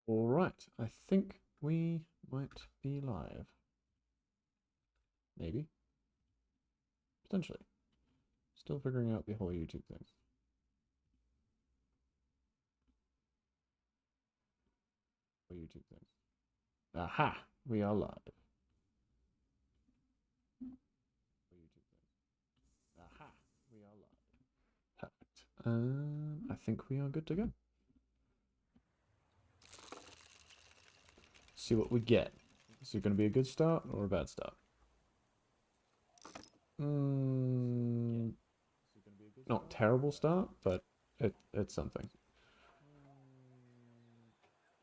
All right, I think we might be live. Maybe. Potentially. Still figuring out the whole YouTube thing. Whole YouTube thing. Aha! We are live. Whole YouTube thing. Aha! We are live. Perfect. I think we are good to go. See what we get. Is it going to be a good start or a bad start? Not terrible start, but it's something.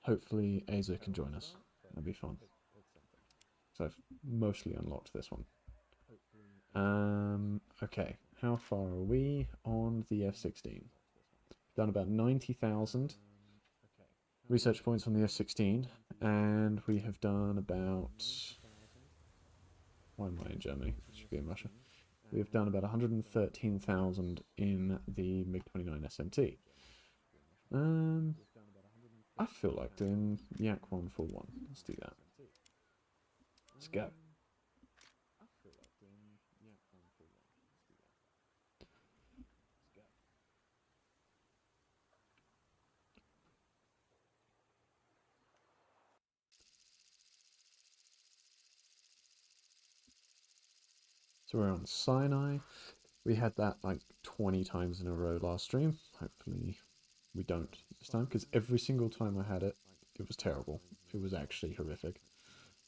Hopefully Aza can join us. That'd be fun. So I've mostly unlocked this one. Okay, how far are we on the F-16? Done about 90,000 research points on the F-16, and we have done about... Why am I in Germany? It should be in Russia. We have done about 113,000 in the MiG-29 SMT. I feel like doing Yak 141. Let's do that. Let's go. So we're on Sinai. We had that like 20 times in a row last stream. Hopefully we don't this time, because every single time I had it, it was terrible. It was actually horrific.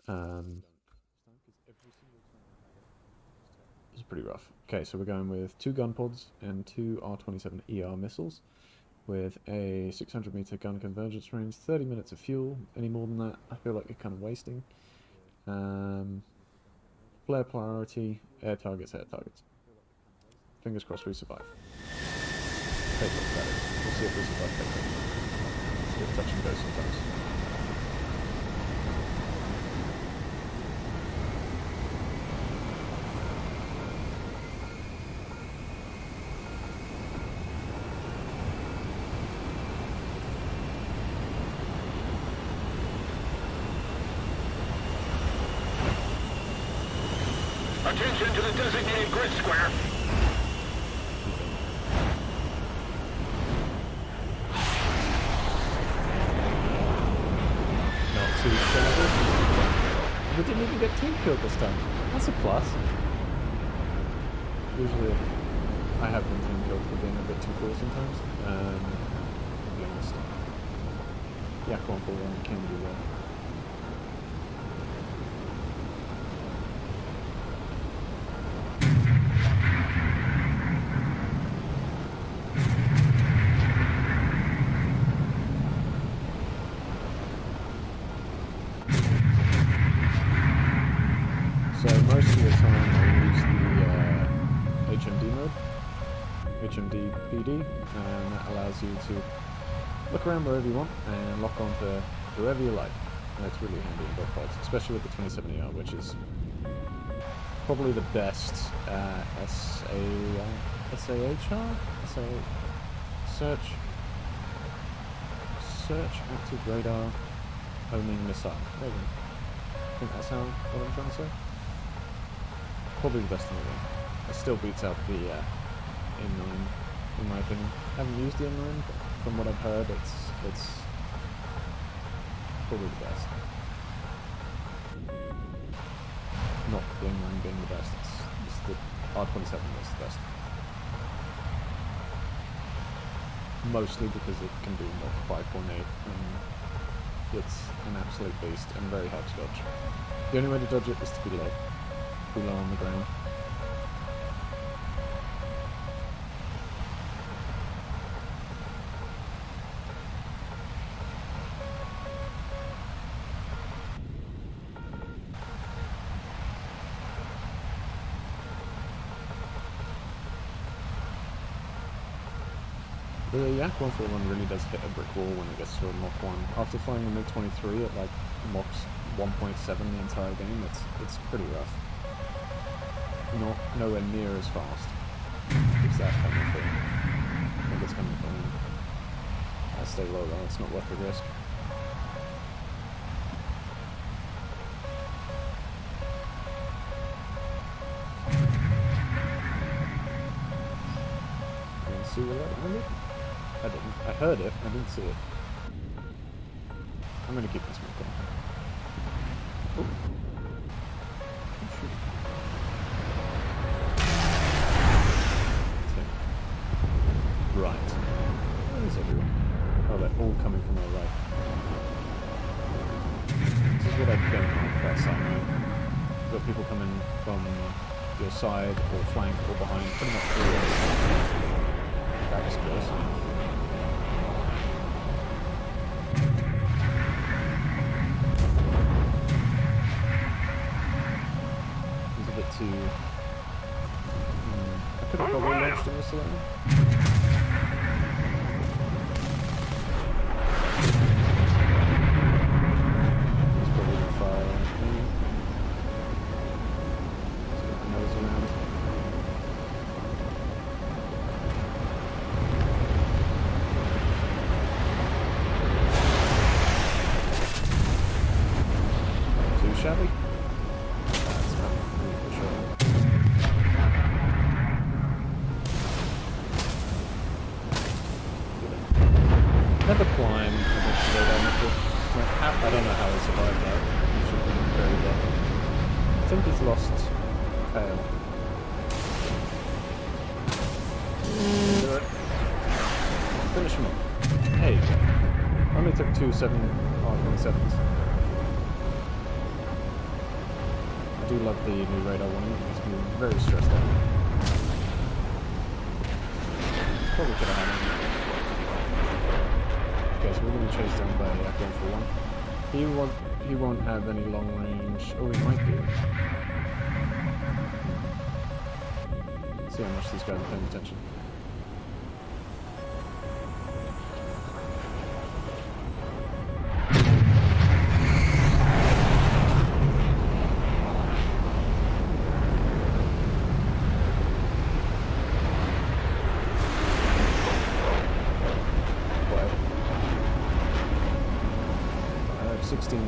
It was pretty rough. Okay, so we're going with 2 gun pods and 2 R-27ER missiles with a 600 meter gun convergence range, 30 minutes of fuel. Any more than that, I feel like you're kind of wasting. Flare priority, air targets, air targets. Fingers crossed we survive. Take off, that is. We'll see if we survive take off. It's a bit touch and go sometimes. Attention to the designated grid square. Not too shabby. We didn't even get team killed this time. That's a plus. Usually I have been team killed for being a bit too cool sometimes. To be honest. Yak 141 can do well. So most of the time I use the HMD mode, HMD PD, and that allows you to look around wherever you want and lock onto whoever you like. And it's really handy in dogfights, especially with the 27ER, which is probably the best search active radar homing missile. There you go. I think that's what I'm trying to say. Probably the best in the game. It still beats out the M9, in my opinion. I haven't used the M9, but from what I've heard, it's probably the best. Not the M9 being the best, it's the R27 that's the best. Mostly because it can do Mach 5.8, and it's an absolute beast and very hard to dodge. The only way to dodge it is to be low. Be low on the ground. The Yak 141 really does hit a brick wall when it gets to a Mach 1. After flying the MiG-23 at like Mach 1.7 the entire game, it's pretty rough. Not nowhere near as fast. Is that coming through? I think it's coming from. I'll stay low though, it's not worth the risk. I heard it, I didn't see it. I'm gonna keep this one going. Oh. Right. Where is everyone? Oh, they're all coming from our right. This is what I don't like about Cyanide. You've got people coming from your side, or flank, or behind, pretty much always. That was close. He's a bit too... I could have probably launched a missile at him. Shabby? That's not for sure. Never climb against the radar missile. I don't know how he survived that. He should be very dead. I think he's lost tail. Do it. Finish him off. There you go. Only took 7.7s. I do love the new radar warning. It makes me very stressed out. Probably could have had him. Okay, so we're going to chase down by Echo for 1. He won't have any long range. Oh, he might do. Let's see how much these guys are paying attention.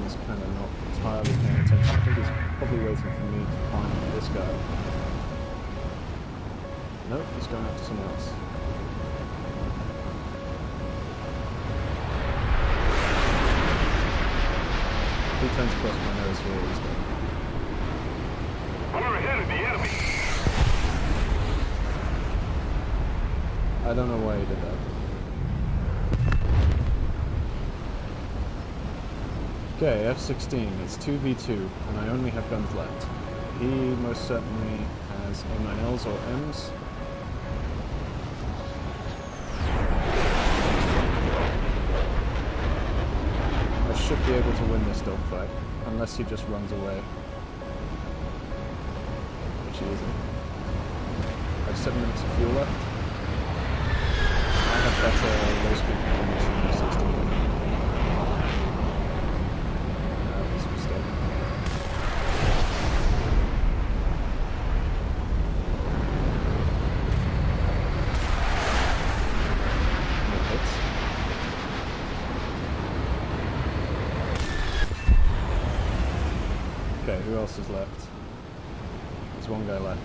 Is kind of not entirely paying attention. I think he's probably waiting for me to find this guy. Nope, he's going after someone else. If he turns across my nose here, he's going. We're ahead of the enemy. I don't know why he did that. Okay, F-16, it's 2v2, and I only have guns left. He most certainly has A9Ls or Ms. I should be able to win this dogfight, unless he just runs away. Which he isn't. I have 7 minutes of fuel left. I have better low speed performance than F-16. Okay, who else is left? There's one guy left.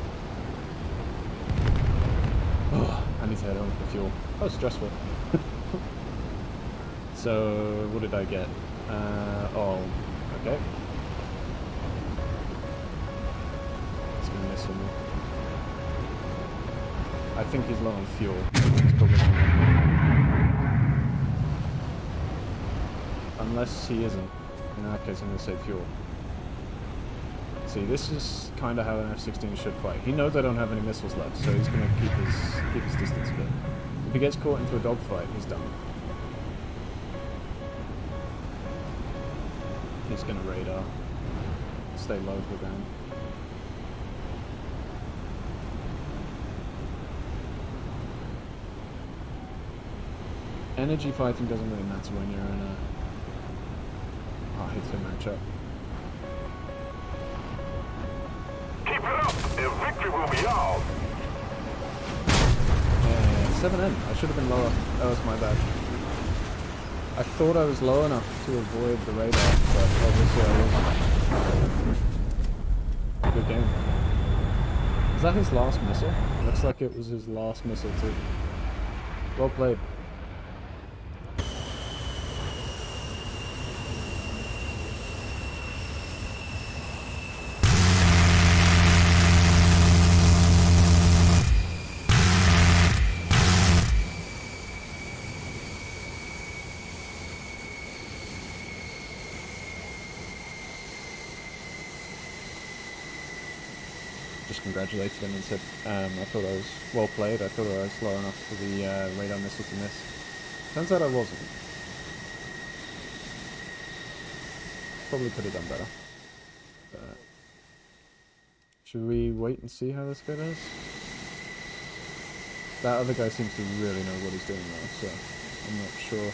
Oh, I need to head home for fuel. Oh, stressful. So, what did I get? Oh, okay. It's gonna miss me. I think he's low on fuel. He's probably unless he isn't. In that case, I'm gonna say fuel. See, this is kind of how an F-16 should fight. He knows I don't have any missiles left, so he's going to keep his distance a bit. If he gets caught into a dogfight, he's done. He's going to radar. Stay low to the ground. Energy fighting doesn't really matter when you're in a hit-to matchup. Victory will be ours. 7N. I should have been lower. That was my bad. I thought I was low enough to avoid the radar, but obviously I wasn't. Good game. Is that his last missile? Looks like it was his last missile too. Well played. just congratulated him and said, I thought I was well played, I thought I was low enough for the radar missile to miss. Turns out I wasn't. Probably could have done better. But should we wait and see how this guy does? That other guy seems to really know what he's doing though, so I'm not sure.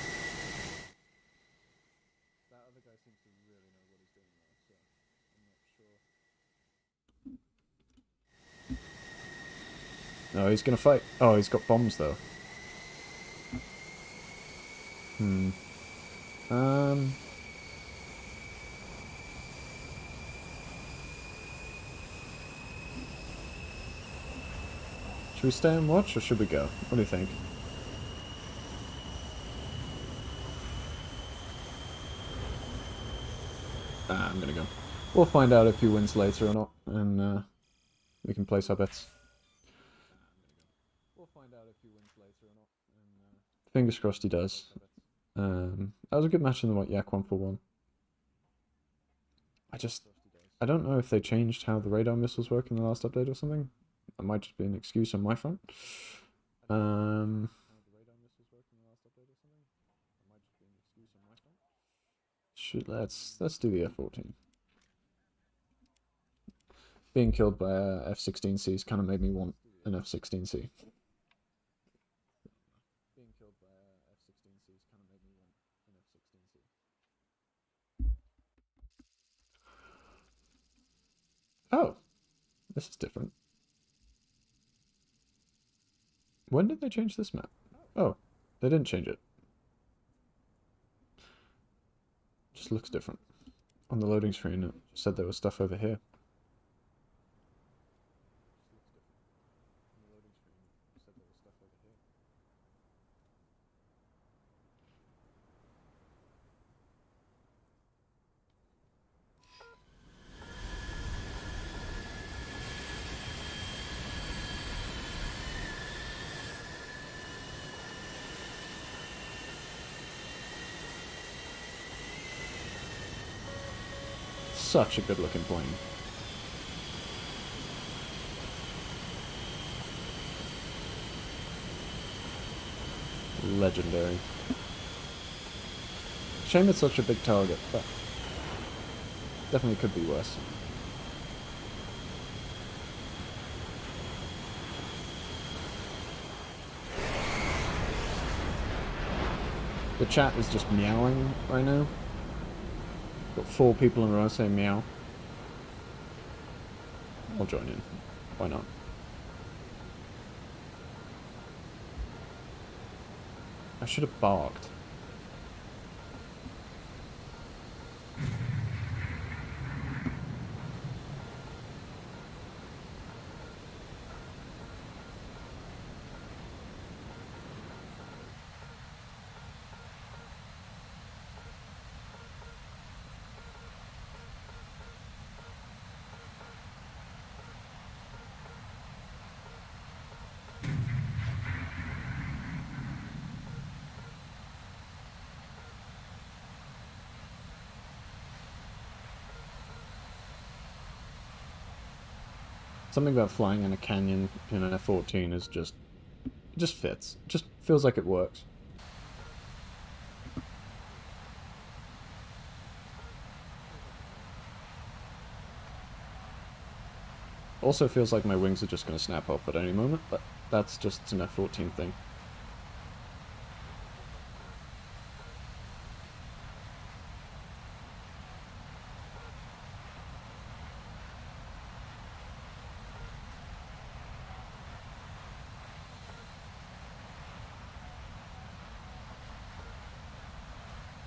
That other guy seems to really know what he's doing though, so I'm not sure. No, he's gonna fight. Oh, he's got bombs though. Should we stay and watch, or should we go? What do you think? I'm gonna go. We'll find out if he wins later or not, and we can place our bets. We'll find out if he wins later or not, and fingers crossed he does. That was a good match in the Yak 141. I don't know if they changed how the radar missiles work in the last update or something. That might just be an excuse on my front. Let's do the F-14. Being killed by a F-16C's kind of made me want an F-16C. Oh, this is different. When did they change this map? Oh, they didn't change it. Just looks different. On the loading screen, it said there was stuff over here. Such a good looking plane. Legendary. Shame it's such a big target, but definitely could be worse. The chat is just meowing right now. Got 4 people in a row saying meow. I'll join in. Why not? I should have barked. Something about flying in a canyon in an F-14 is just... it just fits. It just feels like it works. Also feels like my wings are just going to snap off at any moment, but that's just an F-14 thing.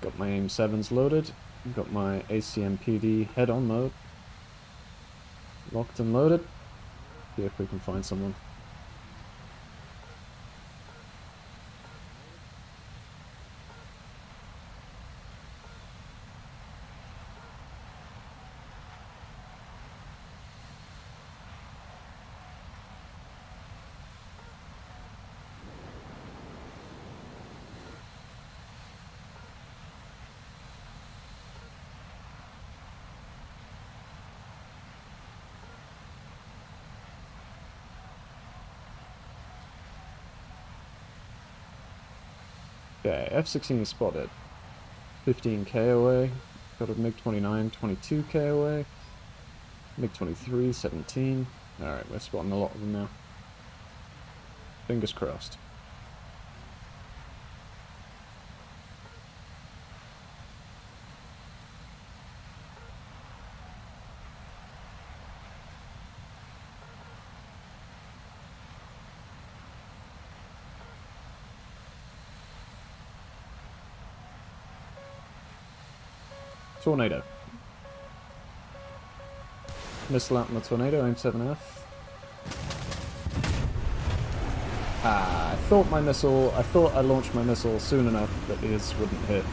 Got my AIM-7s loaded, got my ACMPD head-on mode. Locked and loaded. See if we can find someone. Okay, F-16 is spotted. 15k away. Got a MiG-29, 22k away. MiG-23, 17. Alright, we're spotting a lot of them now. Fingers crossed. Tornado. Missile out on the Tornado, aim 7F. I thought I launched my missile soon enough that his wouldn't hit.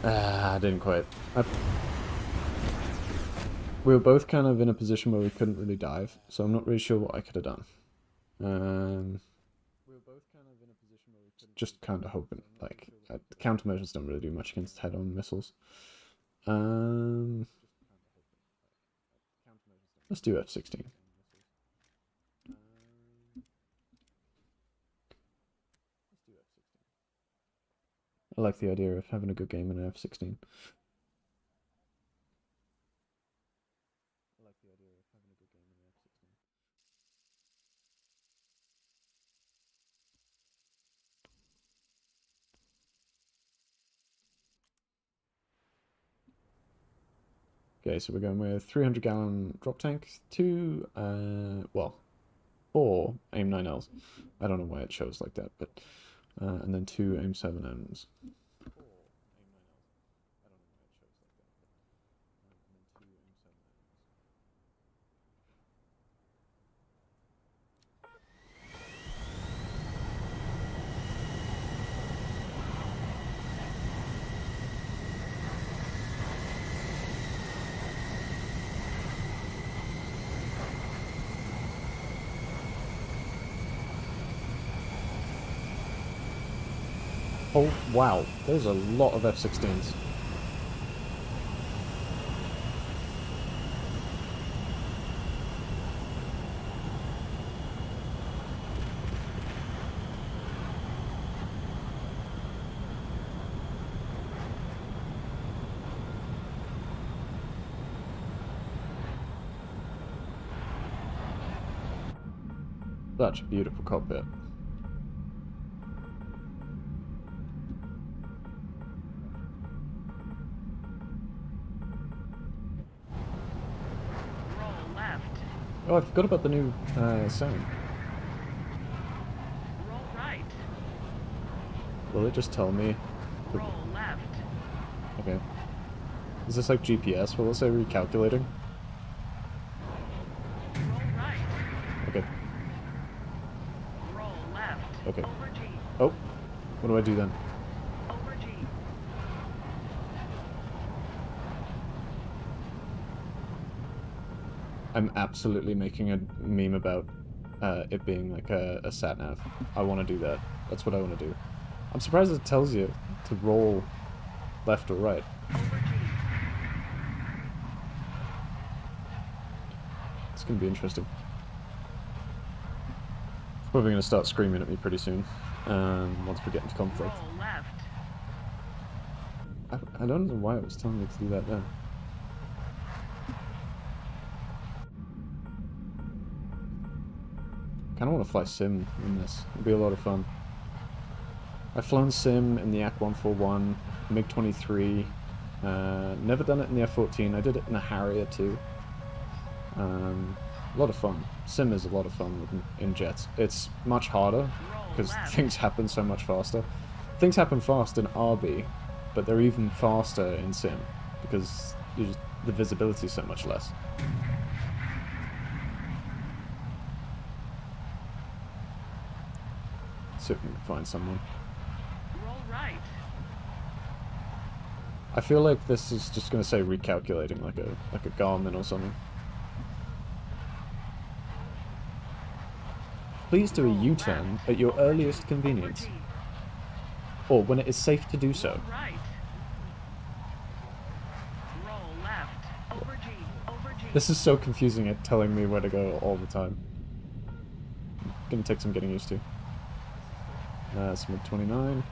I didn't quite. We were both kind of in a position where we couldn't really dive, so I'm not really sure what I could have done. We were both kind of in a position where we couldn't just kind of hoping, like, countermeasures don't really do much against head-on missiles. Let's do F-16. I like the idea of having a good game in an F-16. Okay, so we're going with 300-gallon drop tank, 4 AIM-9Ls. I don't know why it shows like that, but and then 2 AIM-7Ms. Oh, wow. There's a lot of F-16s. Such a beautiful cockpit. Oh, I forgot about the new sound. Roll right. Will it just tell me? Roll left. Okay. Is this like GPS? Will it say recalculating? Roll right. Okay. Roll left. Okay. Over G. Oh, what do I do then? Over G. I'm absolutely making a meme about it being like a sat-nav. I want to do that. That's what I want to do. I'm surprised it tells you to roll left or right. Over G. It's going to be interesting. It's probably going to start screaming at me pretty soon, once we get into conflict. Roll left. I don't know why it was telling me to do that then. I kind of want to fly Sim in this. It'd be a lot of fun. I've flown Sim in the AK-141, MiG-23, never done it in the F-14. I did it in a Harrier too. A lot of fun. Sim is a lot of fun in jets. It's much harder because things happen so much faster. Things happen fast in RB, but they're even faster in Sim because the visibility is so much less. See if we can find someone. Roll right. I feel like this is just going to say recalculating, like a Garmin or something. Please do a U-turn at your earliest convenience, or when it is safe to do so. Roll right. Roll left. Over G. Over G. This is so confusing at telling me where to go all the time. Gonna take some getting used to. That's MiG-29.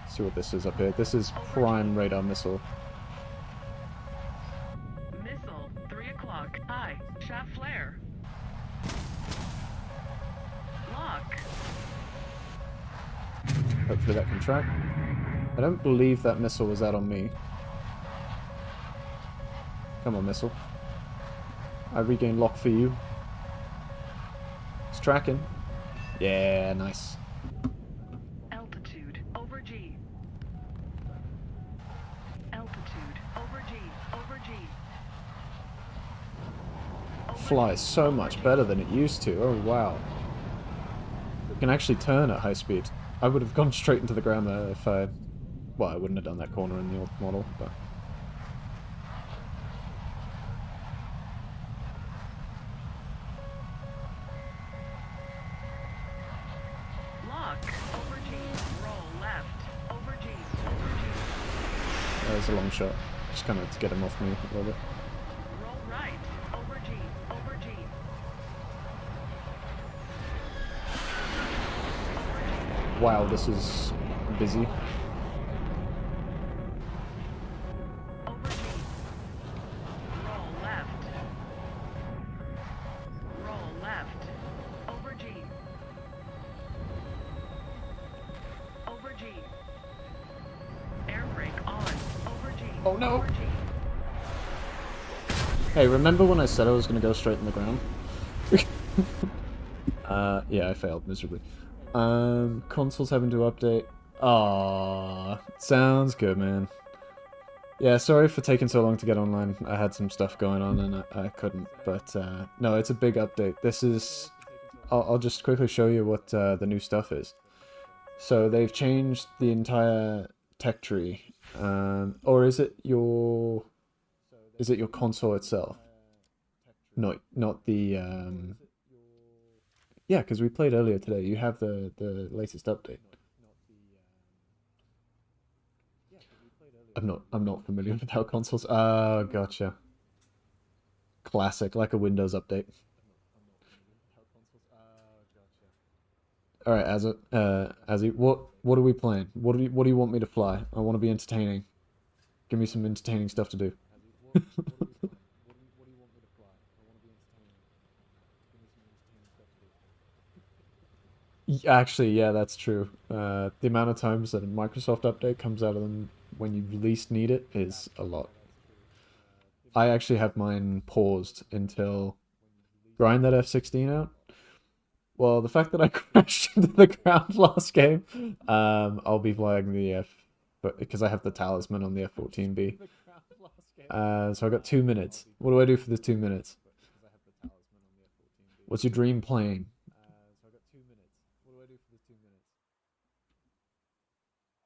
See what this is up here. This is prime radar missile. Missile, 3 o'clock. High. Shot flare. Lock. Hopefully that can track. I don't believe that missile was out on me. Come on, missile. I regain lock for you. It's tracking. Yeah, nice. Altitude, over G. Altitude, over G, over G. Flies so much better than it used to. Oh, wow. It can actually turn at high speed. I would have gone straight into the ground there if I... Well, I wouldn't have done that corner in the old model, but... Lock, over G. Roll left, over G, over G. That was a long shot. Just kind of to get him off me a little bit. Roll right, over G, over G. Wow, this is busy. Over G. Roll left. Roll left. Over G. Over G. Air brake on. Over G. Oh, no. Over G. Hey, remember when I said I was going to go straight in the ground? Yeah, I failed miserably. Consoles having to update. Aww, sounds good, man. Yeah, sorry for taking so long to get online. I had some stuff going on and I couldn't. But, no, it's a big update. This is... I'll just quickly show you what the new stuff is. So they've changed the entire tech tree. Or is it your... Is it your console itself? No, not the... Yeah, because we played earlier today. You have the latest update. I'm not familiar with how consoles. Oh, gotcha. Classic, like a Windows update. All right, Azzy, what are we playing? What do you want me to fly? I want to be entertaining. Give me some entertaining stuff to do. Actually, yeah, that's true. The amount of times that a Microsoft update comes out of them when you least need it is a lot. I actually have mine paused until grind that F-16 out. Well, the fact that I crashed into the ground last game, I'll be flying the F, but because I have the talisman on the F-14B. So I got 2 minutes. What do I do for the 2 minutes? What's your dream plane?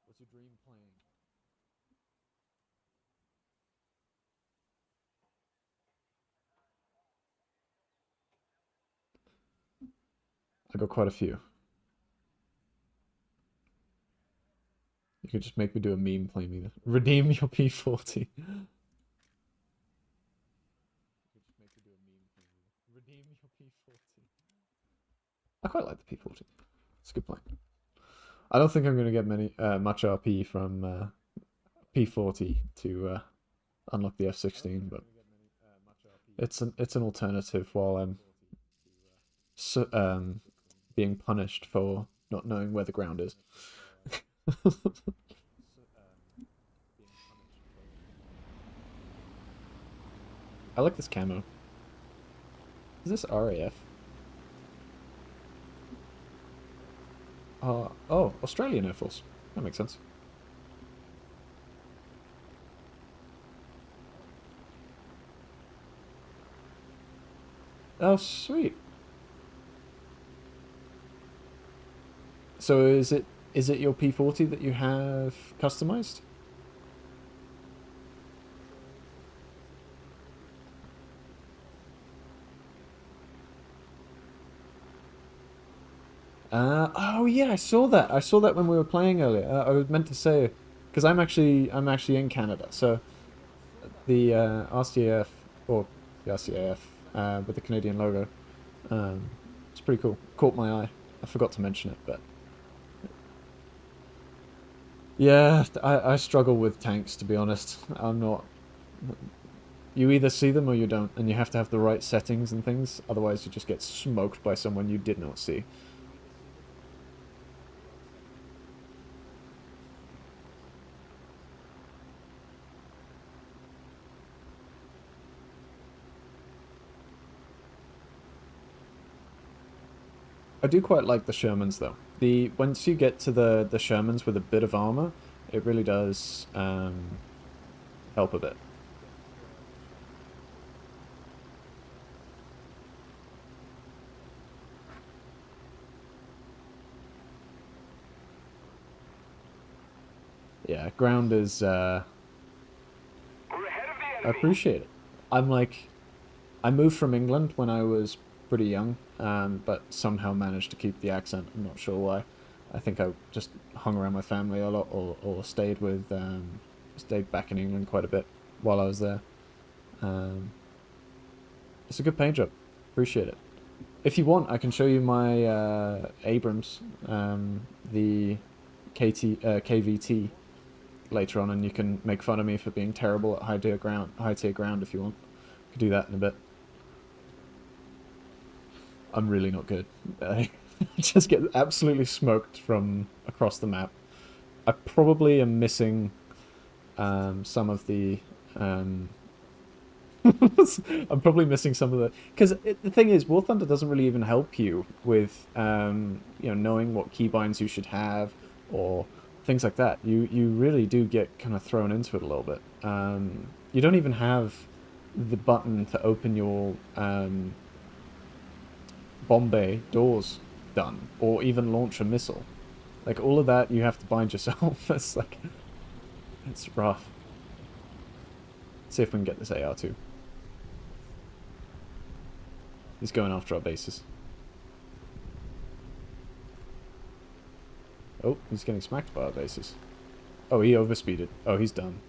What's your dream plane? I got quite a few. You could just make me do a meme plane either. Redeem your P40. I quite like the P40. It's a good plane. I don't think I'm going to get much RP from P40 to unlock the F-16, but it's an alternative while I'm being punished for not knowing where the ground is. I like this camo. Is this RAF? Oh, Australian Air Force. That makes sense. Oh, sweet. So is it your P40 that you have customized? Oh yeah, I saw that. I saw that when we were playing earlier. I was meant to say, because I'm actually in Canada, so the RCAF or the RCAF with the Canadian logo, it's pretty cool. Caught my eye. I forgot to mention it, but... Yeah, I struggle with tanks, to be honest. I'm not... You either see them or you don't, and you have to have the right settings and things, otherwise you just get smoked by someone you did not see. I do quite like the Shermans though. Once you get to the Shermans with a bit of armor, it really does help a bit. Yeah, ground is We're ahead of the I enemy. appreciate it. I moved from England when I was pretty young, but somehow managed to keep the accent. I'm not sure why. I think I just hung around my family a lot, or stayed stayed back in England quite a bit while I was there. It's a good paint job. Appreciate it. If you want, I can show you my Abrams, the KVT later on, and you can make fun of me for being terrible at high tier ground if you want. Could do that in a bit. I'm really not good. I just get absolutely smoked from across the map. I probably am missing some of the... I'm probably missing some of the... Because the thing is, War Thunder doesn't really even help you with knowing what keybinds you should have, or things like that. You really do get kind of thrown into it a little bit. You don't even have the button to open your bomb bay doors done, or even launch a missile. Like, all of that you have to bind yourself. It's like, it's rough. Let's see if we can get this AR2. He's going after our bases. Oh, he's getting smacked by our bases. Oh, he overspeeded. Oh, he's done.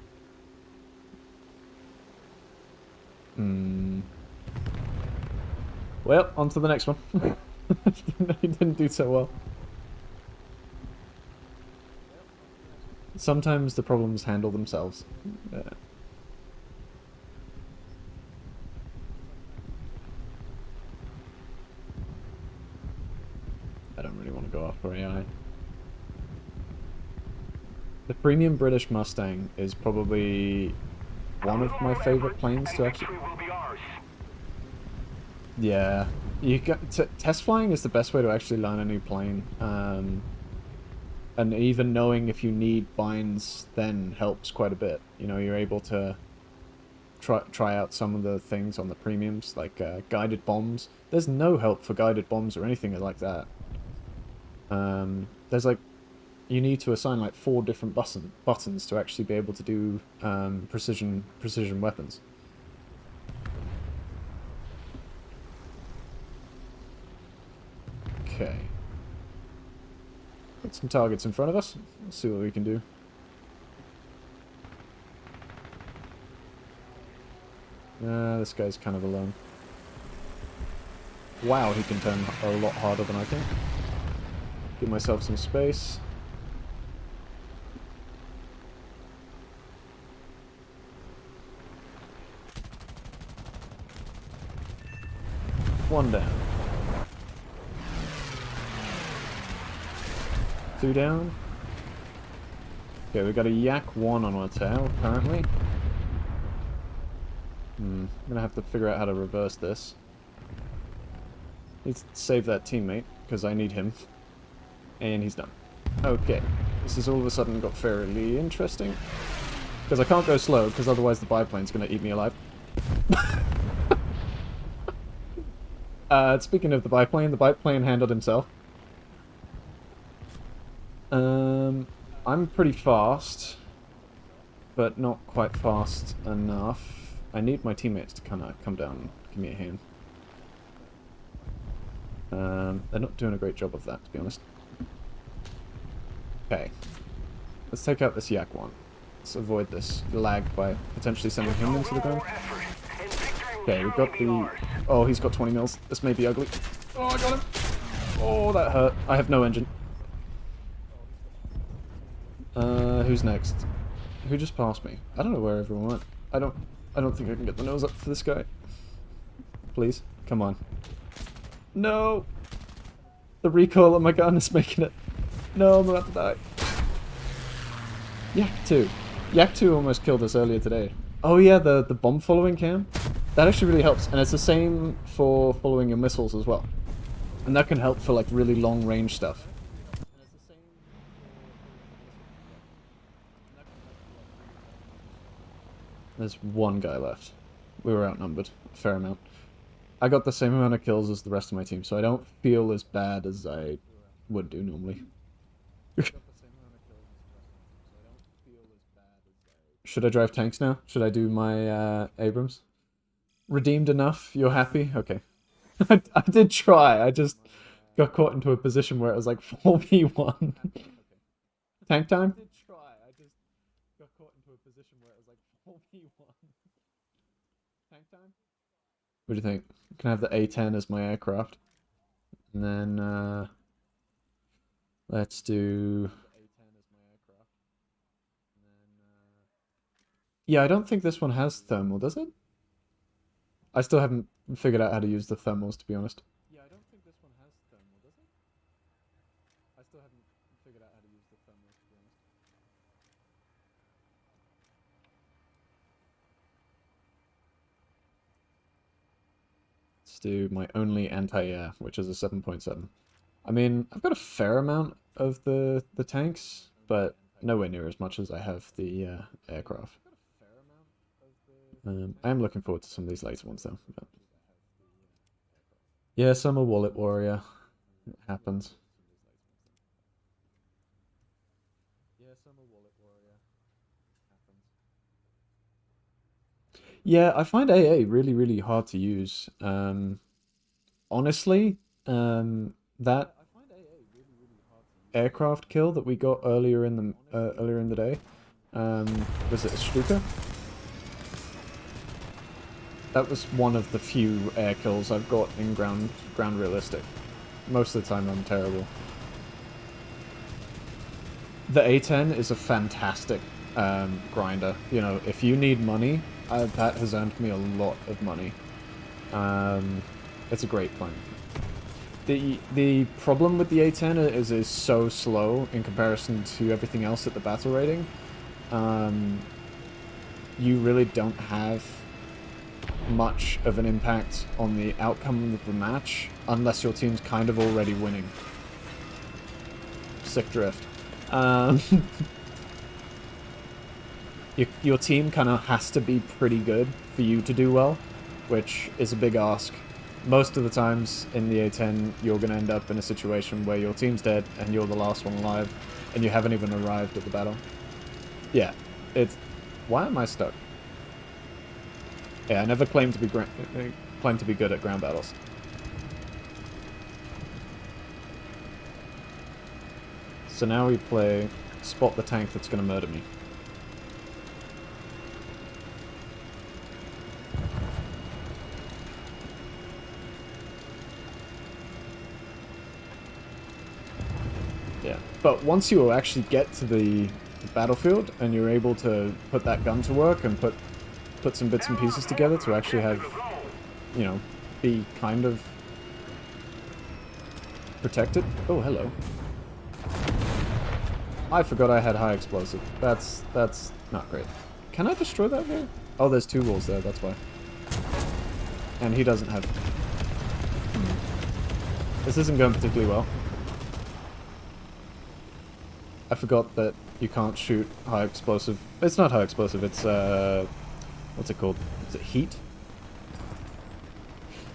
Well, on to the next one. He didn't do so well. Sometimes the problems handle themselves. I don't really want to go after AI. The premium British Mustang is probably one of my favorite planes to actually... Victory will be ours. Yeah, test flying is the best way to actually learn a new plane, and even knowing if you need binds then helps quite a bit. You know, you're able to try out some of the things on the premiums, like guided bombs. There's no help for guided bombs or anything like that. There's like, you need to assign like 4 different buttons to actually be able to do precision weapons. Okay. Got some targets in front of us. Let's see what we can do. This guy's kind of alone. Wow, he can turn a lot harder than I can. Give myself some space. One down. 2 down. Okay, we got a Yak 1 on our tail, currently. I'm gonna have to figure out how to reverse this. Need to save that teammate, because I need him. And he's done. Okay. This has all of a sudden got fairly interesting. Because I can't go slow, because otherwise the biplane's gonna eat me alive. Speaking of the biplane handled himself. I'm pretty fast, but not quite fast enough. I need my teammates to kind of come down and give me a hand. They're not doing a great job of that, to be honest. Okay. Let's take out this Yak 1. Let's avoid this lag by potentially sending him into the ground. Okay, we've got the... Oh, he's got 20 mils. This may be ugly. Oh, I got him! Oh, that hurt. I have no engine. Who's next? Who just passed me? I don't know where everyone went. I don't think I can get the nose up for this guy. Please, come on. No! The recoil on my gun is making it. No, I'm about to die. Yak 2. Yak 2 almost killed us earlier today. Oh yeah, the bomb following cam? That actually really helps, and it's the same for following your missiles as well. And that can help for like really long range stuff. There's one guy left. We were outnumbered a fair amount. I got the same amount of kills as the rest of my team, so I don't feel as bad as I would do normally. Should I drive tanks now? Should I do my Abrams? Redeemed enough? You're happy? Okay. I did try. I just got caught into a position where it was like 4v1. Tank time? I did try. I just got caught into a position where it was like 4v1. Tank time? What do you think? Can I have the A10 as my aircraft? And then let's do... Yeah, I don't think this one has thermal, does it? I still haven't figured out how to use the thermals, to be honest. Yeah, I don't think this one has thermal, does it? I still haven't figured out how to use the thermals, to be honest. Let's do my only anti-air, which is a 7.7. I mean, I've got a fair amount of the tanks, but nowhere near as much as I have the aircraft. I am looking forward to some of these later ones, though. But... Yeah, Summer Wallet Warrior. It happens. Yeah, I find AA really, really hard to use. Honestly, that aircraft kill that we got earlier in the day, was it a Stuka? That was one of the few air kills I've got in ground realistic. Most of the time I'm terrible. The A10 is a fantastic grinder. You know, if you need money, that has earned me a lot of money. It's a great plane. The problem with the A10 is it's so slow in comparison to everything else at the battle rating. You really don't have much of an impact on the outcome of the match unless your team's kind of already winning. Sick drift. Your team kind of has to be pretty good for you to do well, which is a big ask. Most of the times in the A10, you're going to end up in a situation where your team's dead and you're the last one alive, and you haven't even arrived at the battle. Yeah, it's... Why am I stuck? Yeah, I never claimed to be good at ground battles. So now we play spot the tank that's going to murder me. Yeah, but once you actually get to the battlefield and you're able to put that gun to work and put some bits and pieces together to actually have, you know, be kind of protected. Oh, hello. I forgot I had high explosive. That's not great. Can I destroy that here? Oh, there's two walls there, that's why. And he doesn't have... This isn't going particularly well. I forgot that you can't shoot high explosive. It's not high explosive, it's, what's it called? Is it heat?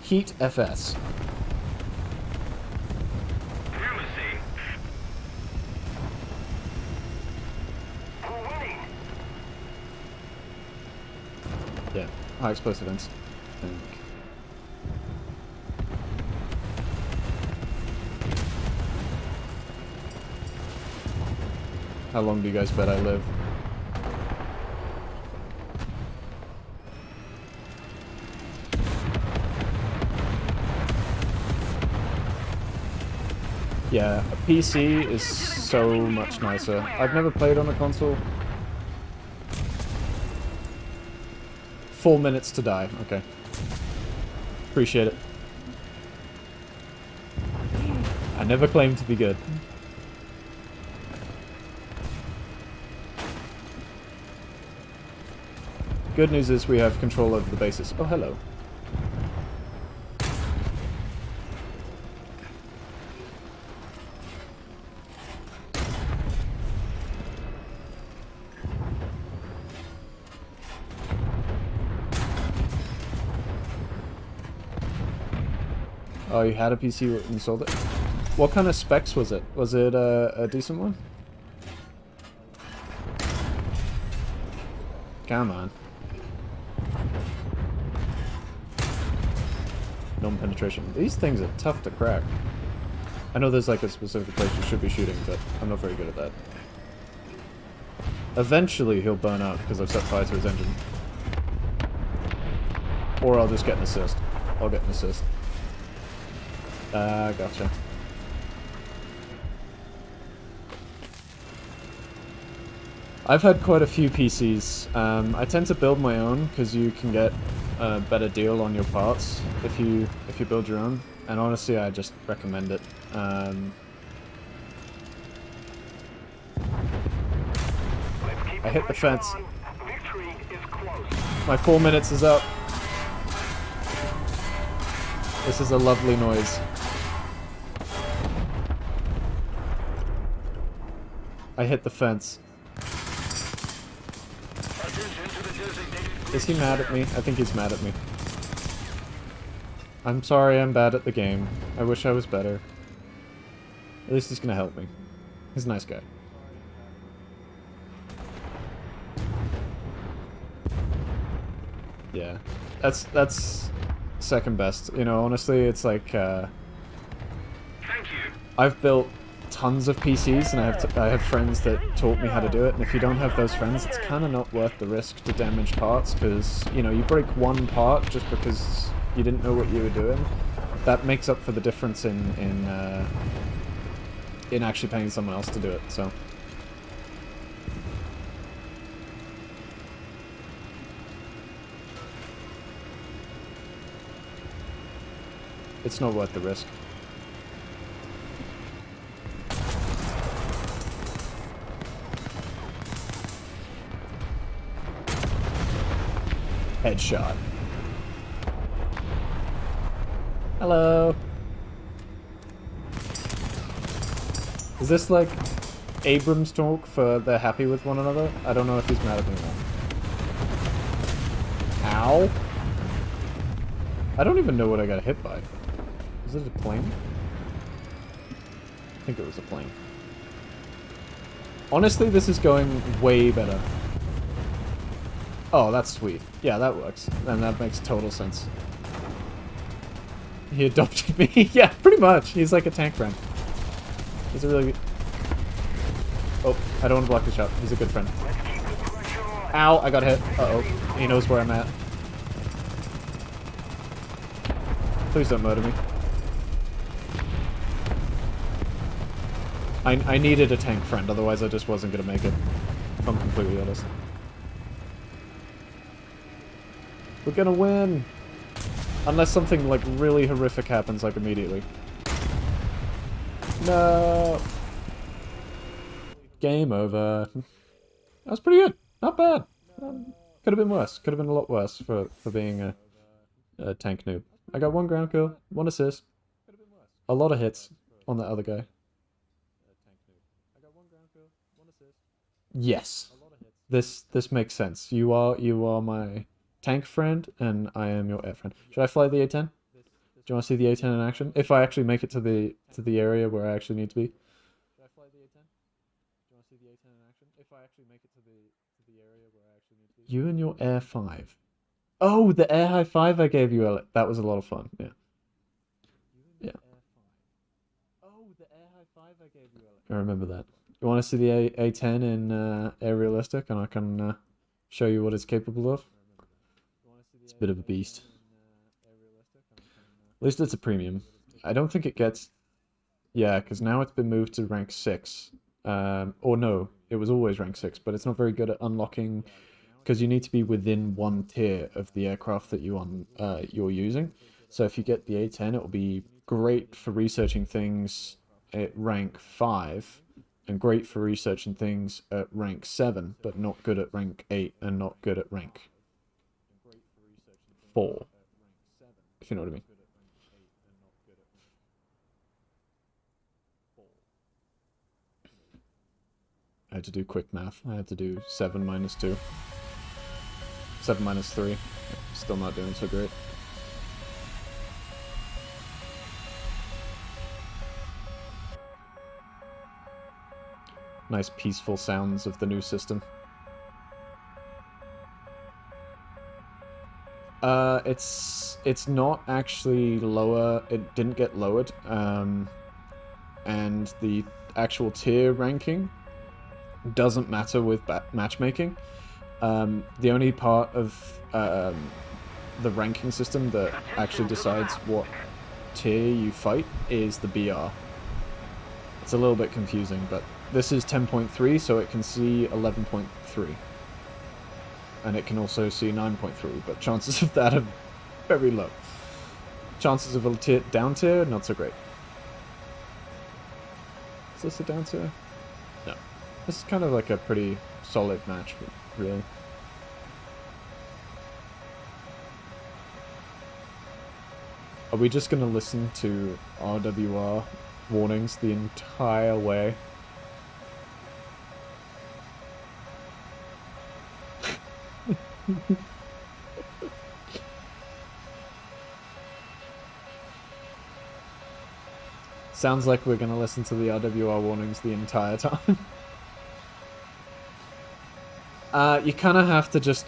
Heat FS. Yeah, high explosive vents. How long do you guys bet I live? Yeah, a PC is so much nicer. I've never played on a console. 4 minutes to die. Okay. Appreciate it. I never claimed to be good. Good news is we have control over the bases. Oh, hello. Oh, you had a PC when you sold it? What kind of specs was it? Was it a decent one? Come on. Non-penetration. These things are tough to crack. I know there's like a specific place you should be shooting, but I'm not very good at that. Eventually he'll burn out because I've set fire to his engine. Or I'll just get an assist. I'll get an assist. Gotcha. I've had quite a few PCs. I tend to build my own because you can get a better deal on your parts if you build your own. And honestly, I just recommend it. I hit the fence. Victory is close. My 4 minutes is up. This is a lovely noise. I hit the fence. Is he mad at me? I think he's mad at me. I'm sorry I'm bad at the game. I wish I was better. At least he's gonna help me. He's a nice guy. Yeah. That's second best. You know, honestly, it's like, Thank you. I've built tons of PCs, and I have friends that taught me how to do it, and if you don't have those friends, it's kind of not worth the risk to damage parts, because, you know, you break one part just because you didn't know what you were doing. That makes up for the difference in actually paying someone else to do it, so... It's not worth the risk. Headshot. Hello. Is this like Abrams talk for they're happy with one another? I don't know if he's mad at me now. Ow. I don't even know what I got hit by. Is it a plane? I think it was a plane. Honestly, this is going way better. Oh, that's sweet. Yeah, that works. And that makes total sense. He adopted me. Yeah, pretty much. He's like a tank friend. He's a really good... Oh, I don't want to block the shot. He's a good friend. Ow, I got hit. Uh-oh. He knows where I'm at. Please don't murder me. I needed a tank friend, otherwise I just wasn't going to make it. If I'm completely honest. We're gonna win! Unless something, like, really horrific happens, like, immediately. No! Game over. That was pretty good. Not bad. Could have been worse. Could have been a lot worse for being a tank noob. I got 1 ground kill, 1 assist. A lot of hits on that other guy. Yes. This makes sense. You are my tank friend, and I am your air friend. Should I fly the A-10? Do you want to see the A-10 in action? If I actually make it to the area where I actually need to be. Should I fly the A-10? Do you want to see the A-10 in action? If I actually make it to the area where I actually need to be. You and your Air 5. Oh, the Air High 5 I gave you, that was a lot of fun. Yeah. Yeah. Oh, the Air High 5 I gave you, I remember that. You want to see the A-10 in Air Realistic, and I can show you what it's capable of? It's a bit of a beast. At least it's a premium. I don't think it gets Yeah, because now it's been moved to rank 6. Or no, it was always rank 6, but it's not very good at unlocking because you need to be within one tier of the aircraft that you're using. So if you get the A10, it will be great for researching things at rank 5 and great for researching things at rank 7, but not good at rank 8 and not good at rank 4. If you know what I mean. I had to do quick math. I had to do 7 minus 2. 7 minus 3. Still not doing so great. Nice peaceful sounds of the new system. It's not actually lower. It didn't get lowered. And the actual tier ranking doesn't matter with matchmaking. The only part of the ranking system that actually decides what tier you fight is the BR. It's a little bit confusing, but this is 10.3, so it can see 11.3. And it can also see 9.3, but chances of that are very low. Chances of a down tier, not so great. Is this a down tier? No. This is kind of like a pretty solid match, really. Are we just going to listen to RWR warnings the entire way? Sounds like we're going to listen to the RWR warnings the entire time. You kind of have to just...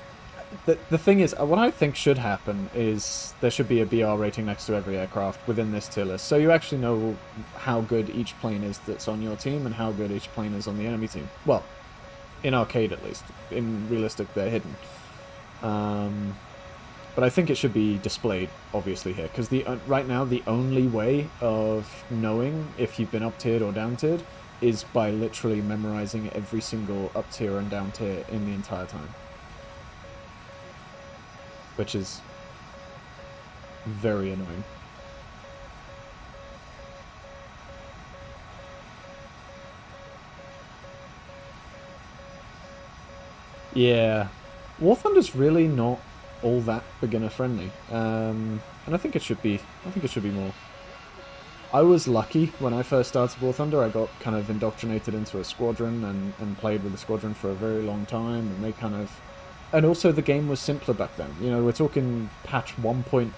The thing is, what I think should happen is there should be a BR rating next to every aircraft within this tier list, so you actually know how good each plane is that's on your team and how good each plane is on the enemy team. Well, in arcade at least. In realistic, they're hidden. But I think it should be displayed, obviously, here, because right now the only way of knowing if you've been up-tiered or down-tiered is by literally memorizing every single up-tier and down-tier in the entire time. Which is very annoying. Yeah. War Thunder's really not all that beginner friendly. And I think it should be. I think it should be more. I was lucky when I first started War Thunder. I got kind of indoctrinated into a squadron and played with the squadron for a very long time, and they kind of... And also the game was simpler back then. You know, we're talking patch 1.25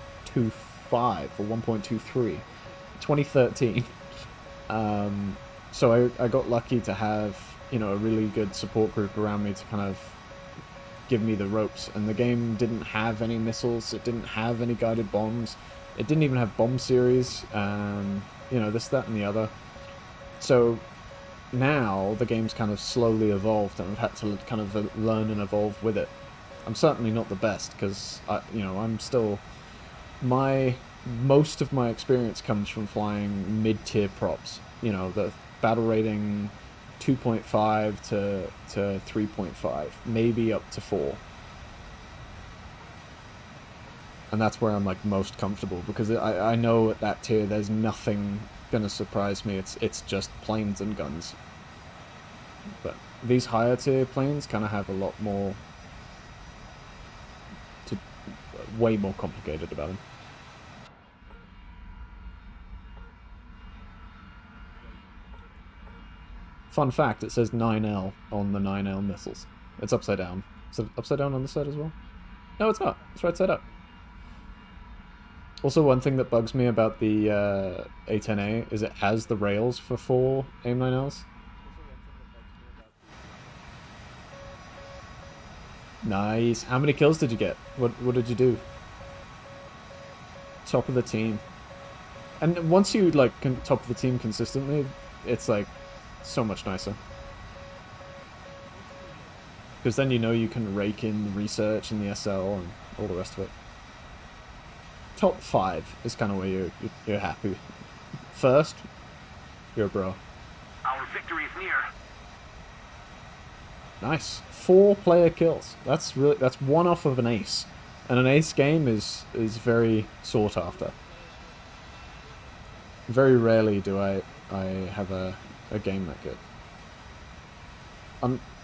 or 1.23, 2013. So I got lucky to have, you know, a really good support group around me to kind of give me the ropes. And the game didn't have any missiles. It didn't have any guided bombs. It didn't even have bomb series. You know, this, that, and the other. So now the game's kind of slowly evolved, and I've had to kind of learn and evolve with it. I'm certainly not the best, because you know, I'm still... Most of my experience comes from flying mid-tier props. You know, the battle rating 2.5 to 3.5, maybe up to 4. And that's where I'm like most comfortable, because I know at that tier there's nothing gonna surprise me. It's just planes and guns. But these higher tier planes kind of have a lot more way more complicated about them. Fun fact, it says 9L on the 9L missiles. It's upside down. Is it upside down on this side as well? No, it's not. It's right side up. Also, one thing that bugs me about the A10A is it has the rails for 4 AIM-9Ls. Nice. How many kills did you get? What did you do? Top of the team. And once you like top of the team consistently, it's like so much nicer. Because then you know you can rake in the research and the SL and all the rest of it. Top 5 is kind of where you're happy. First, You're a bro. Our victory is near. Nice. 4-player kills. That's one off of an ace. And an ace game is very sought after. Very rarely do I have a game that good.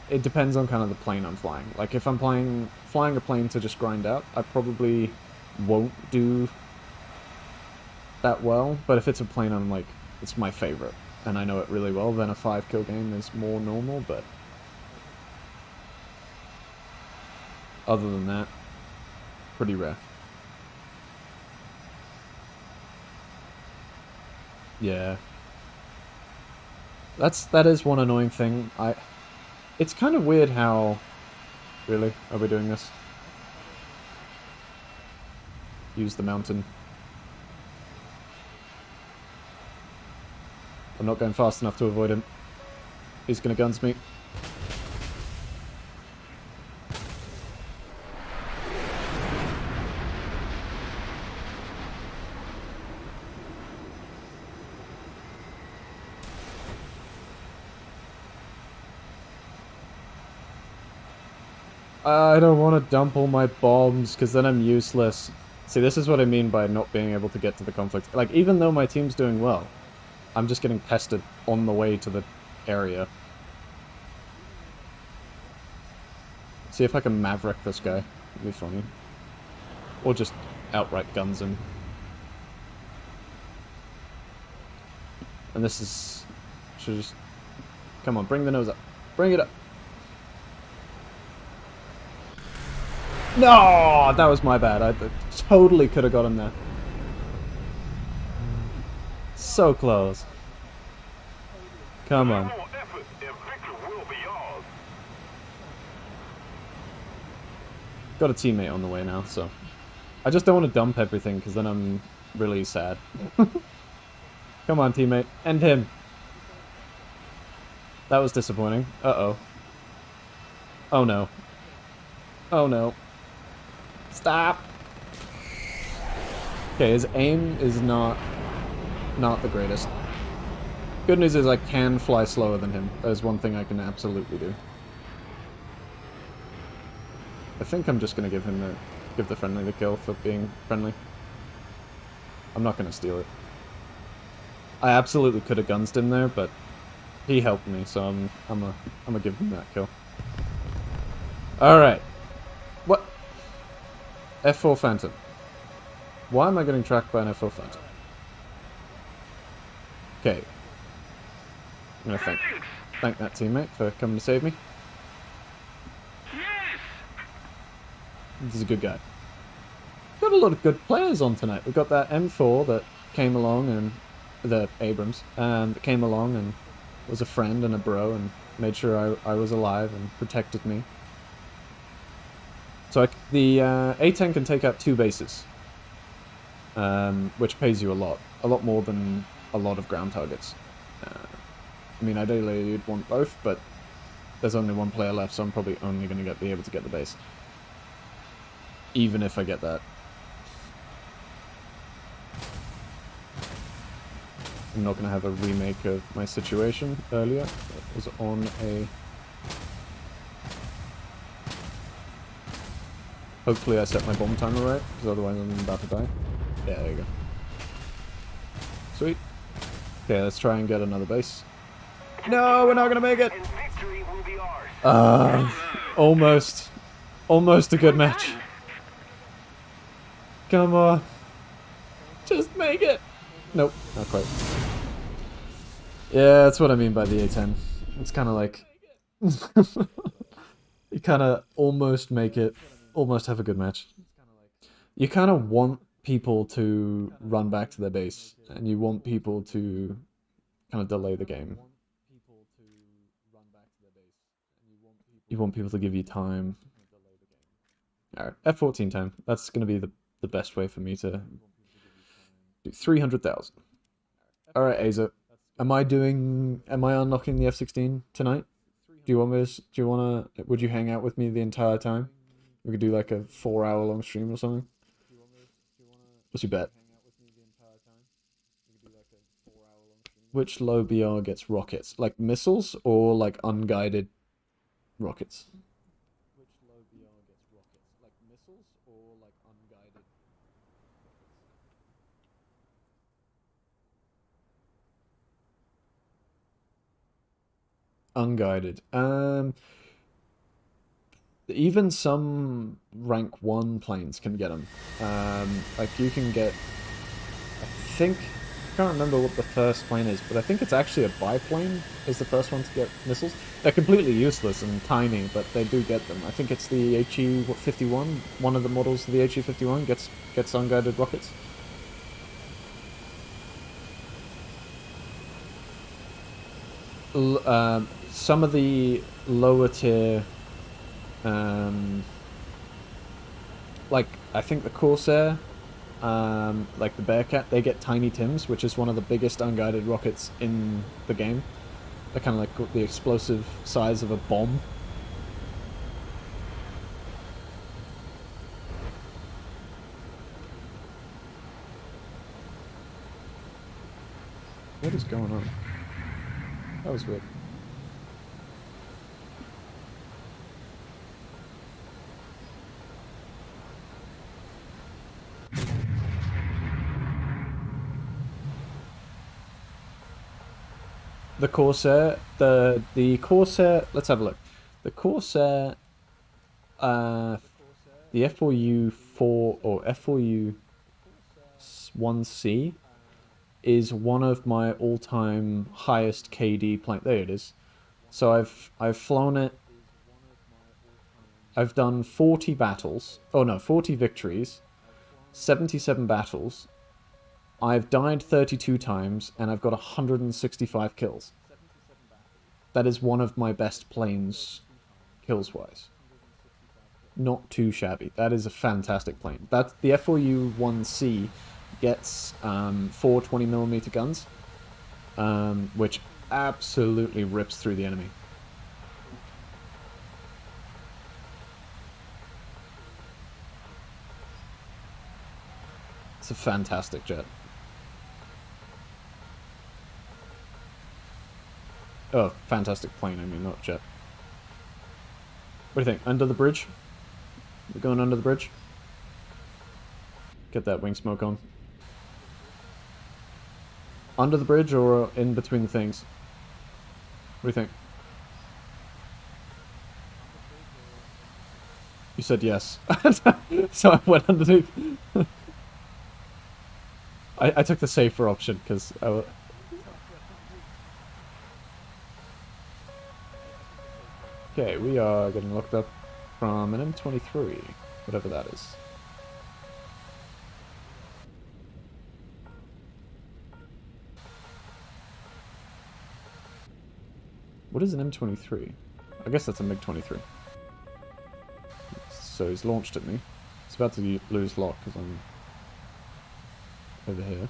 It depends on kind of the plane I'm flying. Like, if I'm flying a plane to just grind out, I probably won't do that well. But if it's a plane I'm like, it's my favorite, and I know it really well, then a 5-kill game is more normal, but other than that, pretty rare. Yeah. That is one annoying thing. It's kind of weird how... Really? Are we doing this? Use the mountain. I'm not going fast enough to avoid him. He's gonna guns me. I don't want to dump all my bombs, because then I'm useless. See, this is what I mean by not being able to get to the conflict. Like, even though my team's doing well, I'm just getting pestered on the way to the area. See if I can maverick this guy. It'd be funny. Or just outright guns him. And this is... Should just... Come on, bring the nose up. Bring it up. No, that was my bad. I totally could have got him there. So close. Come on. Got a teammate on the way now, so... I just don't want to dump everything, because then I'm really sad. Come on, teammate. End him. That was disappointing. Uh-oh. Oh, no. Oh, no. Stop! Okay, his aim is not the greatest. Good news is I can fly slower than him. That is one thing I can absolutely do. I think I'm just gonna give the friendly the kill for being friendly. I'm not gonna steal it. I absolutely could have gunsed him there, but he helped me, so I'm gonna give him that kill. All right. What? F4 Phantom. Why am I getting tracked by an F4 Phantom? Okay. I'm gonna thank that teammate for coming to save me. He's a good guy. Got a lot of good players on tonight. We've got that M4 that came along, and the Abrams, that came along and was a friend and a bro and made sure I was alive and protected me. So the A10 can take out 2 bases, which pays you a lot more than a lot of ground targets. I mean, ideally you'd want both, but there's only one player left, so I'm probably only going to be able to get the base. Even if I get that. I'm not going to have a remake of my situation earlier. It was on a... Hopefully I set my bomb timer right, because otherwise I'm about to die. Yeah, there you go. Sweet. Okay, let's try and get another base. No, we're not going to make it! Almost. Almost a good match. Come on. Just make it. Nope, not quite. Yeah, that's what I mean by the A10. It's kind of like... you kind of almost make it, almost have a good match. You kind of want people to run back to their base, and you want people to kind of delay the game. You want people to give you time. Alright, F14 time. That's going to be the best way for me to do 300,000. Alright, Aza. Am I unlocking the F16 tonight? Would you hang out with me the entire time? We could do like a 4-hour long stream or something. What's your bet? Which low BR gets rockets? Like missiles or like unguided rockets? Which low BR gets rockets? Like missiles or like unguided rockets? Unguided. Even some rank 1 planes can get them. Like you can get, I think, I can't remember what the first plane is, but I think it's actually a biplane is the first one to get missiles. They're completely useless and tiny, but they do get them. I think it's the HE-51, one of the models of the HE-51 gets unguided rockets. Some of the lower tier, like I think the Corsair, like the Bearcat, they get Tiny Tims, which is one of the biggest unguided rockets in the game. They're kind of like the explosive size of a bomb. What is going on? That was weird. The Corsair, the Corsair, let's have a look. The Corsair, the F4U4 or F4U1C is one of my all-time highest KD plane. There it is. So I've flown it. I've done 40 battles. Oh no, 40 victories, 77 battles. I've died 32 times, and I've got 165 kills. That is one of my best planes, kills-wise. Not too shabby. That is a fantastic plane. That's the F4U1C gets 4 20mm guns, which absolutely rips through the enemy. It's a fantastic jet. Oh, fantastic plane, I mean, not jet. What do you think? Under the bridge? We're going under the bridge? Get that wing smoke on. Under the bridge or in between the things? What do you think? You said yes. So I went underneath. I took the safer option because Okay, we are getting looked up from an M23, whatever that is. What is an M23? I guess that's a MiG-23. So he's launched at me. It's about to lose lock because I'm over here.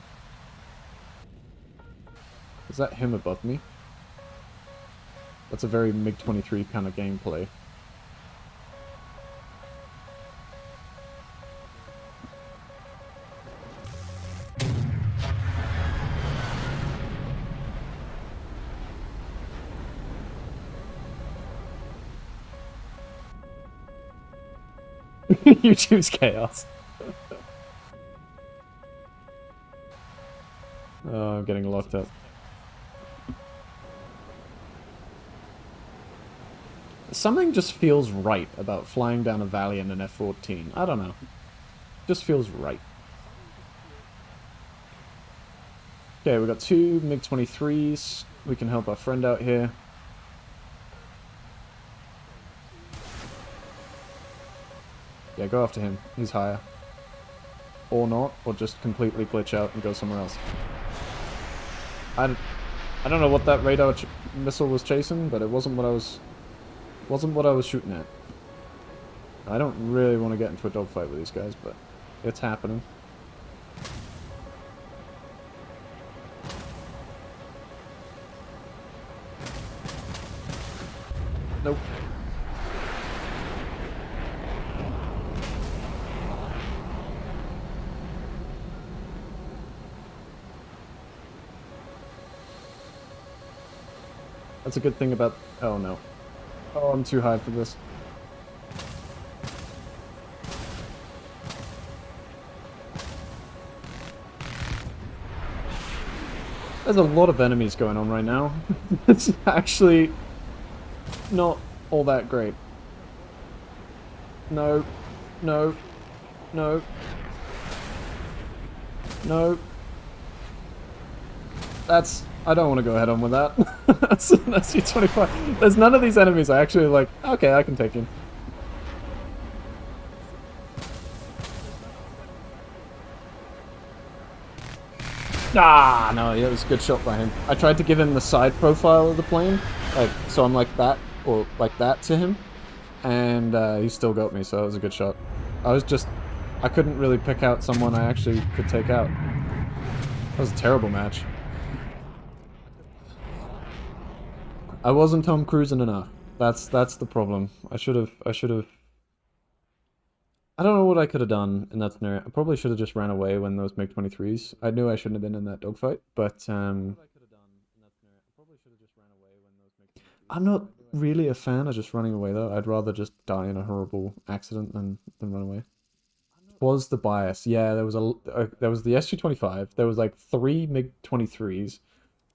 Is that him above me? That's a very MiG-23 kind of gameplay. YouTube's chaos. Oh, I'm getting locked up. Something just feels right about flying down a valley in an F-14. I don't know. Just feels right. Okay, we got 2 MiG-23s. We can help our friend out here. Yeah, go after him. He's higher. Or not, or just completely glitch out and go somewhere else. I don't know what that radar missile was chasing, but it wasn't what I was shooting at. I don't really want to get into a dogfight with these guys, but it's happening. Nope. That's a good thing about... Oh, no. Oh, I'm too high for this. There's a lot of enemies going on right now. It's actually not all that great. No. No. No. No. That's... I don't want to go head on with that. that's U25. There's none of these enemies I actually like, okay, I can take him. Ah, no, yeah, it was a good shot by him. I tried to give him the side profile of the plane, like, so I'm like that, or like that to him, and he still got me, so that was a good shot. I couldn't really pick out someone I actually could take out. That was a terrible match. I wasn't Tom Cruising enough. That's the problem. I should have... I don't know what I could have done in that scenario. I probably should have just ran away when those MiG-23s. I knew I shouldn't have been in that dogfight, but I'm not really a fan of just running away though. I'd rather just die in a horrible accident than run away. Was the bias? Yeah, there was there was the Su-25. There was like 3 MiG-23s.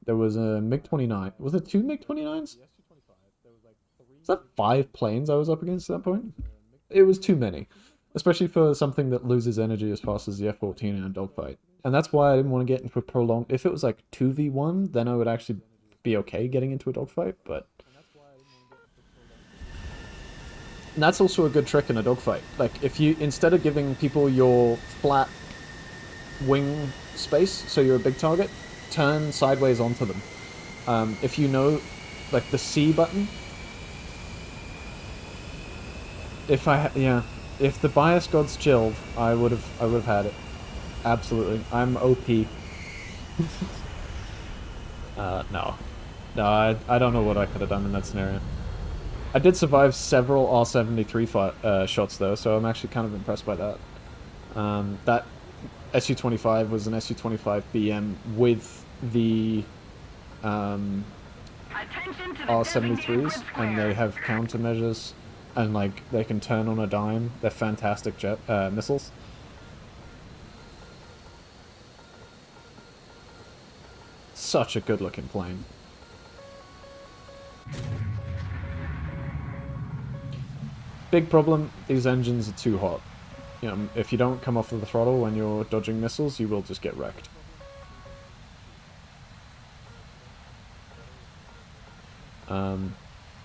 There was a MiG-29. Was it 2 MiG-29s? Is that 5 planes I was up against at that point? It was too many. Especially for something that loses energy as fast as the F-14 in a dogfight. And that's why I didn't want to get into a prolonged... If it was like 2v1, then I would actually be okay getting into a dogfight, but... And that's also a good trick in a dogfight. Like, if you... Instead of giving people your flat wing space, so you're a big target, turn sideways onto them. If you know, like, the C button... If the bias gods chilled, I would have had it. Absolutely. I'm OP. No. No, I don't know what I could have done in that scenario. I did survive several R-73 shots though, so I'm actually kind of impressed by that. That Su-25 was an Su-25 BM with the R-73s, and they have countermeasures. And, like, they can turn on a dime. They're fantastic jet missiles. Such a good-looking plane. Big problem, these engines are too hot. You know, if you don't come off of the throttle when you're dodging missiles, you will just get wrecked.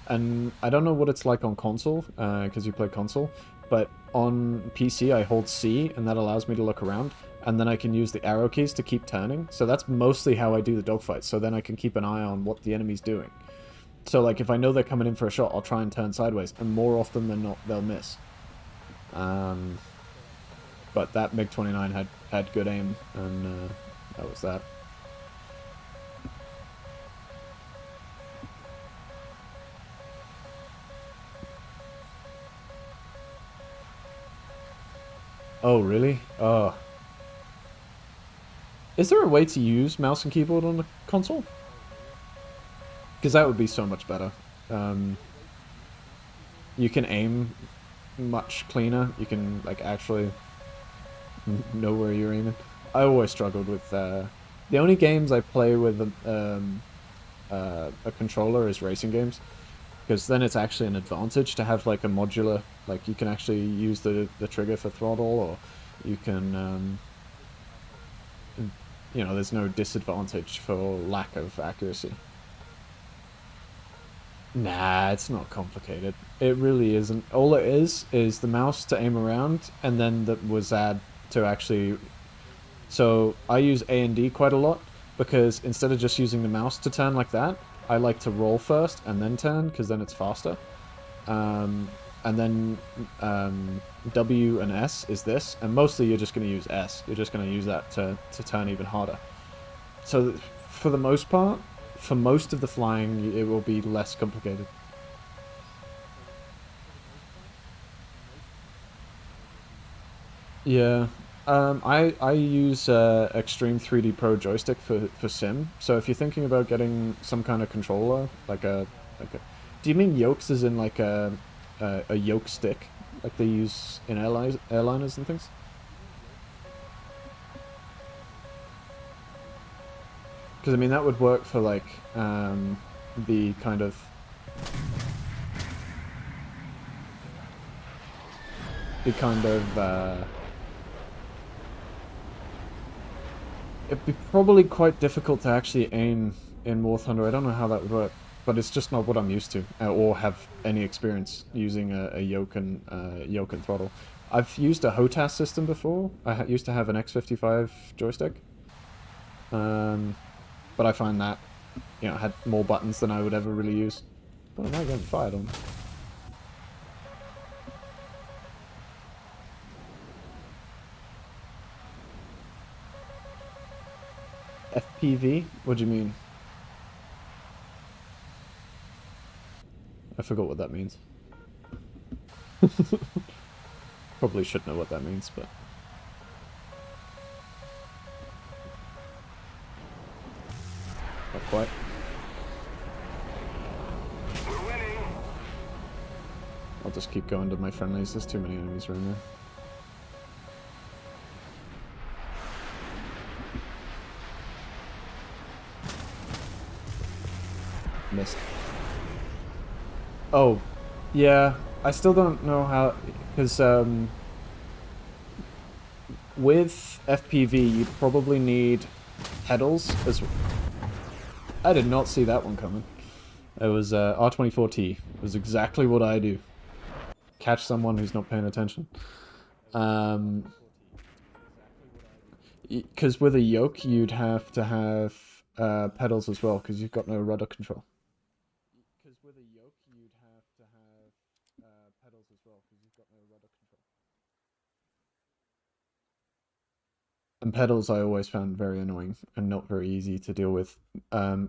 And I don't know what it's like on console, because you play console, but on PC I hold C, and that allows me to look around, and then I can use the arrow keys to keep turning, so that's mostly how I do the dogfights, so then I can keep an eye on what the enemy's doing. So, like, if I know they're coming in for a shot, I'll try and turn sideways, and more often than not, they'll miss. But that MiG-29 had good aim, and that was that. Oh, really? Oh. Is there a way to use mouse and keyboard on the console? Because that would be so much better. You can aim much cleaner. You can, like, actually know where you're aiming. I always struggled with... The only games I play with a controller is racing games. Because then it's actually an advantage to have, like, a modular... Like, you can actually use the trigger for throttle, or you can... you know, there's no disadvantage for lack of accuracy. Nah, it's not complicated. It really isn't. All it is the mouse to aim around, and then the WASD to actually... So, I use A and D quite a lot, because instead of just using the mouse to turn like that, I like to roll first and then turn, because then it's faster. And then W and S is this, and mostly you're just going to use S. You're just going to use that to turn even harder. So for the most part, for most of the flying, it will be less complicated. Yeah, I use Extreme 3D Pro joystick for sim. So if you're thinking about getting some kind of controller, do you mean yokes as in like a yoke stick, like they use in airliners and things? Because I mean that would work for like the kind of it'd be probably quite difficult to actually aim in War Thunder. I don't know how that would work, but it's just not what I'm used to, or have any experience using a yoke and throttle. I've used a HOTAS system before. I used to have an X55 joystick, but I find that, you know, had more buttons than I would ever really use. What am I getting fired on? FPV? What do you mean? I forgot what that means. Probably should know what that means, but... Not quite. We're winning. I'll just keep going to my friendlies. There's too many enemies around there. Missed. Oh, yeah. I still don't know how... Because, with FPV, you'd probably need pedals as well. I did not see that one coming. It was R24T. It was exactly what I do. Catch someone who's not paying attention. Because with a yoke, you'd have to have pedals as well, because you've got no rudder control. And pedals I always found very annoying and not very easy to deal with.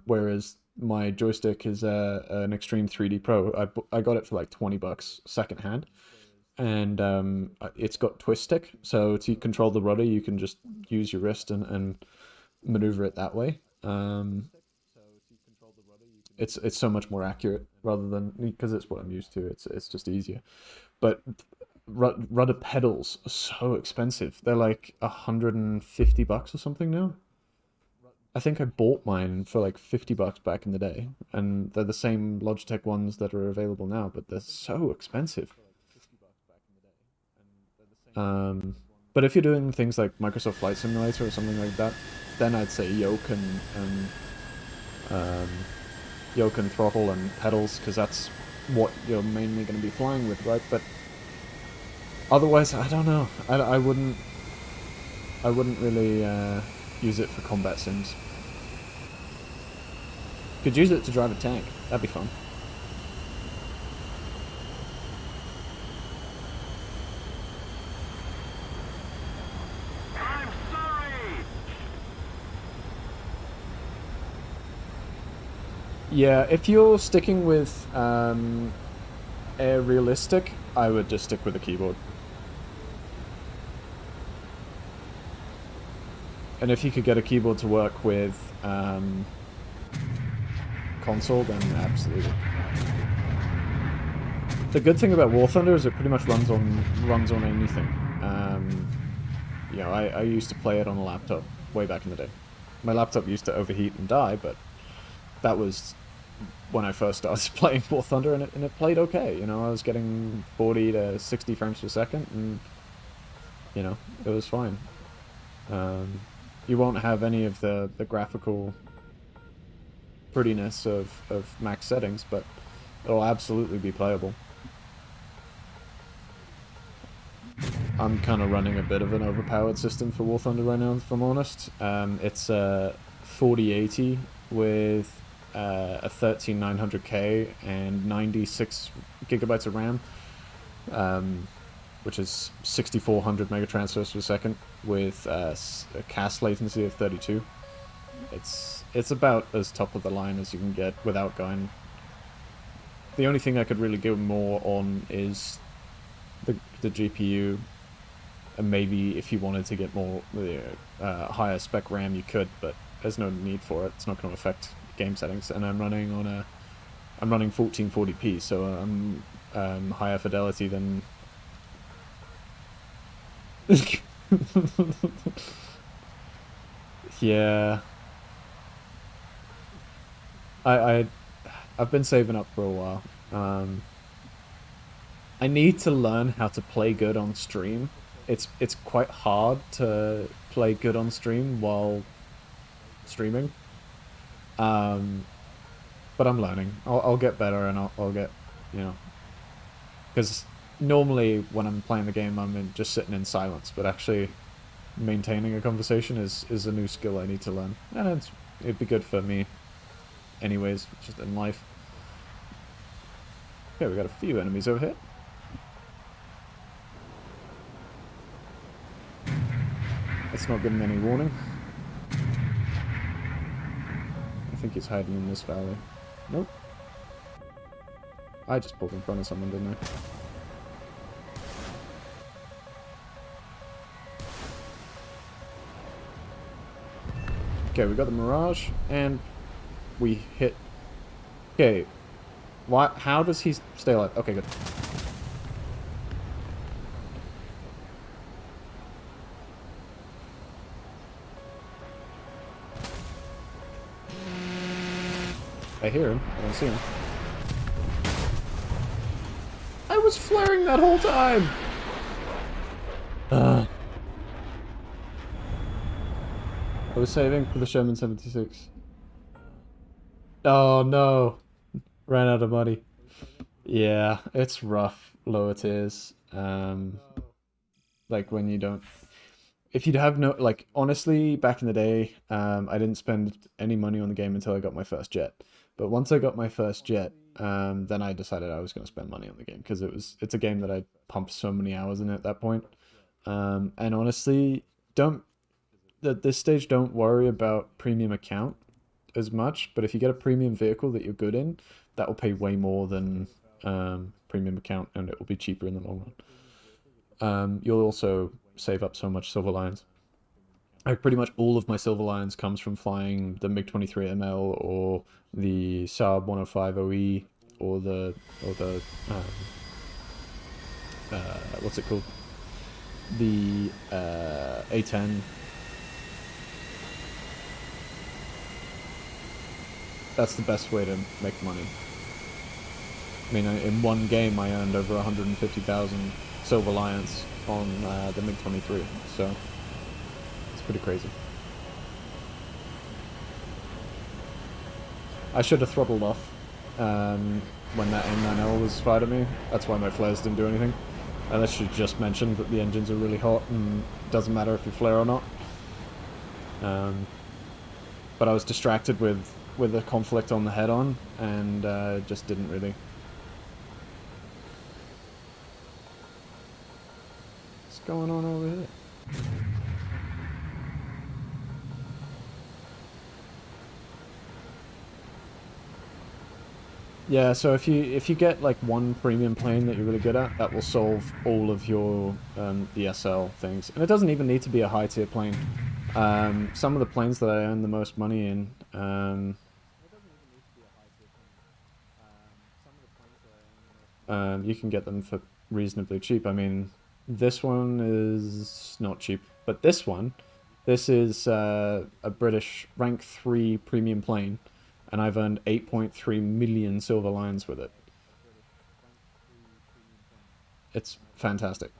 Whereas my joystick is an Extreme 3D Pro. I got it for like $20 secondhand. And it's got twist stick, so to control the rudder you can just use your wrist and maneuver it that way. It's so much more accurate rather than, because it's what I'm used to. It's just easier. But rudder pedals are so expensive. They're like $150 or something now. I think I bought mine for like $50 back in the day, and they're the same Logitech ones that are available now, but they're so expensive. But if you're doing things like Microsoft Flight Simulator or something like that, then I'd say yoke and throttle and pedals, because that's what you're mainly going to be flying with, right? But otherwise, I don't know. I wouldn't really use it for combat sims. Could use it to drive a tank. That'd be fun. I'm sorry. Yeah, if you're sticking with Air Realistic, I would just stick with the keyboard. And if you could get a keyboard to work with console, then absolutely. The good thing about War Thunder is it pretty much runs on anything. You know, I used to play it on a laptop way back in the day. My laptop used to overheat and die, but that was when I first started playing War Thunder, and it played okay. You know, I was getting 40 to 60 frames per second, and you know, it was fine. You won't have any of the graphical prettiness of max settings, but it'll absolutely be playable. I'm kind of running a bit of an overpowered system for War Thunder right now, if I'm honest. It's a 4080 with a 13900K and 96 gigabytes of RAM, which is 6400 megatransfers per second with a CAS latency of 32. It's about as top of the line as you can get without going. The only thing I could really go more on is the GPU. And maybe if you wanted to get more higher spec RAM, you could, but there's no need for it. It's not going to affect game settings. And I'm running 1440p, so I'm higher fidelity than. Yeah. I've been saving up for a while. I need to learn how to play good on stream. It's quite hard to play good on stream while streaming. But I'm learning. I'll get better, and I'll get, you know, because normally when I'm playing the game, just sitting in silence, but actually maintaining a conversation is a new skill I need to learn, and it'd be good for me anyways, just in life. Okay, we got a few enemies over here. Let's not give him any warning. I think he's hiding in this valley. Nope. I just pulled in front of someone, didn't I? Okay, we got the Mirage, and we hit... Okay. Why? How does he stay alive? Okay, good. I hear him. I don't see him. I was flaring that whole time! I was saving for the Sherman 76. Oh no! Ran out of money. Yeah, it's rough, lower tiers. Like when you don't... If you'd have no... Like, honestly, back in the day, I didn't spend any money on the game until I got my first jet. But once I got my first jet, then I decided I was going to spend money on the game, because it's a game that I pumped so many hours in at that point. And honestly, at this stage, don't worry about premium account as much, but if you get a premium vehicle that you're good in, that will pay way more than premium account, and it will be cheaper in the long run. You'll also save up so much Silver Lions. Pretty much all of my Silver Lions comes from flying the MiG-23ML or the Saab 105 OE or the what's it called? The A10. That's the best way to make money. I mean, in one game I earned over 150,000 Silver Lions on the MiG-23, so it's pretty crazy. I should have throttled off when that M9L was fired at me. That's why my flares didn't do anything. And I should just mention that the engines are really hot and it doesn't matter if you flare or not. But I was distracted with a conflict on the head-on, and just didn't really. What's going on over here? Yeah, so if you get like one premium plane that you're really good at, that will solve all of your ESL things. And it doesn't even need to be a high tier plane. Some of the planes that I earn the most money in, you can get them for reasonably cheap. I mean, this one is not cheap, but this is a British rank 3 premium plane, and I've earned 8.3 million Silver Lions with it. It's fantastic.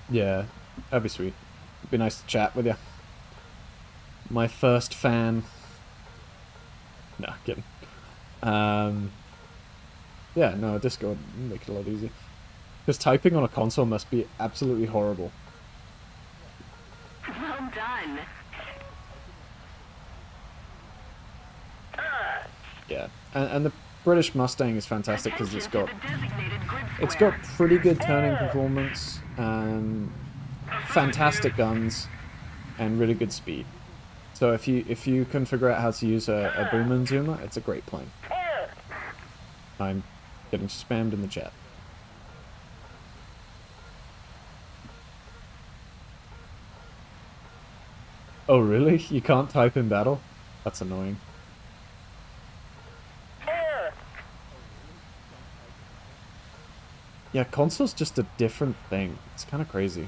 Yeah, that'd be sweet. It'd be nice to chat with you. My first fan. Nah, kidding. Yeah, no, Discord make it a lot easier. Because typing on a console must be absolutely horrible. Well done. Yeah, and the British Mustang is fantastic because it's got pretty good turning performance, fantastic guns, and really good speed. So if you can figure out how to use a boom and zoomer, it's a great plane. I'm Getting spammed in the chat. Oh, really? You can't type in battle? That's annoying. Yeah, console's just a different thing. It's kind of crazy.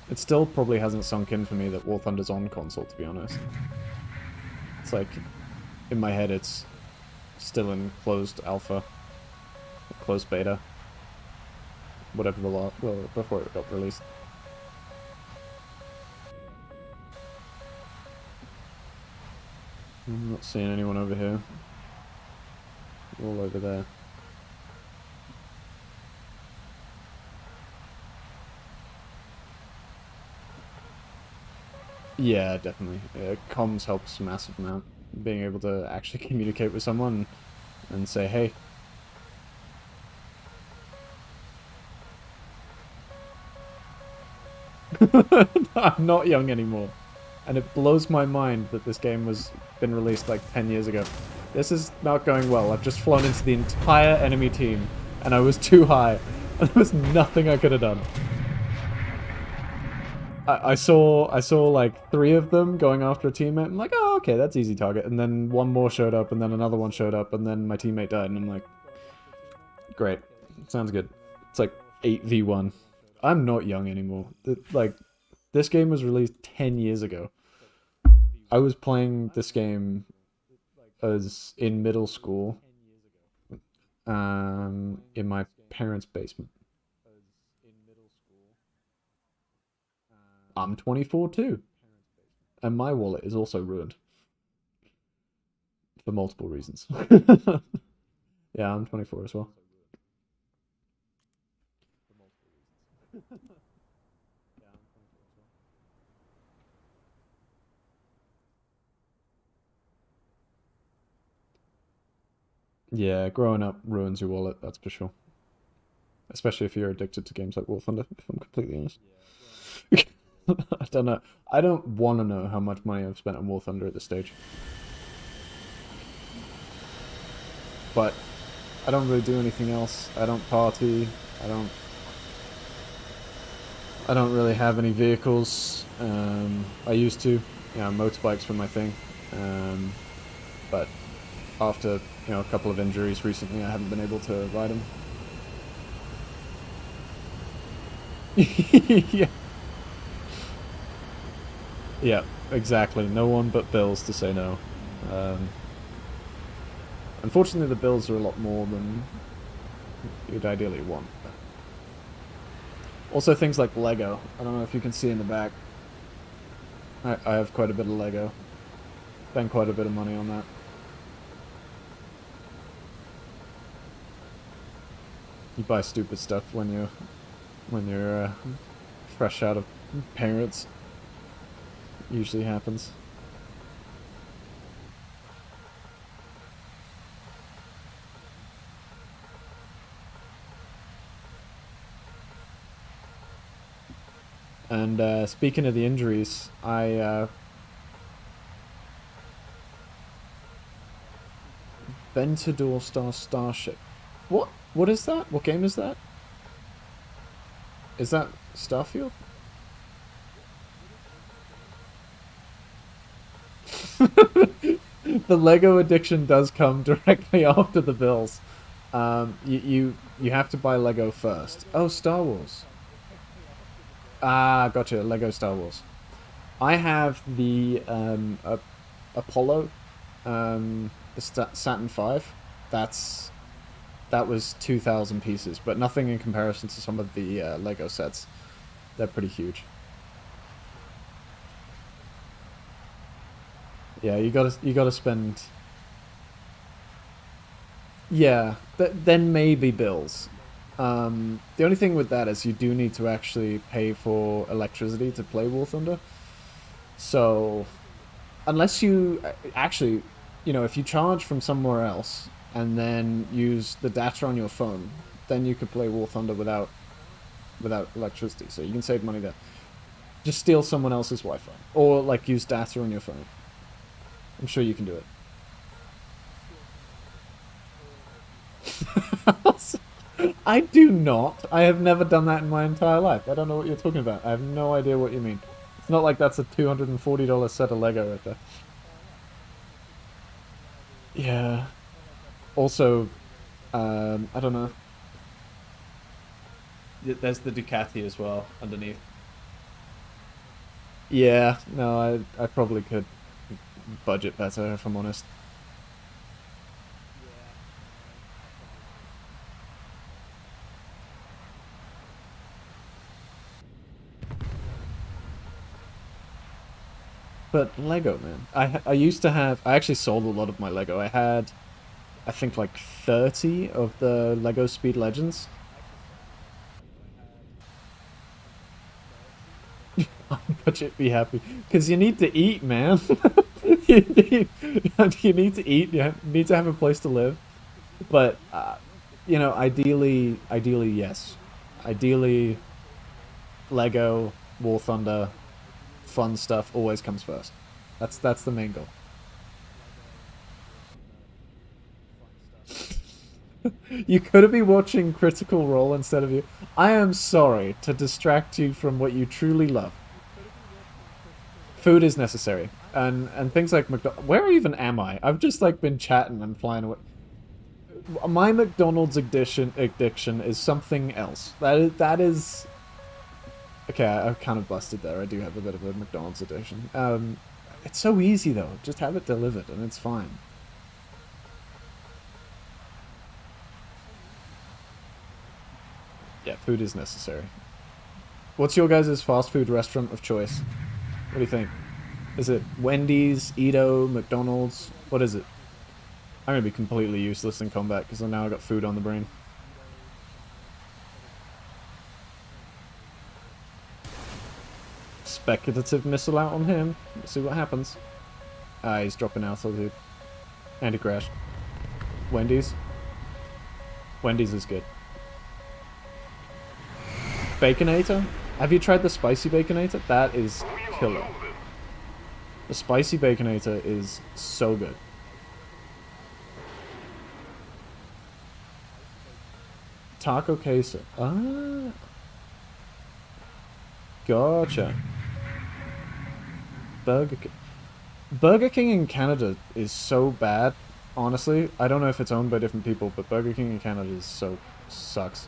It still probably hasn't sunk in for me that War Thunder's on console, to be honest. It's like, in my head, it's still in closed alpha, closed beta, whatever the law, well, before it got released. I'm not seeing anyone over here. All over there. Yeah, definitely. Comms helps a massive amount. Being able to actually communicate with someone and say, hey. I'm not young anymore. And it blows my mind that this game was been released like 10 years ago. This is not going well. I've just flown into the entire enemy team and I was too high. And there was nothing I could have done. I saw like 3 of them going after a teammate. I'm like, oh, okay, that's easy target. And then one more showed up, and then another one showed up, and then my teammate died. And I'm like, great, sounds good. It's like 8v1. I'm not young anymore. Like, this game was released 10 years ago. I was playing this game as in middle school, in my parents' basement. I'm 24 too. And my wallet is also ruined. For multiple reasons. Yeah, I'm 24 as well. Yeah, growing up ruins your wallet, that's for sure. Especially if you're addicted to games like War Thunder, if I'm completely honest. I don't know. I don't want to know how much money I've spent on War Thunder at this stage. But I don't really do anything else. I don't party. I don't really have any vehicles. I used to. Motorbikes were my thing. But after, a couple of injuries recently, I haven't been able to ride them. Yeah. Yeah, exactly. No one but bills to say no. Unfortunately, the bills are a lot more than you'd ideally want. Also, things like Lego. I don't know if you can see in the back. I have quite a bit of Lego. Spend quite a bit of money on that. You buy stupid stuff when you're fresh out of parents. Usually happens. And speaking of the injuries, Ventador Star Starship. What is that? What game is that? Is that Starfield? The Lego addiction does come directly after the bills. You have to buy Lego first. Oh, Star Wars. Ah, gotcha. Lego Star Wars. I have the Apollo, the Saturn V. That was 2,000 pieces, but nothing in comparison to some of the Lego sets. They're pretty huge. Yeah, you gotta spend. Yeah, then maybe bills. The only thing with that is you do need to actually pay for electricity to play War Thunder. So, unless you actually, if you charge from somewhere else and then use the data on your phone, then you could play War Thunder without electricity. So you can save money there. Just steal someone else's Wi-Fi or like use data on your phone. I'm sure you can do it. I do not. I have never done that in my entire life. I don't know what you're talking about. I have no idea what you mean. It's not like that's a $240 set of Lego right there. Yeah. Also, I don't know. There's the Ducati as well underneath. Yeah, no, I probably could budget better if I'm honest. But Lego, man. I used to have... I actually sold a lot of my Lego. I had, I think, like 30 of the Lego Speed Legends. Budget be happy. Because you need to eat, man. you, need to eat. You need to have a place to live. But, you know, ideally, yes. Ideally, Lego, War Thunder, fun stuff always comes first. That's the main goal. You could have been watching Critical Role instead of you. I am sorry to distract you from what you truly love. Food is necessary. And things like McDonald's... Where even am I? I've just like been chatting and flying away. My McDonald's addiction is something else. That is... Okay, I've kind of busted there. I do have a bit of a McDonald's addiction. It's so easy though. Just have it delivered and it's fine. Yeah, food is necessary. What's your guys' fast food restaurant of choice? What do you think? Is it Wendy's, Edo, McDonald's? What is it? I'm gonna be completely useless in combat because now I got food on the brain. Speculative missile out on him. Let's see what happens. Ah, he's dropping altitude. And he crashed. Wendy's. Wendy's is good. Baconator? Have you tried the spicy Baconator? That is killer. The spicy Baconator is so good. Taco queso. Ah. Gotcha. Burger King in Canada is so bad. Honestly, I don't know if it's owned by different people, but Burger King in Canada is so... sucks.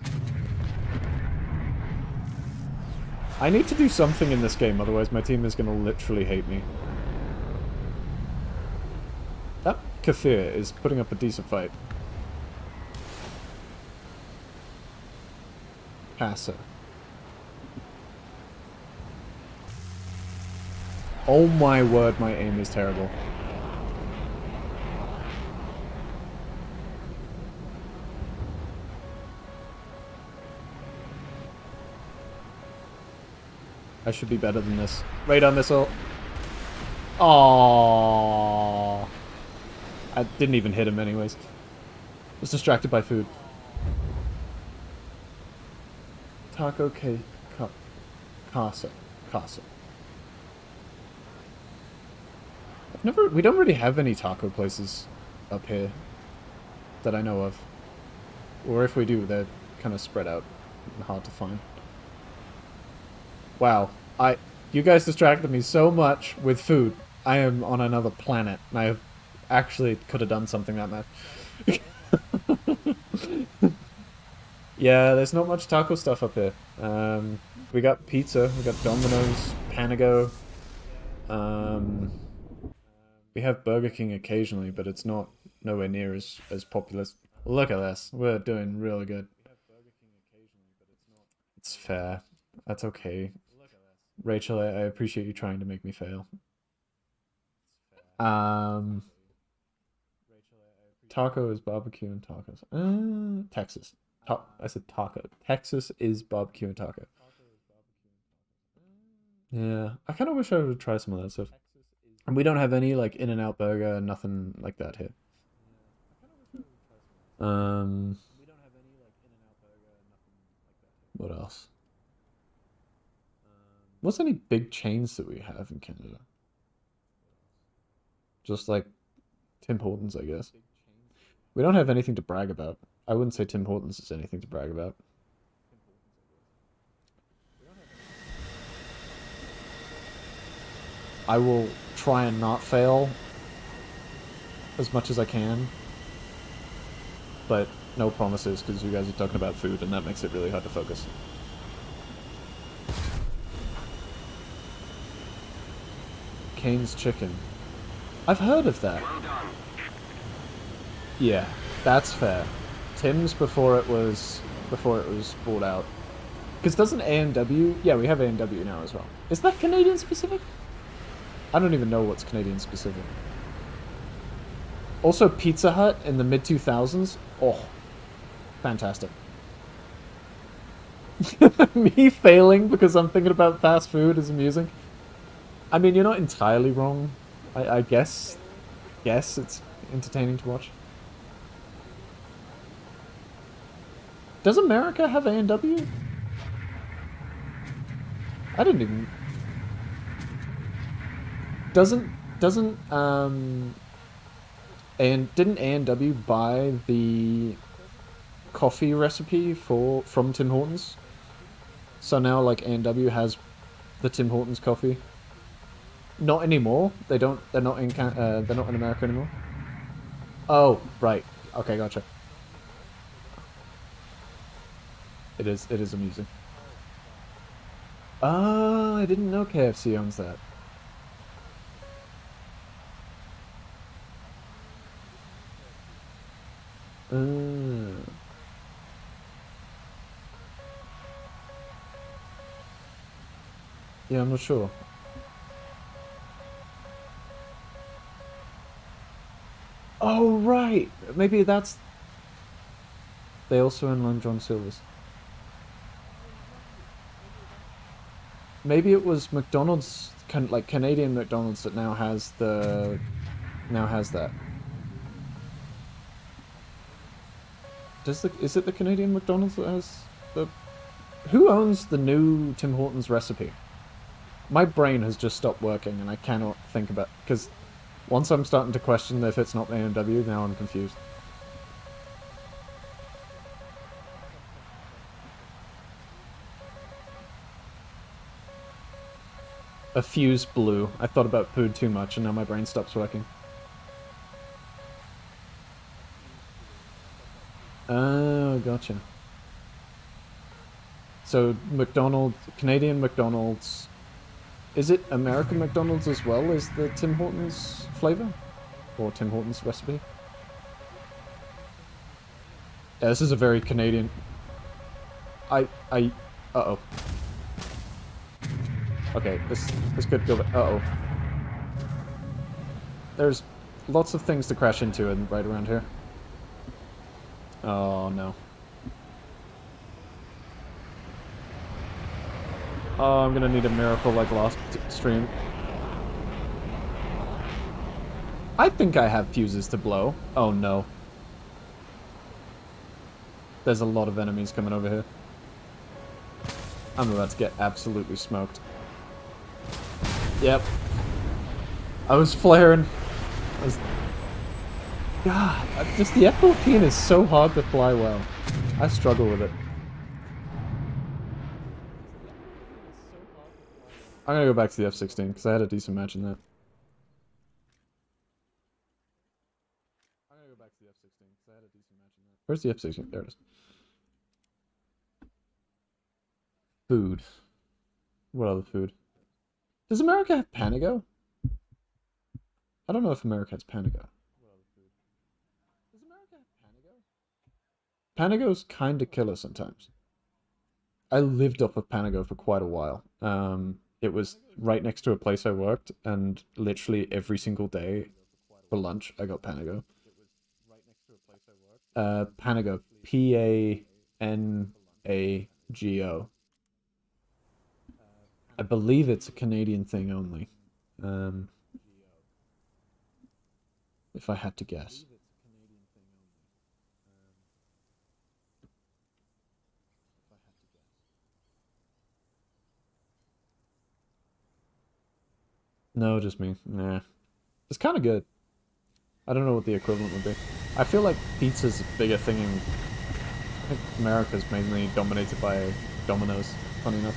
I need to do something in this game, otherwise my team is going to literally hate me. That Kathir is putting up a decent fight. Passer. Oh my word, my aim is terrible. I should be better than this. Radar missile. Aww. I didn't even hit him anyways. Was distracted by food. Taco K... Casa. Casa. We don't really have any taco places up here that I know of. Or if we do, they're kind of spread out and hard to find. Wow. You guys distracted me so much with food. I am on another planet, and I actually could have done something that much. Yeah, there's not much taco stuff up here. We got pizza, we got Domino's, Panago. We have Burger King occasionally, but it's not nowhere near as popular. Look at this. We're doing really good. It's fair. That's okay. Rachel, I appreciate you trying to make me fail. Taco is barbecue and tacos. Texas. I said taco. Texas is barbecue and taco. Yeah, I kind of wish I would try some of that stuff. And we don't have any, like, In-N-Out Burger, nothing like that here. What else? What's any big chains that we have in Canada? Just like Tim Hortons, I guess. We don't have anything to brag about. I wouldn't say Tim Hortons is anything to brag about. I will try and not fail as much as I can. But no promises, because you guys are talking about food, and that makes it really hard to focus. Cane's Chicken. I've heard of that. Well done. Yeah, that's fair. Tim's before it was bought out. Because doesn't A&W... Yeah, we have A&W now as well. Is that Canadian specific? I don't even know what's Canadian specific. Also, Pizza Hut in the mid-2000s. Oh, fantastic. Me failing because I'm thinking about fast food is amusing. I mean, you're not entirely wrong. I guess. Yes, it's entertaining to watch. Does America have A&W? I didn't even... Didn't A&W buy the coffee recipe from Tim Hortons? So now like A&W has the Tim Hortons coffee. Not anymore. They're not in America anymore. Oh, right. Okay, gotcha. It is amusing. Oh, I didn't know KFC owns that. Yeah, I'm not sure. Oh, right. Maybe that's... They also own Long John Silver's. Maybe it was McDonald's, like Canadian McDonald's, that now has that. Is it the Canadian McDonald's that has the... Who owns the new Tim Hortons recipe? My brain has just stopped working and I cannot think about... Because once I'm starting to question if it's not A&W, now I'm confused. A fuse blew. I thought about food too much and now my brain stops working. Oh, gotcha. So Canadian McDonald's... Is it American McDonald's as well as the Tim Hortons flavor? Or Tim Hortons recipe? Yeah, this is a very Canadian... Uh-oh. Okay, this could go... Uh-oh. There's lots of things to crash into right around here. Oh, no. Oh, I'm gonna need a miracle like last stream. I think I have fuses to blow. Oh, no. There's a lot of enemies coming over here. I'm about to get absolutely smoked. Yep. I was flaring. God, just the F-14 is so hard to fly well. I struggle with it. I'm gonna go back to the F-16 because I had a decent match in that. Where's the F-16? There it is. Food. What other food? Does America have Panago? I don't know if America has Panago. Does America have Panago? Panago's kinda killer sometimes. I lived off of Panago for quite a while. It was right next to a place I worked, and literally every single day for lunch I got Panago. Panago. P-A-N-A-G-O. I believe it's a Canadian thing only. If I had to guess. No, just me. Nah. It's kind of good. I don't know what the equivalent would be. I feel like pizza's a bigger thing in... I think America's mainly dominated by Domino's, funny enough.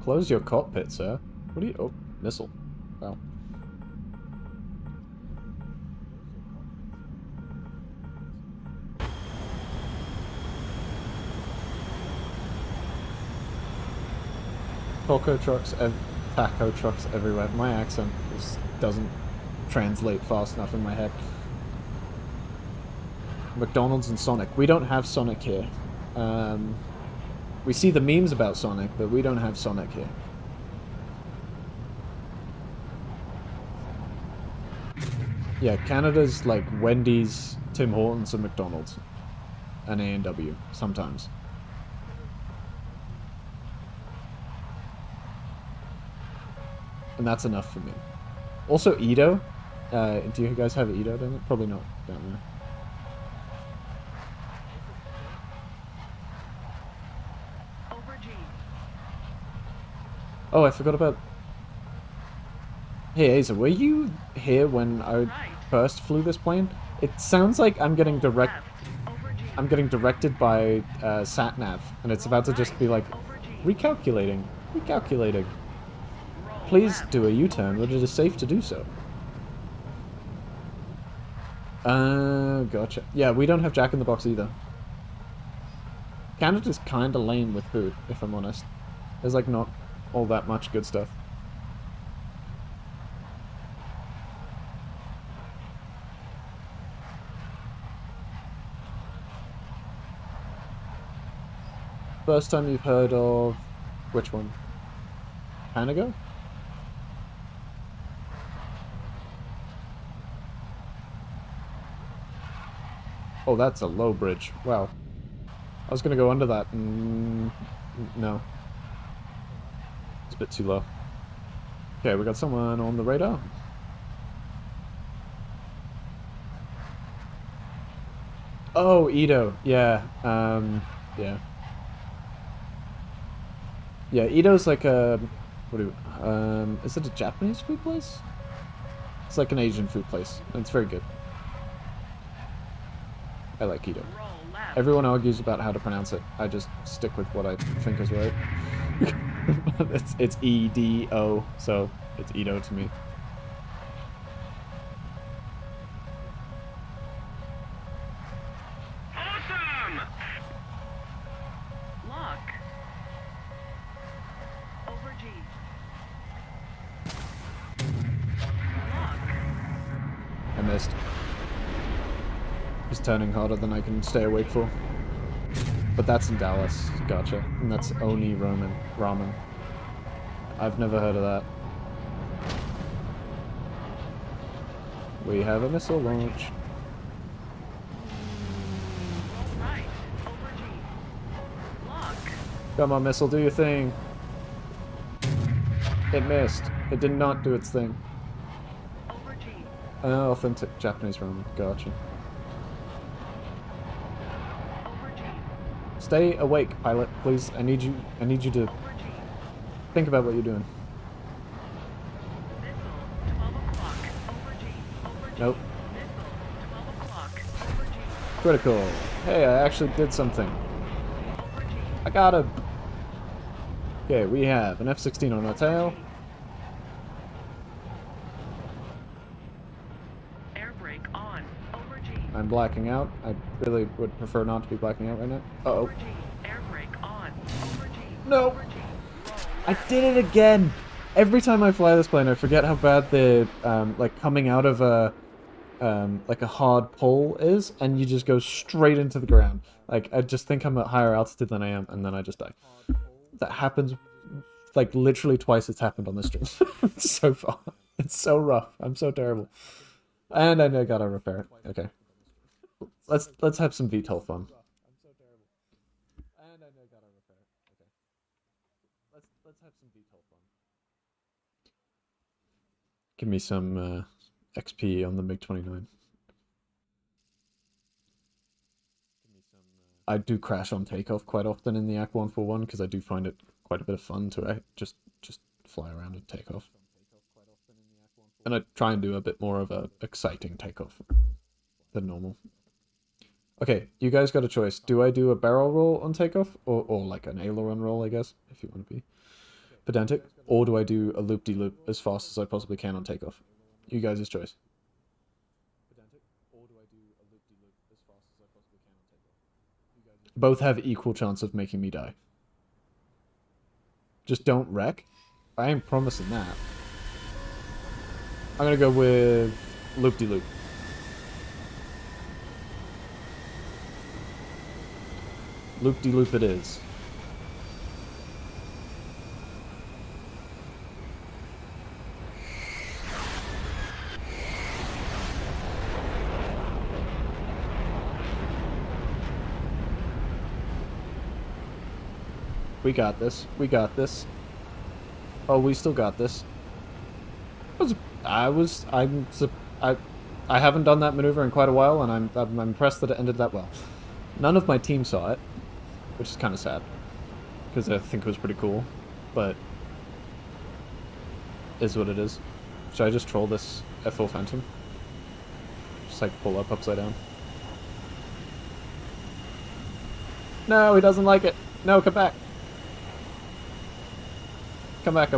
Close your cockpit, sir. What are you... Oh, missile. Wow. Taco trucks everywhere. My accent just doesn't translate fast enough in my head. McDonald's and Sonic. We don't have Sonic here. We see the memes about Sonic, but we don't have Sonic here. Yeah, Canada's like Wendy's, Tim Hortons, and McDonald's. And A&W, sometimes. And that's enough for me. Also, Edo. Do you guys have Edo down there? Probably not down there. Oh, I forgot about... Hey, Asa, were you here when I first flew this plane? It sounds like I'm getting directed by SatNav, and it's about to just be like, recalculating. Please do a U-turn when it is safe to do so. Gotcha. Yeah, we don't have Jack in the Box either. Canada's kinda lame with food, if I'm honest. There's like not all that much good stuff. First time you've heard of... which one? Panago? Oh, that's a low bridge. Wow. I was gonna go under that and... no. It's a bit too low. Okay, we got someone on the radar. Oh, Edo. Yeah. Yeah. Yeah, Edo's like a... what do... is it a Japanese food place? It's like an Asian food place. And it's very good. I like Edo. Everyone argues about how to pronounce it. I just stick with what I think is right. It's E-D-O, so it's Edo to me. Awesome! Lock. Over G. Lock. I missed. He's turning harder than I can stay awake for. But that's in Dallas. Gotcha. And that's Oni Ramen. I've never heard of that. We have a missile launch. Right. Over G. Lock. Come on, missile, do your thing. It missed. It did not do its thing. Over G. Authentic Japanese ramen. Gotcha. Over G. Stay awake, pilot, please. I need you to Over G. think about what you're doing. Missile. 12 o'clock. Over G. Over G. Nope. Missile. 12 o'clock. Over G. Critical. Hey, I actually did something. Over G. I got him. Okay, we have an F-16 on our tail. Air brake on. Over G. I'm blacking out. I really would prefer not to be blacking out right now. Uh-oh. Over G. Air brake on. Over G. No. Over G. I did it again! Every time I fly this plane, I forget how bad the, like, coming out of a, like a hard pull is, and you just go straight into the ground. Like, I just think I'm at higher altitude than I am, and then I just die. That happens, like, literally twice it's happened on this stream. So far. It's so rough. I'm so terrible. And I gotta repair it. Okay. Let's have some VTOL fun. Let's have some VTOL fun. Give me some XP on the MiG-29. Give me some I do crash on takeoff quite often in the Yak 141 because I do find it quite a bit of fun to just fly around and take off. And I try and do a bit more of a exciting takeoff than normal. Okay, you guys got a choice. Do I do a barrel roll on takeoff? Or like an aileron roll, I guess, if you want to be pedantic? Or do I do a loop-de-loop as fast as I possibly can on takeoff? You guys' choice. Both have equal chance of making me die. Just don't wreck. I ain't promising that. I'm gonna go with loop-de-loop. Loop-de-loop it is. We got this. We got this. Oh, we still got this. I haven't done that maneuver in quite a while, and I'm impressed that it ended that well. None of my team saw it, which is kind of sad, because I think it was pretty cool, but is what it is. Should I just troll this F4 Phantom? Just like pull up upside down. No, he doesn't like it. No, come back. Come back. I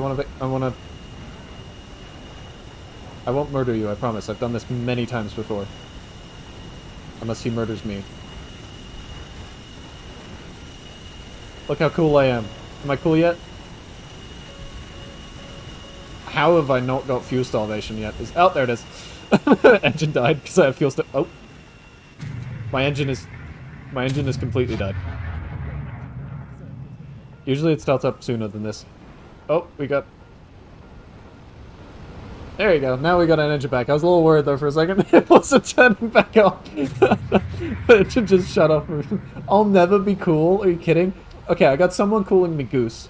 won't murder you, I promise. I've done this many times before. Unless he murders me. Look how cool I am. Am I cool yet? How have I not got fuel starvation yet? Oh, there it is. Engine died because I have fuel Oh. My engine is completely died. Usually it starts up sooner than this. Oh, we got... There you go. Now we got an engine back. I was a little worried though for a second. It wasn't turning back on. The engine just shut off. I'll never be cool. Are you kidding? Okay, I got someone calling me Goose.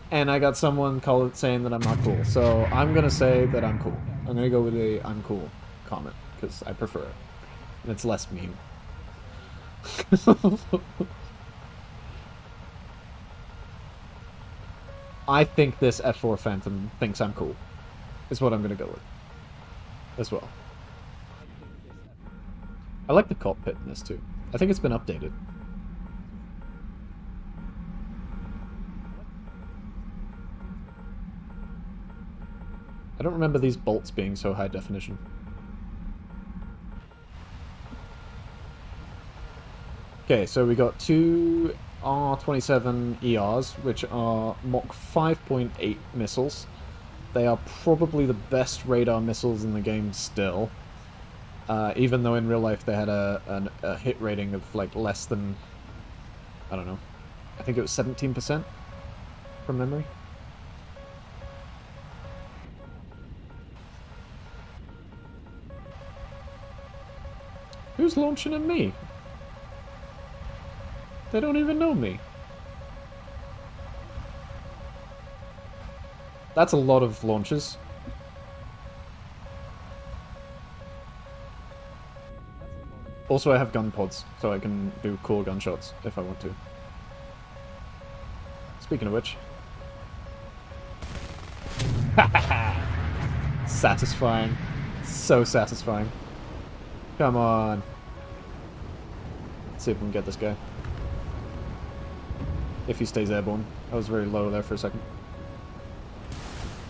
And I got someone saying that I'm not cool. So I'm going to say that I'm cool. I'm going to go with a I'm cool comment. Because I prefer it. And it's less mean. I think this F4 Phantom thinks I'm cool. Is what I'm going to go with. As well. I like the cockpit in this too. I think it's been updated. I don't remember these bolts being so high definition. Okay, so we got two R-27 ERs, which are Mach 5.8 missiles. They are probably the best radar missiles in the game still. Even though in real life they had a hit rating of like less than, I don't know, I think it was 17% from memory. Who's launching at me? They don't even know me. That's a lot of launches. Also, I have gun pods, so I can do cool gunshots if I want to. Speaking of which. Satisfying. So satisfying. Come on. Let's see if we can get this guy. If he stays airborne. I was very low there for a second.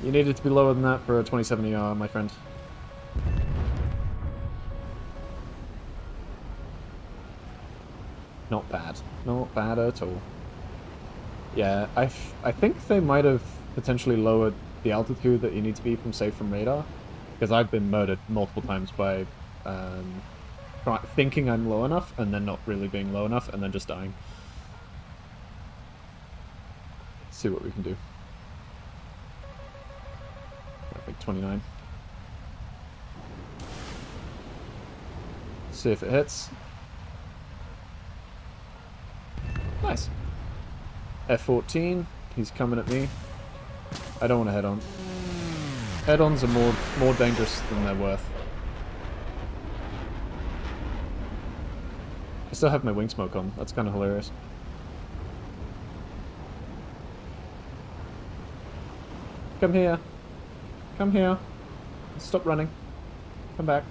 You needed to be lower than that for a 27ER, my friend. Not bad. Not bad at all. Yeah, I think they might have potentially lowered the altitude that you need to be from radar. Because I've been murdered multiple times by thinking I'm low enough and then not really being low enough and then just dying. Let's see what we can do. Like 29. See if it hits. Nice. F-14. He's coming at me. I don't want to head on. Head-ons are more dangerous than they're worth. I still have my wing smoke on. That's kind of hilarious. Come here. Come here. Stop running. Come back.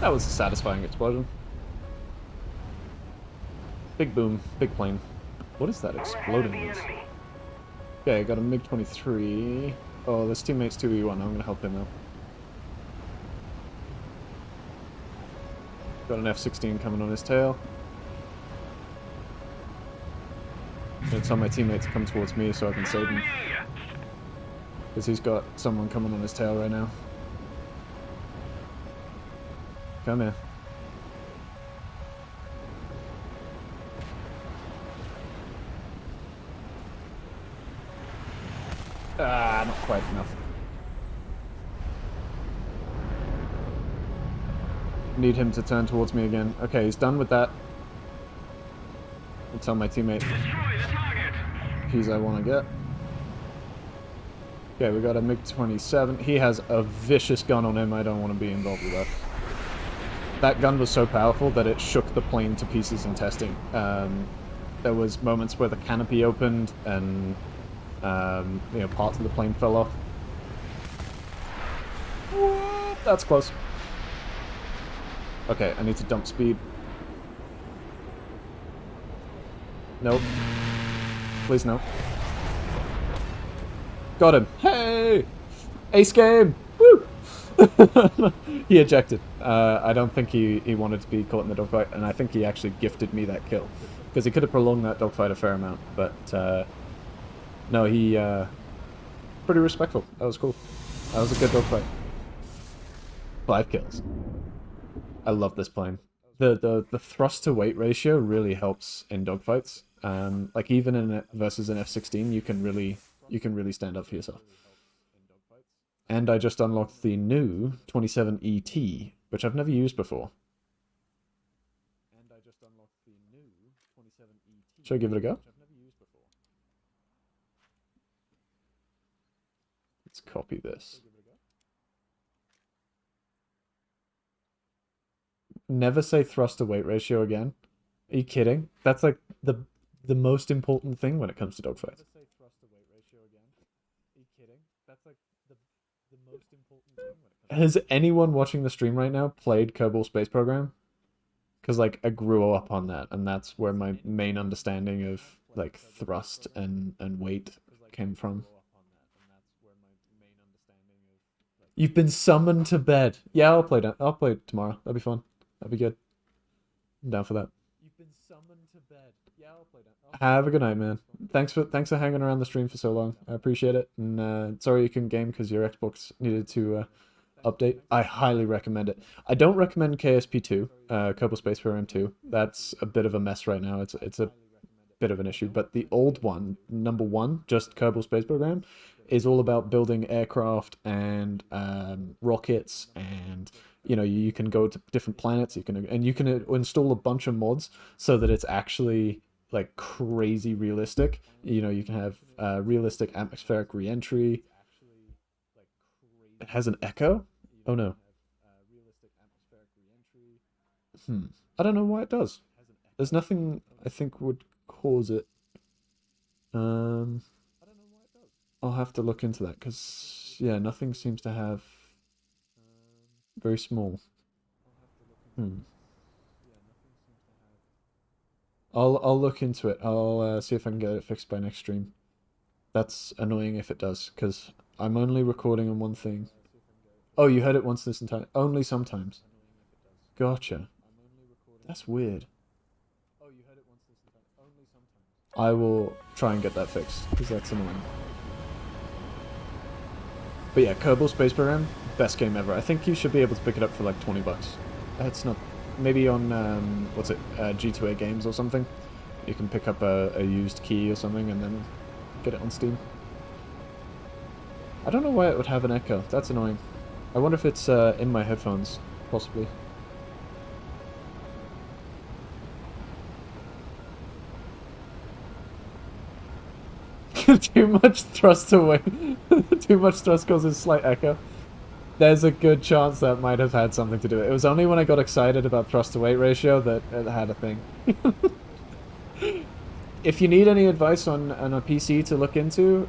That was a satisfying explosion. Big boom. Big plane. What is that We're ahead of exploding? the Is? enemy. Okay, I got a MiG-23. Oh, this teammate's 2v1. I'm gonna help him out. Got an F-16 coming on his tail. Gonna tell my teammate to come towards me so I can save him. Because he's got someone coming on his tail right now. Come here. Ah, not quite enough. Need him to turn towards me again. Okay, he's done with that. I'll tell my teammate Destroy the target. he's I want to get. Okay, we got a MiG-27. He has a vicious gun on him. I don't want to be involved with that. That gun was so powerful that it shook the plane to pieces in testing. There was moments where the canopy opened and you know, parts of the plane fell off. Whoop, that's close. Okay, I need to dump speed. Nope. Please no. Got him. Hey! Ace game! Woo! He ejected. I don't think he wanted to be caught in the dogfight, and I think he actually gifted me that kill. Because he could have prolonged that dogfight a fair amount, but no, he pretty respectful. That was cool. That was a good dogfight. 5 kills. I love this plane. The thrust to weight ratio really helps in dogfights. Like even in versus an F-16, you can really stand up for yourself. And I just unlocked the new 27ET, which I've never used before. Should I give it a go? Let's copy this. Never say thrust to weight ratio again. Are you kidding? That's like the most important thing when it comes to dogfights. Has anyone watching the stream right now played Kerbal Space Program? Because like I grew up on that, and that's where my main understanding of like thrust and weight came from. You've been summoned to bed. Yeah, I'll play it tomorrow. That'll be fun. That'd be good. I'm down for that. You've been summoned to bed. Yeah, I'll play that. Have a good night, man. Thanks for hanging around the stream for so long. I appreciate it. And sorry you couldn't game because your Xbox needed to update. I highly recommend it. I don't recommend KSP2, Kerbal Space Program 2. That's a bit of a mess right now. It's a bit of an issue. But the old one, number 1, just Kerbal Space Program, is all about building aircraft and rockets, and you know, you can go to different planets. You can install a bunch of mods so that it's actually like crazy realistic. You know, you can have realistic atmospheric re-entry. It has an echo? Oh no. I don't know why it does. There's nothing I think would cause it. I'll have to look into that because yeah, nothing seems to have. Very small. I'll look into it. I'll see if I can get it fixed by next stream. That's annoying if it does, because I'm only recording on one thing. Oh, you heard it once this entire... Only sometimes. Gotcha. That's weird. I will try and get that fixed, because that's annoying. But yeah, Kerbal Space Program, best game ever. I think you should be able to pick it up for like $20. That's not... Maybe on, what's it, G2A Games or something. You can pick up a used key or something and then get it on Steam. I don't know why it would have an echo. That's annoying. I wonder if it's in my headphones, possibly. Too much thrust away. Too much stress causes slight echo. There's a good chance that might have had something to do with it. It was only when I got excited about thrust to weight ratio that it had a thing. If you need any advice on a PC to look into,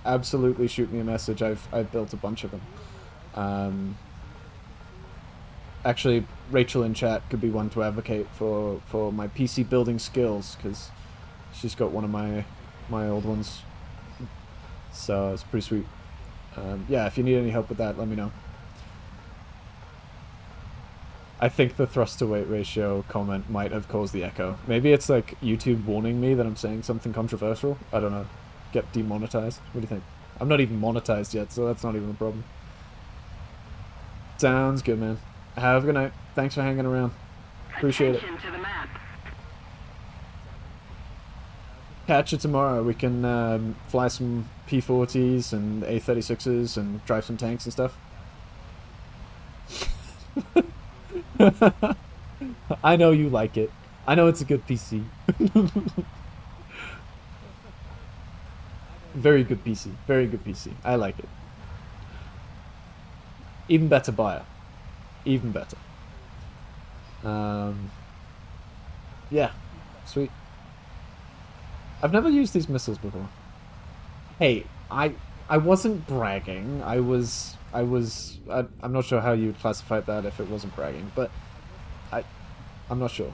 absolutely shoot me a message. I've built a bunch of them. Actually, Rachel in chat could be one to advocate for my PC building skills, because she's got one of my old ones. So it's pretty sweet. Yeah, if you need any help with that, let me know. I think the thrust to weight ratio comment might have caused the echo. Maybe it's like YouTube warning me that I'm saying something controversial. I don't know. Get demonetized. What do you think? I'm not even monetized yet, so that's not even a problem. Sounds good, man. Have a good night. Thanks for hanging around. Appreciate it. Attention to the map. Catch you tomorrow. We can fly some P-40s and A-36s and drive some tanks and stuff. I know you like it. I know it's a good PC. Very good PC. Very good PC. I like it. Even better buyer. Even better. Yeah. Sweet. I've never used these missiles before. Hey, I wasn't bragging. I'm not sure how you'd classify that if it wasn't bragging, but I'm not sure.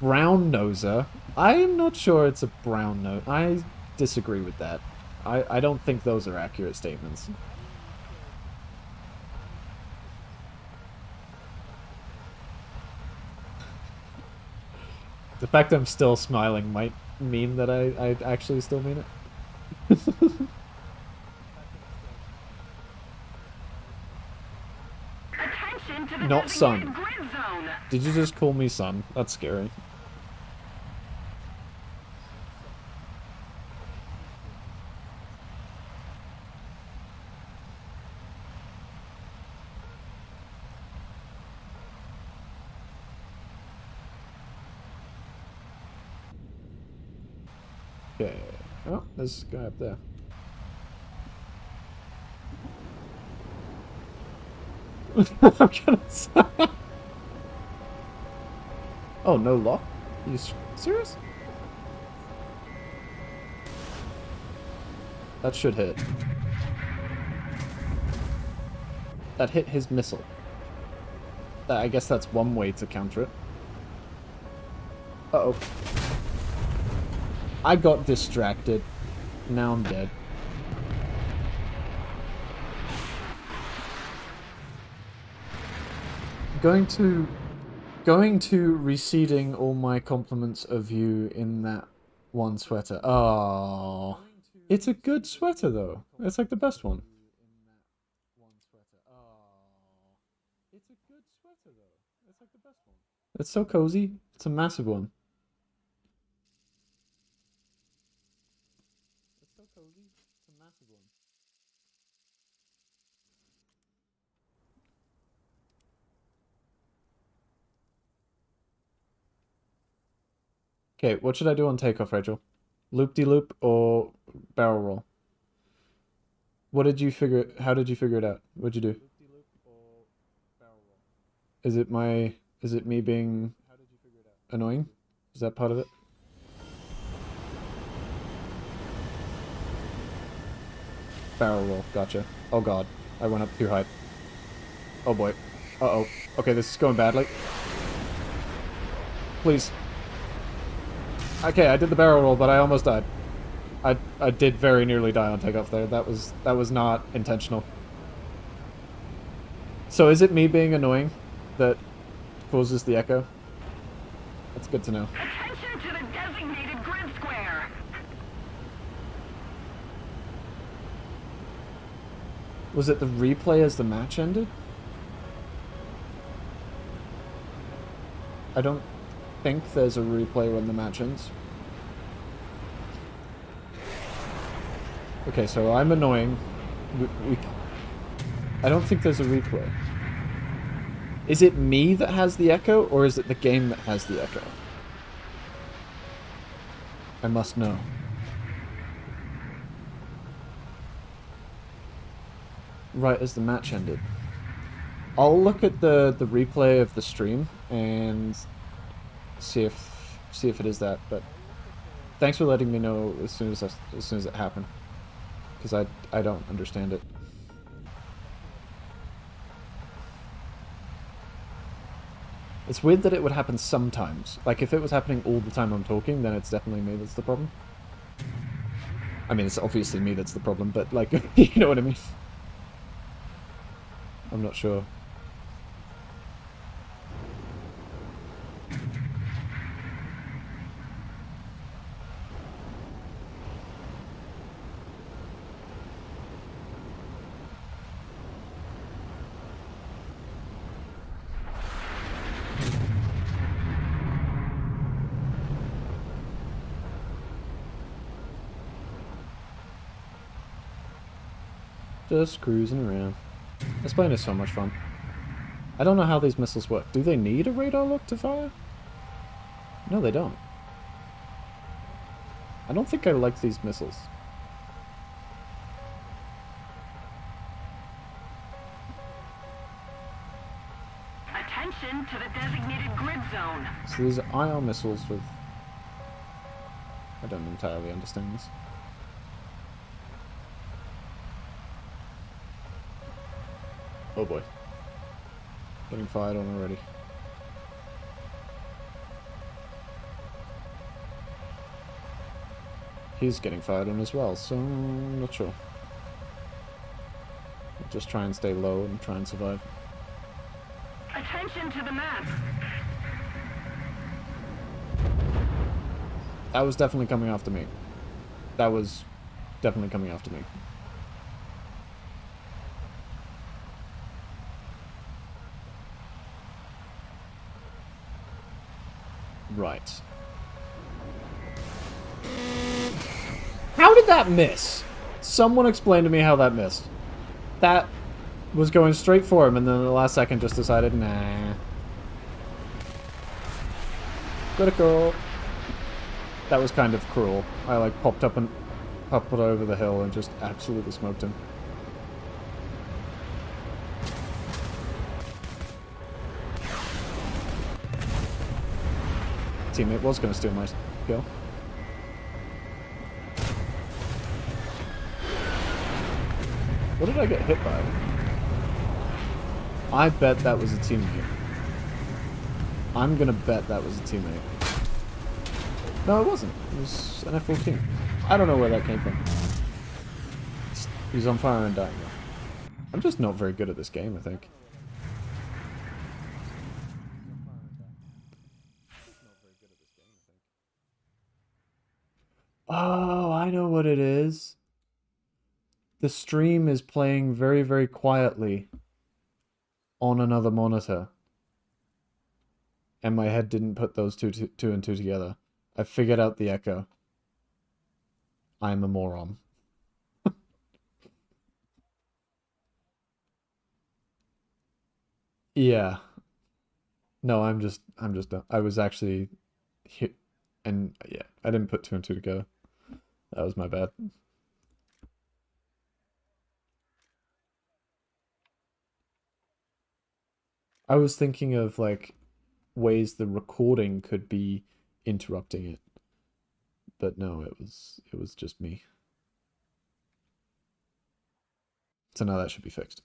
Brown noser. I'm not sure it's a brown nose. I disagree with that. I don't think those are accurate statements. The fact I'm still smiling might mean that I actually still mean it. Attention to the Not son. designated grid zone. Did you just call me son? That's scary. Okay. Oh, there's a guy up there. I'm gonna say. Oh, no lock? Are you serious? That should hit. That hit his missile. I guess that's one way to counter it. Uh-oh. I got distracted. Now I'm dead. Going to receding all my compliments of you in that one sweater. Oh, it's a good sweater though. It's like the best one. It's so cozy. It's a massive one. It's so cozy. It's a massive one. Okay, what should I do on takeoff, Rachel? Loop-de-loop or barrel roll? What did you figure? How did you figure it out? What'd you do? Is it me being annoying? Is that part of it? Barrel roll, gotcha. Oh god, I went up too high. Oh boy. Uh-oh. Okay, this is going badly. Please. Okay, I did the barrel roll, but I almost died. I did very nearly die on takeoff there. That was not intentional. So is it me being annoying that causes the echo? That's good to know. Attention to the designated grid square. Was it the replay as the match ended? I don't think there's a replay when the match ends. Okay, so I'm annoying. I don't think there's a replay. Is it me that has the echo, or is it the game that has the echo? I must know. right as the match ended. I'll look at the replay of the stream and see if it is that. But thanks for letting me know as soon as it happened, because I don't understand it. It's weird that it would happen sometimes. Like, if it was happening all the time I'm talking, then it's definitely me that's the problem. I mean, it's obviously me that's the problem, but, like, you know what I mean? I'm not sure. Just cruising around. This plane is so much fun. I don't know how these missiles work. Do they need a radar lock to fire? No, they don't. I don't think I like these missiles. Attention to the designated grid zone. So these are IR missiles with... I don't entirely understand this. Oh boy. Getting fired on already. He's getting fired on as well, so I'm not sure. I'll just try and stay low and try and survive. Attention to the map. That was definitely coming after me. That was definitely coming after me. Right. How did that miss? Someone explain to me how that missed. That was going straight for him, and then at the last second just decided, nah. Critical. That was kind of cruel. I like popped up over the hill and just absolutely smoked him. Teammate was going to steal my kill. What did I get hit by? I bet that was a teammate. I'm gonna bet that was a teammate. No, it wasn't. It was an F-14. I don't know where that came from. He's on fire and dying. I'm just not very good at this game, I think. Oh, I know what it is. The stream is playing very, very quietly on another monitor. And my head didn't put those two and two together. I figured out the echo. I'm a moron. Yeah. No, I'm just dumb. I was actually hit, and yeah, I didn't put two and two together. That was my bad. I was thinking of like ways the recording could be interrupting it. But no, it was just me. So now that should be fixed.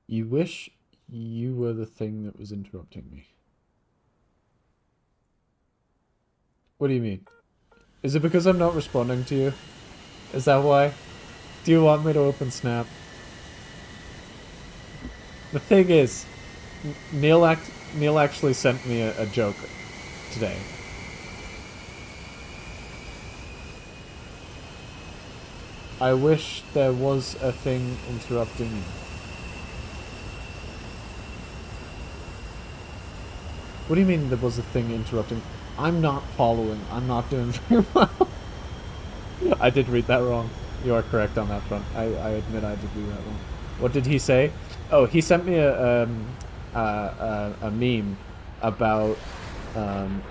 You wish you were the thing that was interrupting me. What do you mean? Is it because I'm not responding to you? Is that why? Do you want me to open Snap? The thing is, Neil actually sent me a joke today. I wish there was a thing interrupting you. What do you mean there was a thing interrupting? I'm not following. I'm not doing very well. I did read that wrong. You are correct on that front. I admit I did read that wrong. What did he say? Oh, he sent me a meme about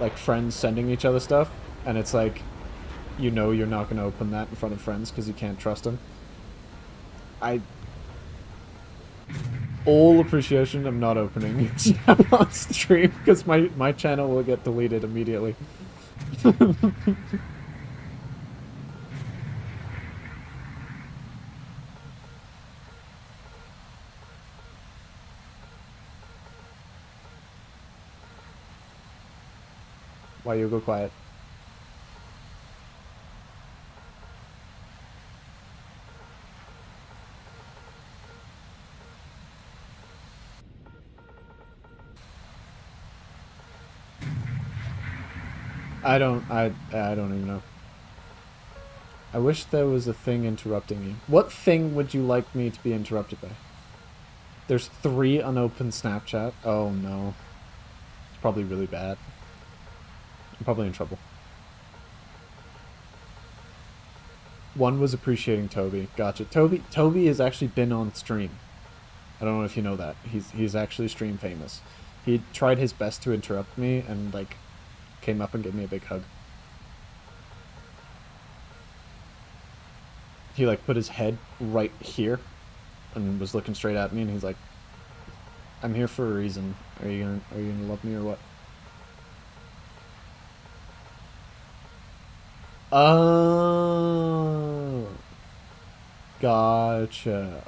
like friends sending each other stuff, and it's like, you know, you're not going to open that in front of friends because you can't trust them. All appreciation, I'm not opening it on stream because my channel will get deleted immediately. Why you go quiet? I don't even know. I wish there was a thing interrupting you. What thing would you like me to be interrupted by? There's 3 unopened Snapchat. Oh no. It's probably really bad. I'm probably in trouble. One was appreciating Toby. Gotcha. Toby has actually been on stream. I don't know if you know that. He's actually stream famous. He tried his best to interrupt me and like came up and gave me a big hug. He like put his head right here and was looking straight at me, and he's like, "I'm here for a reason. Are you gonna love me or what?" Oh, gotcha.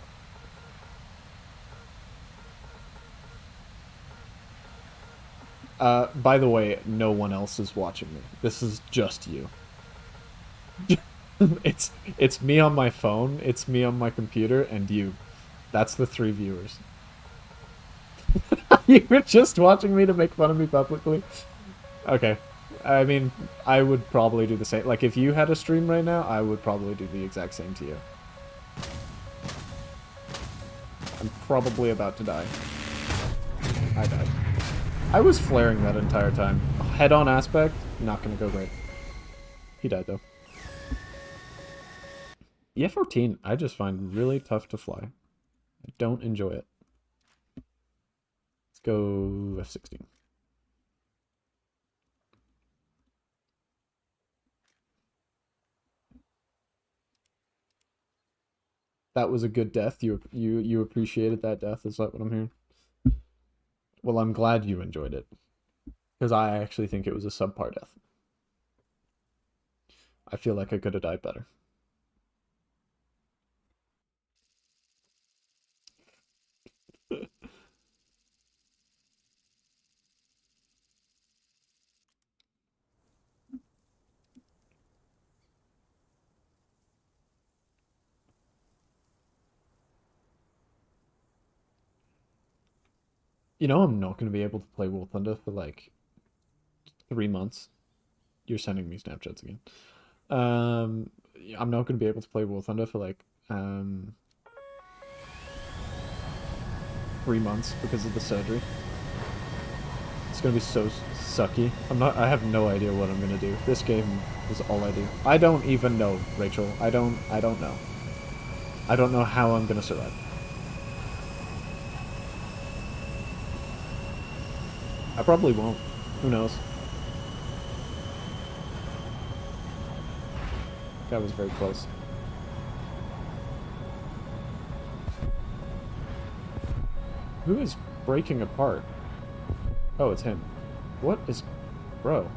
By the way, no one else is watching me. This is just you. It's me on my phone, it's me on my computer, and you. That's the 3 viewers. You were just watching me to make fun of me publicly? Okay. I mean, I would probably do the same. Like, if you had a stream right now, I would probably do the exact same to you. I'm probably about to die. I died. I was flaring that entire time. Head-on aspect, not gonna go great. He died, though. The F-14, I just find really tough to fly. I don't enjoy it. Let's go F-16. That was a good death. You appreciated that death. Is that what I'm hearing? Well, I'm glad you enjoyed it, because I actually think it was a subpar death. I feel like I could have died better. You know, I'm not going to be able to play War Thunder for like 3 months. You're sending me Snapchats again. I'm not going to be able to play War Thunder for like 3 months because of the surgery. It's going to be so sucky. I have no idea what I'm going to do. This game is all I do. I don't even know, Rachel. I don't know. I don't know how I'm going to survive. I probably won't. Who knows? That was very close. Who is breaking apart? Oh, it's him. What is... Bro.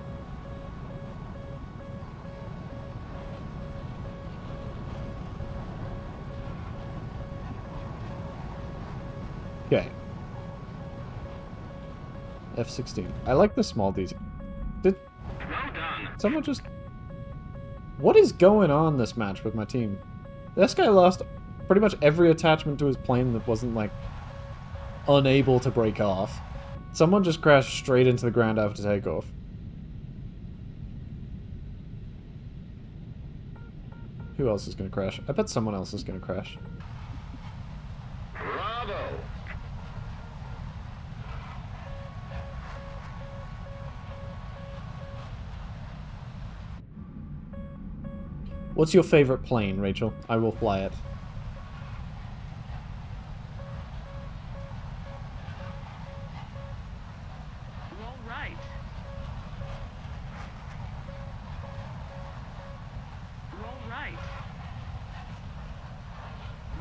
Okay. F-16. I like the small detail. Did someone just... What is going on this match with my team? This guy lost pretty much every attachment to his plane that wasn't, like, unable to break off. Someone just crashed straight into the ground after takeoff. Who else is going to crash? I bet someone else is going to crash. Bravo! What's your favorite plane, Rachel? I will fly it. Roll right. Roll right.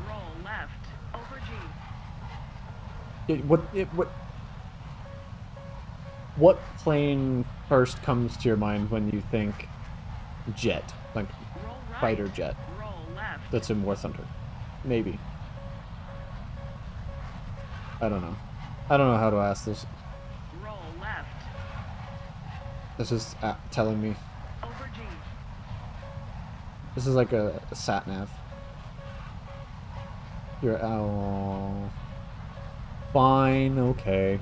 Roll left. Over G. What plane first comes to your mind when you think jet? Like Roll right. fighter jet Roll left. that's in War Thunder? Maybe. I don't know. I don't know how to ask this. Roll left. This is telling me. Over G. This is like a sat nav. You're fine, okay.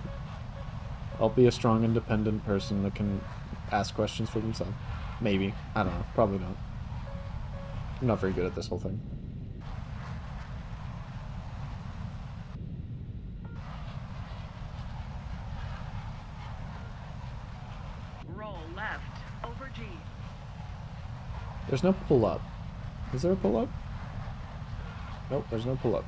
I'll be a strong, independent person that can ask questions for themselves. Maybe. I don't know. Probably not. I'm not very good at this whole thing. Roll left. Over G. There's no pull-up. Is there a pull-up? Nope, there's no pull-up.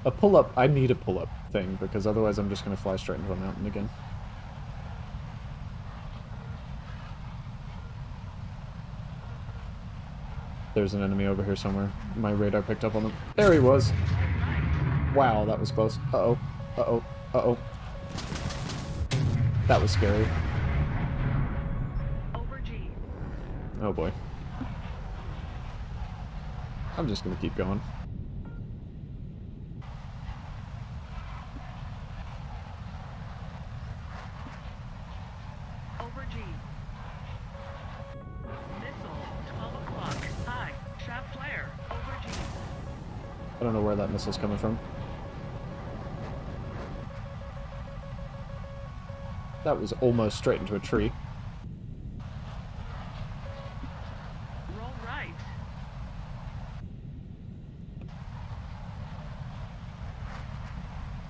A pull-up, I need a pull-up thing, because otherwise I'm just going to fly straight into a mountain again. There's an enemy over here somewhere. My radar picked up on him. There he was! Wow, that was close. Uh-oh. Uh-oh. Uh-oh. That was scary. Over G. Oh boy. I'm just gonna keep going. Over G. Missile. 12 o'clock. High. Shot flare. Over G. I don't know where that missile's coming from. That was almost straight into a tree. Roll right.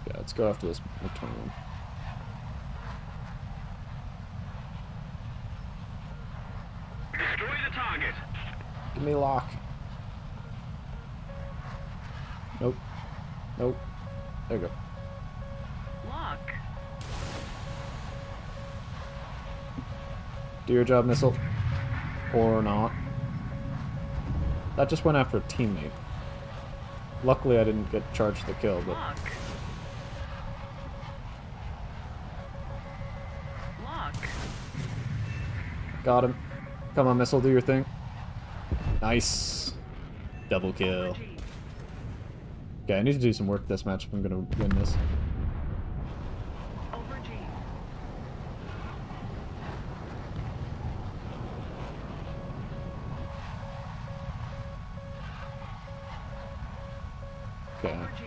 Yeah, let's go after this MiG-21. Destroy the target. Give me lock. Nope. Nope. There you go. Lock. Do your job, missile. Or not. That just went after a teammate. Luckily I didn't get charged for the kill, but... Lock. Lock. Got him. Come on, missile, do your thing. Nice. Double kill. Over G. Okay, I need to do some work this match if I'm gonna win this. Over G. Okay. Over G.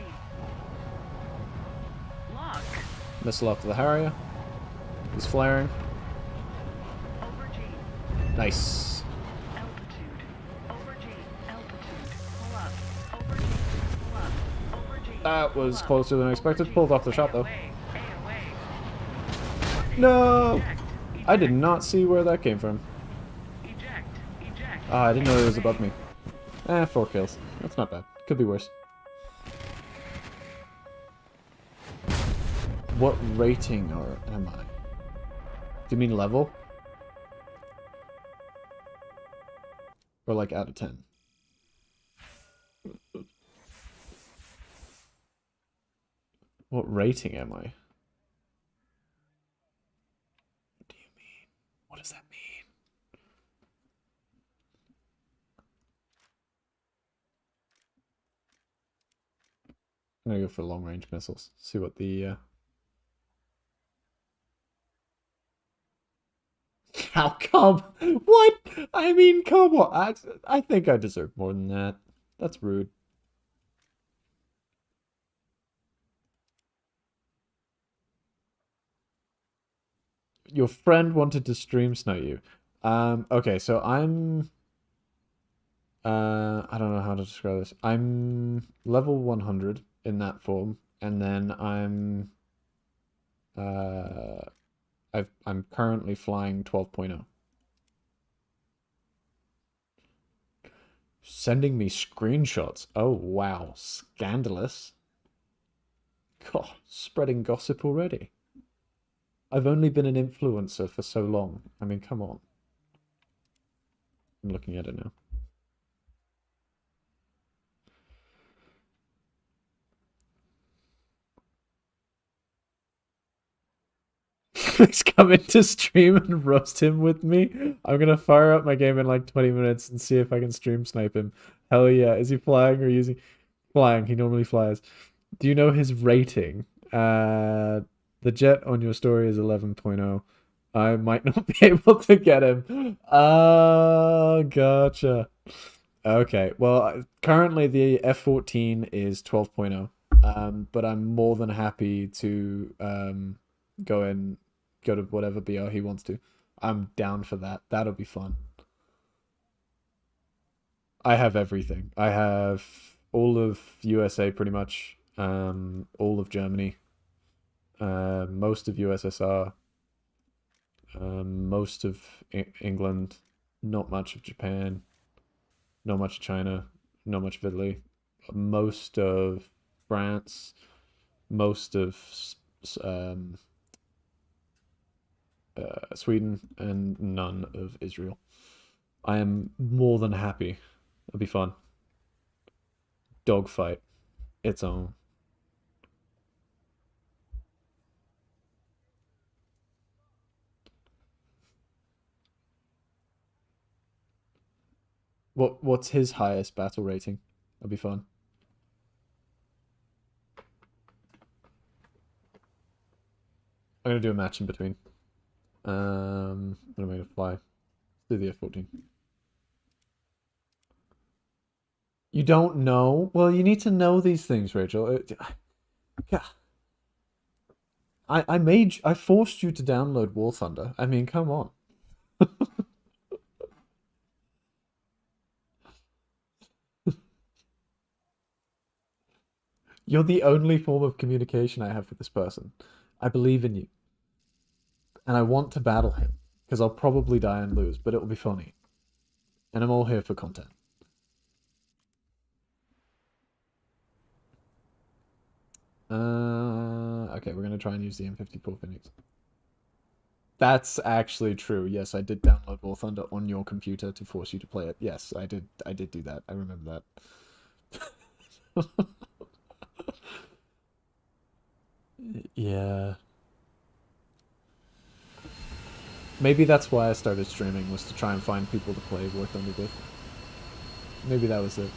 Lock. Missile off to the Harrier. He's flaring. Over G. Nice. Altitude. Over G. Altitude. Pull up. Over G. Pull up. Over G. That was Pull up. closer than expected. Over G. Pulled off the shot, though. Away. Away. No! Eject. I did Eject. not see where that came from. Eject. Eject. Ah, I didn't know it was above me. 4 kills. That's not bad. Could be worse. What rating am I? Do you mean level? Or like out of 10? What rating am I? What do you mean? What does that mean? I'm gonna go for long range missiles. See what the How come? What? I mean, come on. I think I deserve more than that. That's rude. Your friend wanted to stream snipe you. Okay, so I'm... I don't know how to describe this. I'm level 100 in that form, and then I'm... I'm currently flying 12.0. sending me screenshots. Oh, wow. Scandalous. God, spreading gossip already. I've only been an influencer for so long. I mean, come on. I'm looking at it now. He's coming to stream and roast him with me. I'm gonna fire up my game in like 20 minutes and see if I can stream snipe him. Hell yeah. Is he flying or using... Flying. He normally flies. Do you know his rating? The jet on your story is 11.0. I might not be able to get him. Oh, gotcha. Okay, well, currently the F-14 is 12.0. But I'm more than happy to go to whatever BR he wants to. I'm down for that. That'll be fun. I have everything. I have all of USA pretty much, all of Germany, most of USSR, most of England, not much of Japan, not much of China, not much of Italy, most of France, most of Sweden, and none of Israel. I am more than happy. It'll be fun. Dogfight. Its own. What's his highest battle rating? That'll be fun. I'm gonna do a match in between. What am I gonna fly? Let's do the F-14. You don't know? Well, you need to know these things, Rachel. Yeah. I forced you to download War Thunder. I mean, come on. You're the only form of communication I have with this person. I believe in you. And I want to battle him. Because I'll probably die and lose, but it'll be funny. And I'm all here for content. Okay, we're gonna try and use the M54 Phoenix. That's actually true. Yes, I did download War Thunder on your computer to force you to play it. Yes, I did do that. I remember that. Yeah. Maybe that's why I started streaming, was to try and find people to play War Thunder with. Maybe that was it.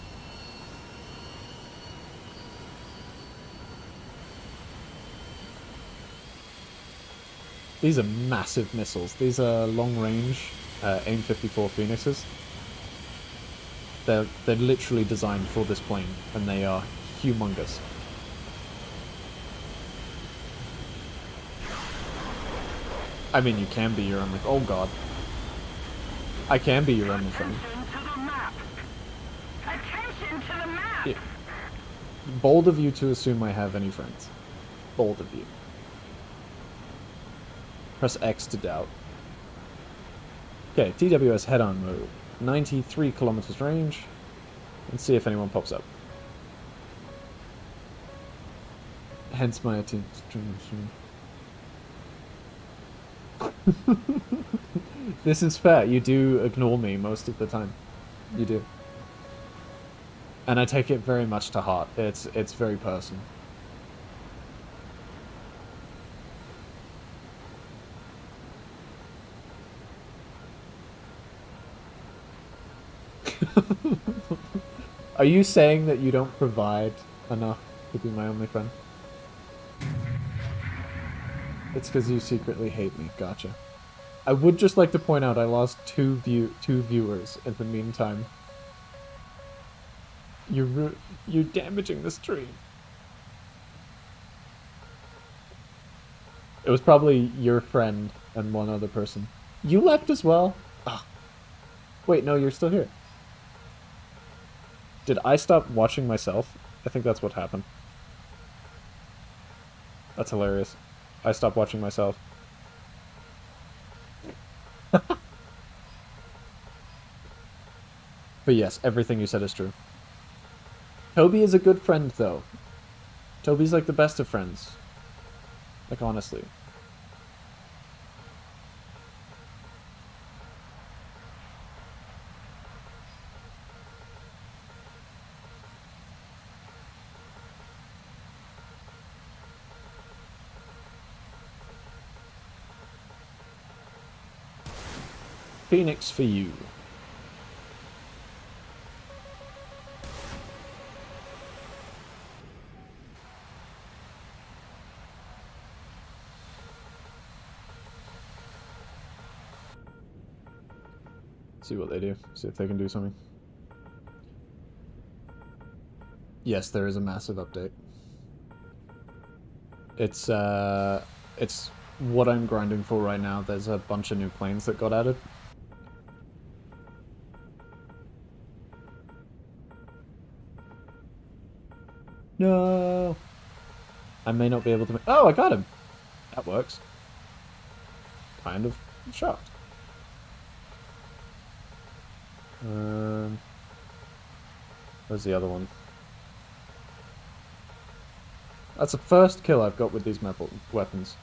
These are massive missiles. These are long-range AIM-54 Phoenixes. They're literally designed for this plane, and they are humongous. I mean, you can be your only... Oh, God. I can be your only friend. Attention to the map! Yeah. Bold of you to assume I have any friends. Bold of you. Press X to doubt. Okay, TWS head-on mode. 93 kilometers range. Let's see if anyone pops up. Hence my attempt to stream. This is fair. You do ignore me most of the time. You do. And I take it very much to heart. It's very personal. Are you saying that you don't provide enough to be my only friend? It's because you secretly hate me. Gotcha. I would just like to point out I lost two viewers in the meantime. You're damaging the stream. It was probably your friend and one other person. You left as well? Ah. Wait, no, you're still here. Did I stop watching myself? I think that's what happened. That's hilarious. I stopped watching myself. But yes, everything you said is true. Toby is a good friend, though. Toby's like the best of friends. Like, honestly. Phoenix for you. See what they do. See if they can do something. Yes, there is a massive update. It's what I'm grinding for right now. There's a bunch of new planes that got added. No! I may not be able to... Oh, I got him! That works. Kind of shocked. Where's the other one? That's the first kill I've got with these weapons.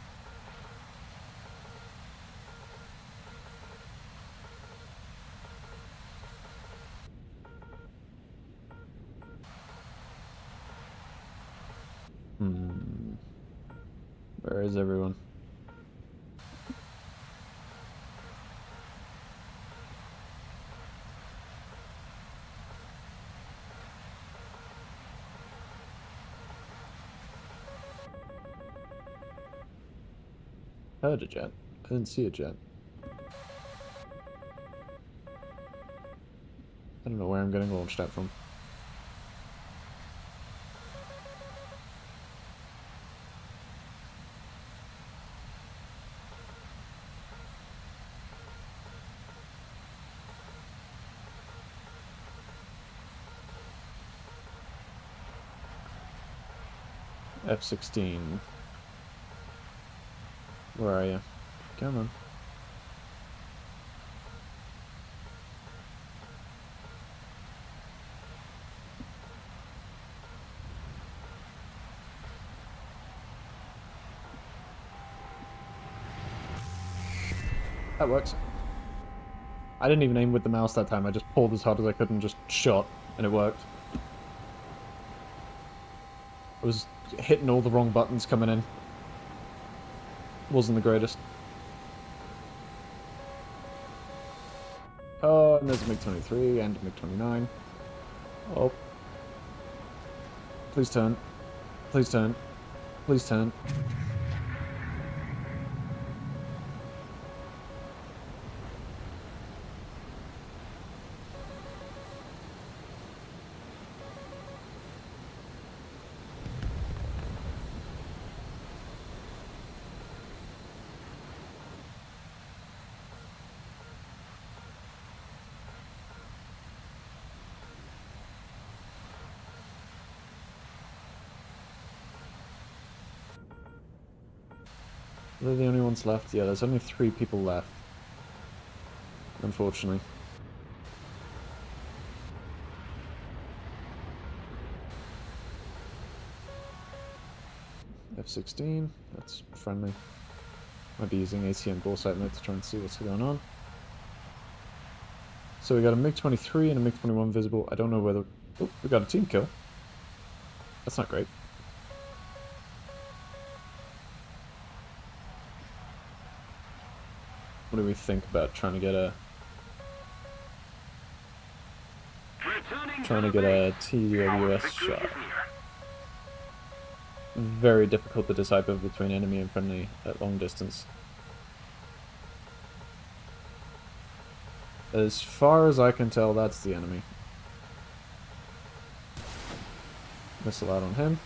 Where is everyone? Heard a jet. I didn't see a jet. I don't know where I'm getting launched at from. F-16. Where are you? Come on. That works. I didn't even aim with the mouse that time. I just pulled as hard as I could and just shot, and it worked. I was hitting all the wrong buttons coming in. Wasn't the greatest. Oh, and there's a MiG-23 and a MiG-29. Oh. Please turn. Please turn. Please turn. They're the only ones left? Yeah, there's only 3 people left. Unfortunately. F-16, that's friendly. Might be using ACM ball sight mode to try and see what's going on. So we got a MiG-23 and a MiG-21 visible. I don't know whether... Oh, we got a team kill. That's not great. What do we think about trying to get a TWS shot? Very difficult to decipher between enemy and friendly at long distance. As far as I can tell, that's the enemy. Missile out on him.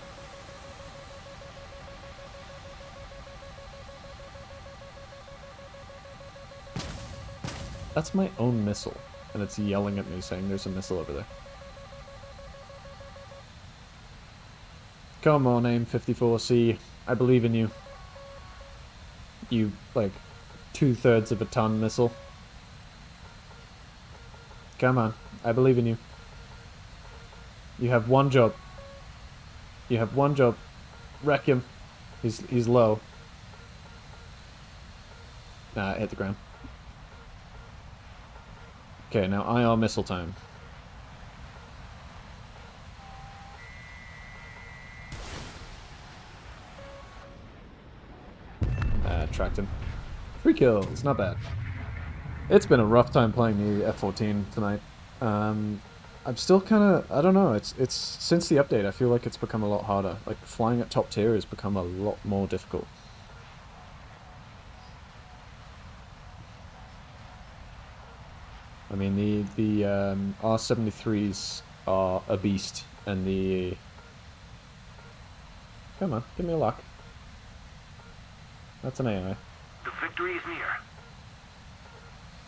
That's my own missile, and it's yelling at me saying there's a missile over there. Come on, AIM-54C. I believe in you. You, like, 2/3 of a ton missile. Come on. I believe in you. You have one job. You have one job. Wreck him. He's low. Nah, hit the ground. Okay, now IR missile time. Tracked him. 3 kills, not bad. It's been a rough time playing the F-14 tonight. I'm still kind of, I don't know, it's since the update I feel like it's become a lot harder. Like flying at top tier has become a lot more difficult. I mean the R-73s are a beast, and the... Come on, give me a lock. That's an AI. The victory is near.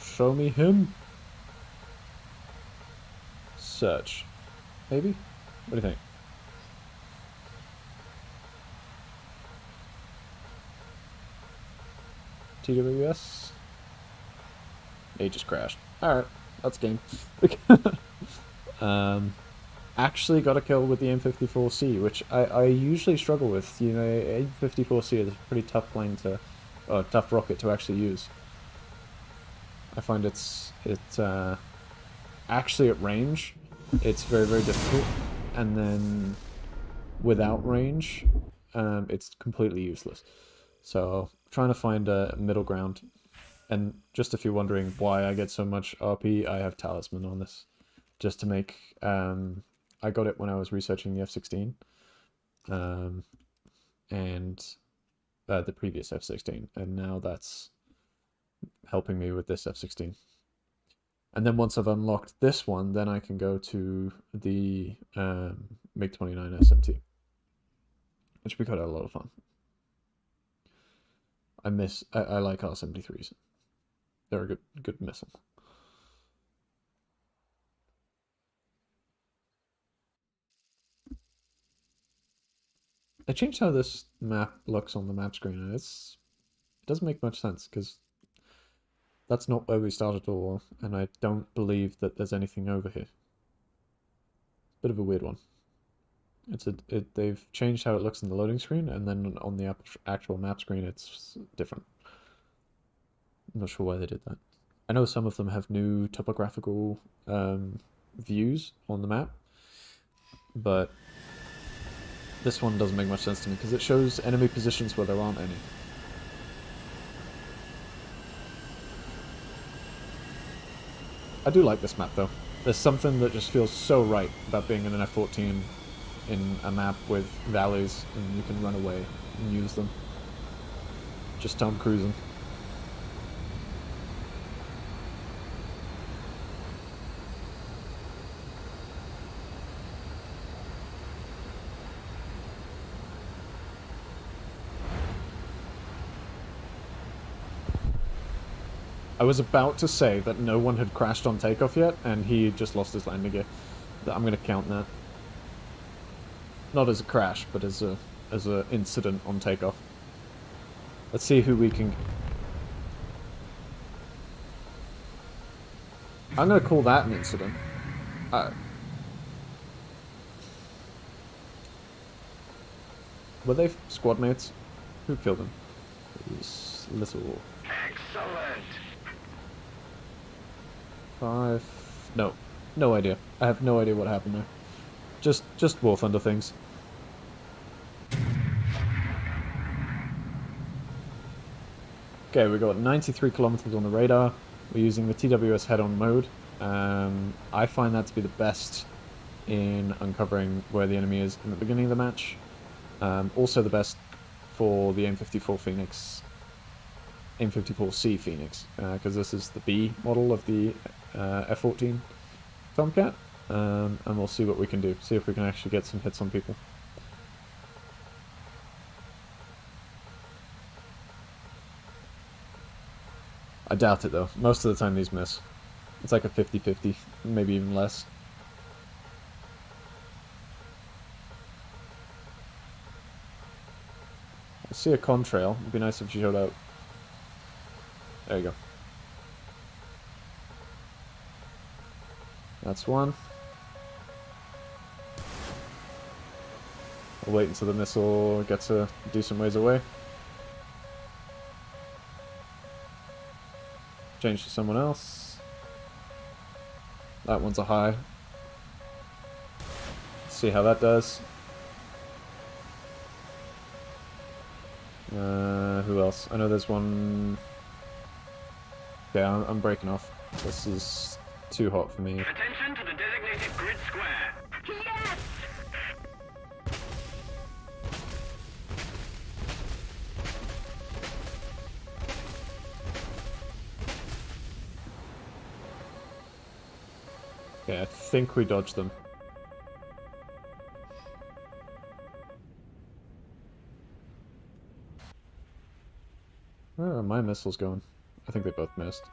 Show me him. Search. Maybe? What do you think? TWS? He just crashed. Alright, that's game. Actually got a kill with the M54C, which I usually struggle with. You know, M54C is a pretty tough plane to... or tough rocket to actually use. I find it's actually at range, it's very, very difficult, and then without range, it's completely useless. So, trying to find a middle ground. And just if you're wondering why I get so much RP, I have Talisman on this. Just to make... I got it when I was researching the F-16. And the previous F-16. And now that's helping me with this F-16. And then once I've unlocked this one, then I can go to the MiG-29 SMT, which we got a lot of fun. I like R-73s. They're a good missile. I changed how this map looks on the map screen, and it doesn't make much sense because that's not where we started all, and I don't believe that there's anything over here. Bit of a weird one. They've changed how it looks in the loading screen, and then on the actual map screen it's different. I'm not sure why they did that. I know some of them have new topographical views on the map, but this one doesn't make much sense to me because it shows enemy positions where there aren't any. I do like this map though. There's something that just feels so right about being in an F-14 in a map with valleys and you can run away and use them. Just Tom Cruising. I was about to say that no one had crashed on takeoff yet, and he just lost his landing gear. I'm gonna count that. Not as a crash, but as a incident on takeoff. Let's see who we can... I'm gonna call that an incident. Were they squad mates? Who killed them? These little... Excellent. 5... No. No idea. I have no idea what happened there. Just War Thunder things. Okay, we got 93 kilometers on the radar. We're using the TWS head-on mode. I find that to be the best in uncovering where the enemy is in the beginning of the match. Also the best for the M54 Phoenix, M54C Phoenix, because this is the B model of the F-14 Tomcat, and we'll see what we can do, see if we can actually get some hits on people. I doubt it though, most of the time these miss. It's like a 50-50, maybe even less. I see a contrail, it'd be nice if she showed up. There you go. That's one. I'll wait until the missile gets a decent ways away. Change to someone else. That one's a high. See how that does. Who else? I know there's one... Yeah, I'm breaking off. This is too hot for me. Attention to the designated grid square. Yes! Okay, I think we dodged them. Where are my missiles going? I think they both missed.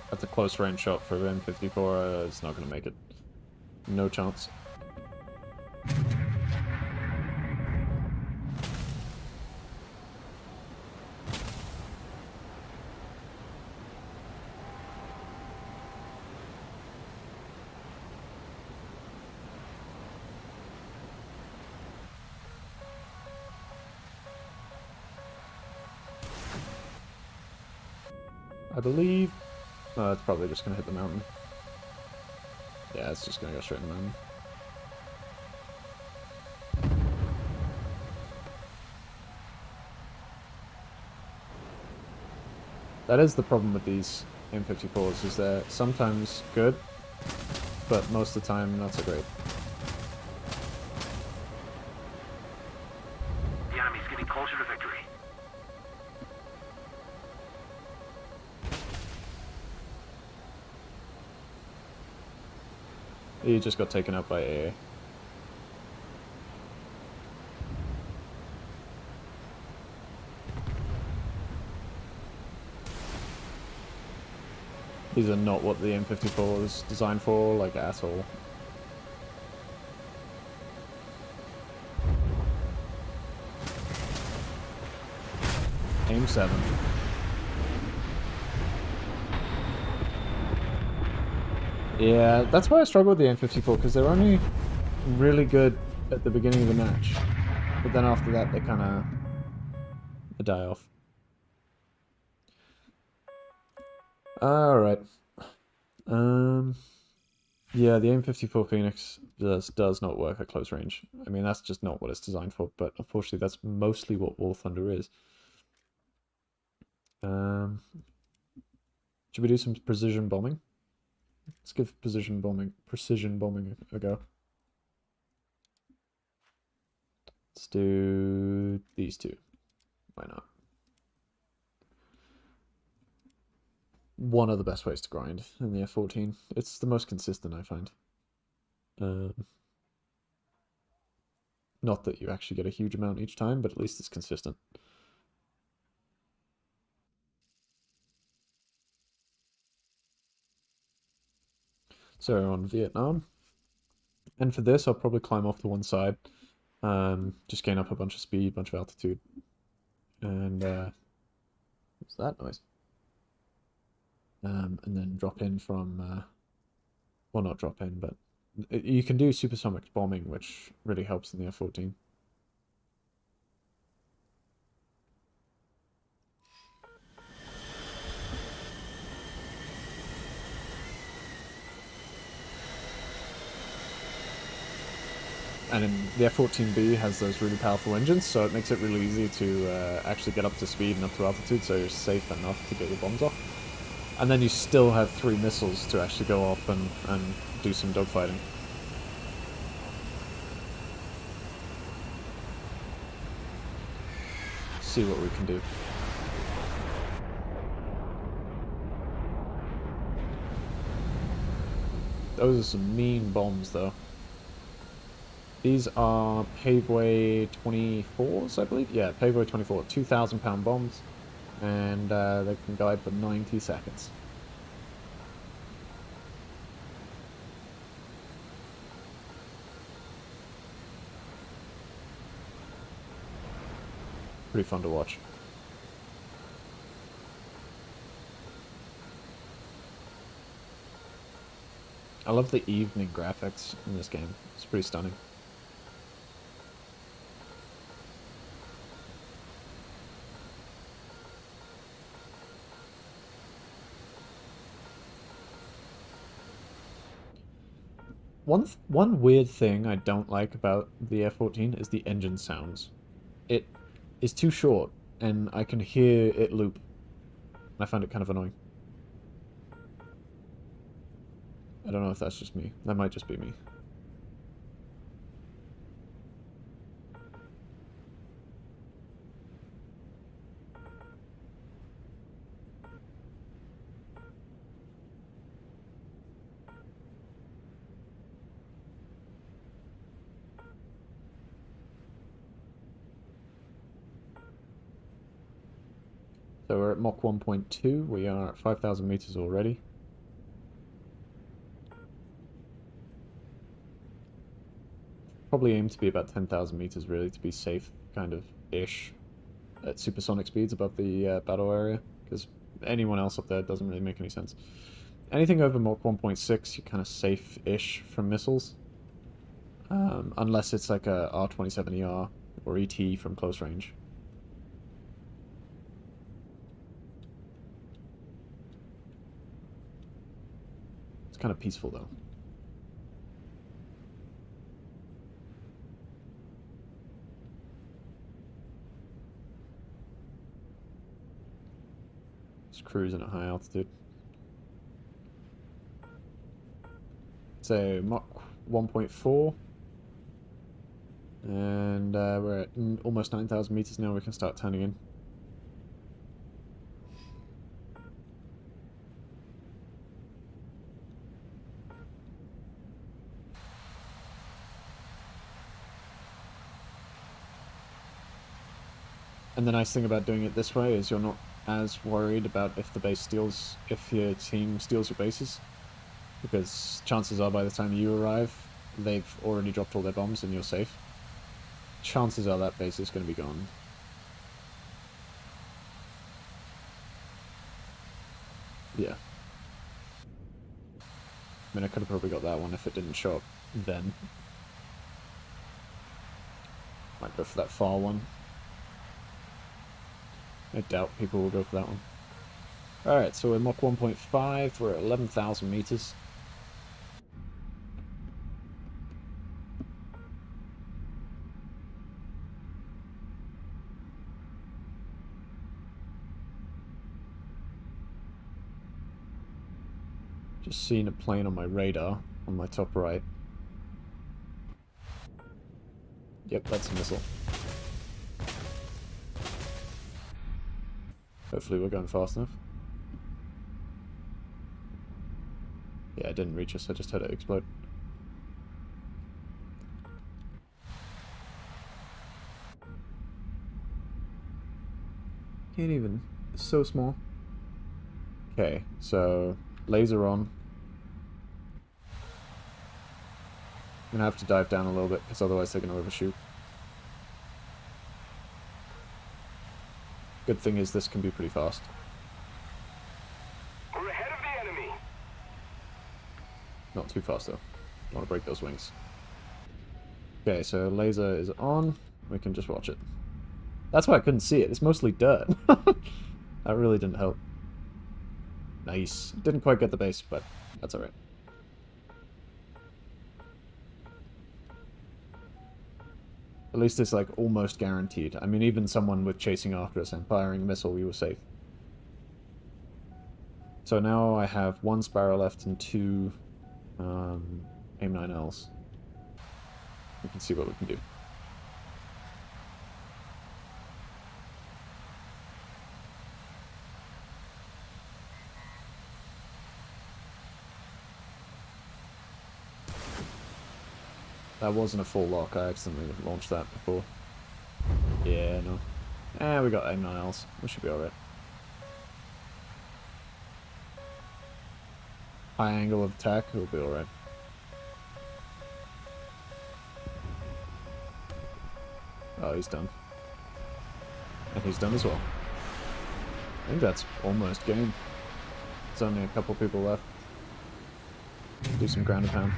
That's a close range shot for M54. It's not going to make it. No chance. I believe... it's probably just going to hit the mountain. Yeah, it's just going to go straight in the mountain. That is the problem with these M54s, is they're sometimes good, but most of the time not so great. The enemy's getting closer to victory. He just got taken out by AA. These are not what the M54 was designed for, like, at all. Aim 7. Yeah, that's why I struggle with the M54, because they're only really good at the beginning of the match. But then after that, they kind of die off. Alright. Yeah, the M54 Phoenix does not work at close range. I mean, that's just not what it's designed for, but unfortunately that's mostly what War Thunder is. Should we do some precision bombing? Let's give precision bombing a go. Let's do these two. Why not? One of the best ways to grind in the F14. It's the most consistent, I find. Not that you actually get a huge amount each time, but at least it's consistent. So on Vietnam. And for this, I'll probably climb off to one side. Just gain up a bunch of speed, bunch of altitude. And, what's that noise? And then drop in from, well, not drop in, but you can do supersonic bombing, which really helps in the F14. And in the F-14B has those really powerful engines, so it makes it really easy to actually get up to speed and up to altitude, so you're safe enough to get your bombs off. And then you still have 3 missiles to actually go off and do some dogfighting. See what we can do. Those are some mean bombs, though. These are Paveway 24s, I believe? Yeah, Paveway 24, 2,000-pound bombs, and they can guide for 90 seconds. Pretty fun to watch. I love the evening graphics in this game. It's pretty stunning. One weird thing I don't like about the F-14 is the engine sounds. It is too short, and I can hear it loop. I find it kind of annoying. I don't know if that's just me. That might just be me. So we're at Mach 1.2. We are at 5,000 meters already. Probably aim to be about 10,000 meters, really, to be safe, kind of, ish, at supersonic speeds above the battle area, because anyone else up there doesn't really make any sense. Anything over Mach 1.6, you're kind of safe-ish from missiles, unless it's like a R-27ER or ET from close range. It's kind of peaceful, though. Just cruising at high altitude. So, Mach 1.4. And we're at almost 9,000 meters now. We can start turning in. And the nice thing about doing it this way is you're not as worried about if your team steals your bases, because chances are by the time you arrive, they've already dropped all their bombs and you're safe. Chances are that base is going to be gone. Yeah. I mean, I could have probably got that one if it didn't show up then. Might go for that far one. I doubt people will go for that one. Alright, so we're Mach 1.5, we're at 11,000 meters. Just seeing a plane on my radar, on my top right. Yep, that's a missile. Hopefully we're going fast enough. Yeah, it didn't reach us, I just heard it explode. Can't even. It's so small. Okay, so laser on. I'm gonna have to dive down a little bit, because otherwise they're gonna overshoot. Good thing is this can be pretty fast. We're ahead of the enemy. Not too fast though. Don't want to break those wings. Okay, so laser is on. We can just watch it. That's why I couldn't see it. It's mostly dirt. That really didn't help. Nice. Didn't quite get the base, but that's alright. At least it's like almost guaranteed. I mean, even someone with chasing after us and firing a missile, we were safe. So now I have one Sparrow left and two AIM-9Ls. We can see what we can do. That wasn't a full lock. I accidentally launched that before. Yeah, no. We got 8 miles. We should be alright. High angle of attack, we'll be alright. Oh, he's done. And he's done as well. I think that's almost game. There's only a couple people left. Do some ground and pound.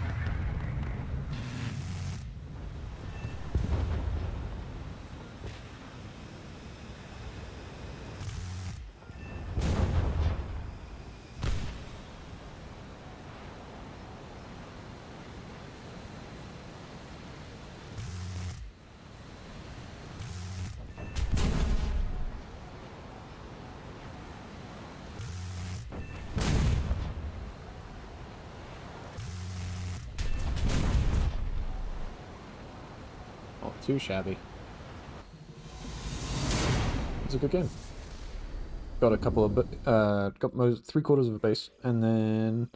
Too shabby. It's a good game. Got a couple of got most 3/4 of a base, and then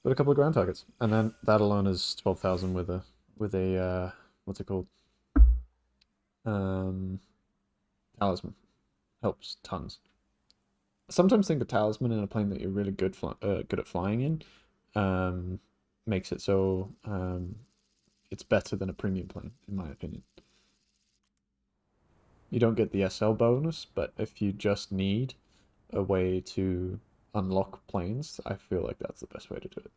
got a couple of ground targets, and then that alone is 12,000 with a what's it called? Talisman. Helps tons. I sometimes think the talisman in a plane that you're really good at flying in makes it so it's better than a premium plane, in my opinion. You don't get the SL bonus, but if you just need a way to unlock planes, I feel like that's the best way to do it.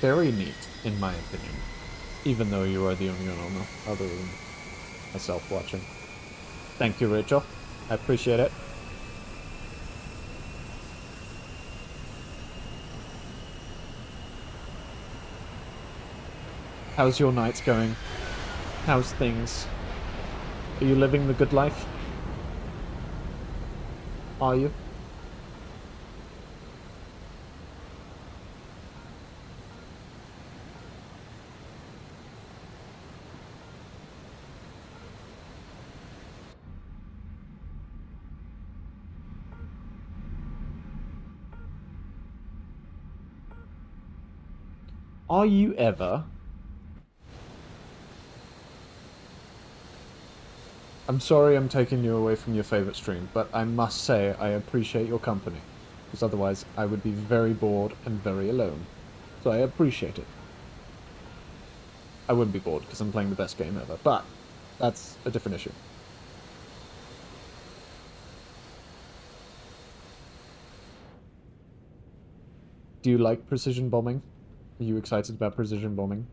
Very neat, in my opinion. Even though you are the only owner, other than myself watching. Thank you, Rachel. I appreciate it. How's your night going? How's things? Are you living the good life? Are you? Are you ever? I'm sorry I'm taking you away from your favorite stream, but I must say I appreciate your company, because otherwise I would be very bored and very alone. So I appreciate it. I wouldn't be bored because I'm playing the best game ever, but that's a different issue. Do you like precision bombing? Are you excited about precision bombing?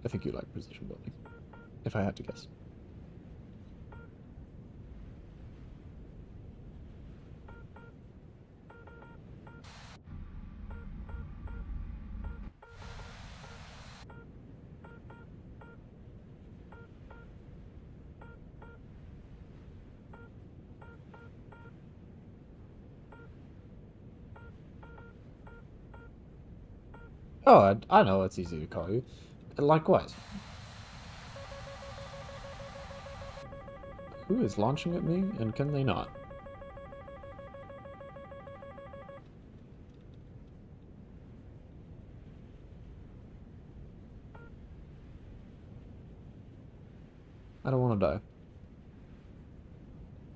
I think you like precision bombing, if I had to guess. Oh, I know it's easy to call you. Likewise. Who is launching at me, and can they not? I don't want to die.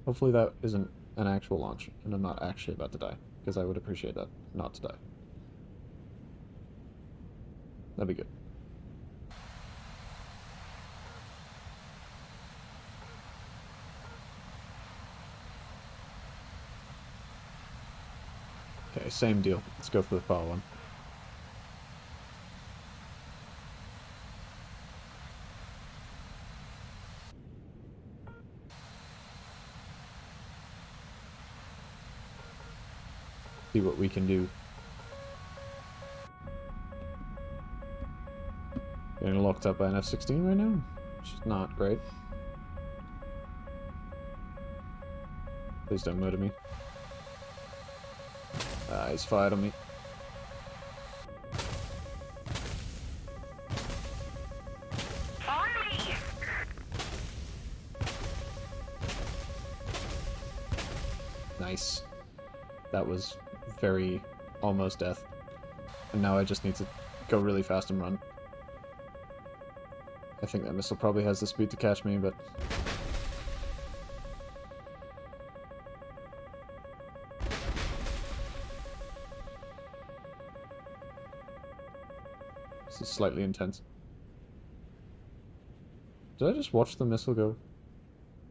Hopefully that isn't an actual launch, and I'm not actually about to die, because I would appreciate that, not to die. That'd be good. Okay, same deal. Let's go for the far one. See what we can do. Getting locked up by an F-16 right now, which is not great. Please don't murder me. He's fired on me. On me! Nice. That was very almost death. And now I just need to go really fast and run. I think that missile probably has the speed to catch me, but... This is slightly intense. Did I just watch the missile go?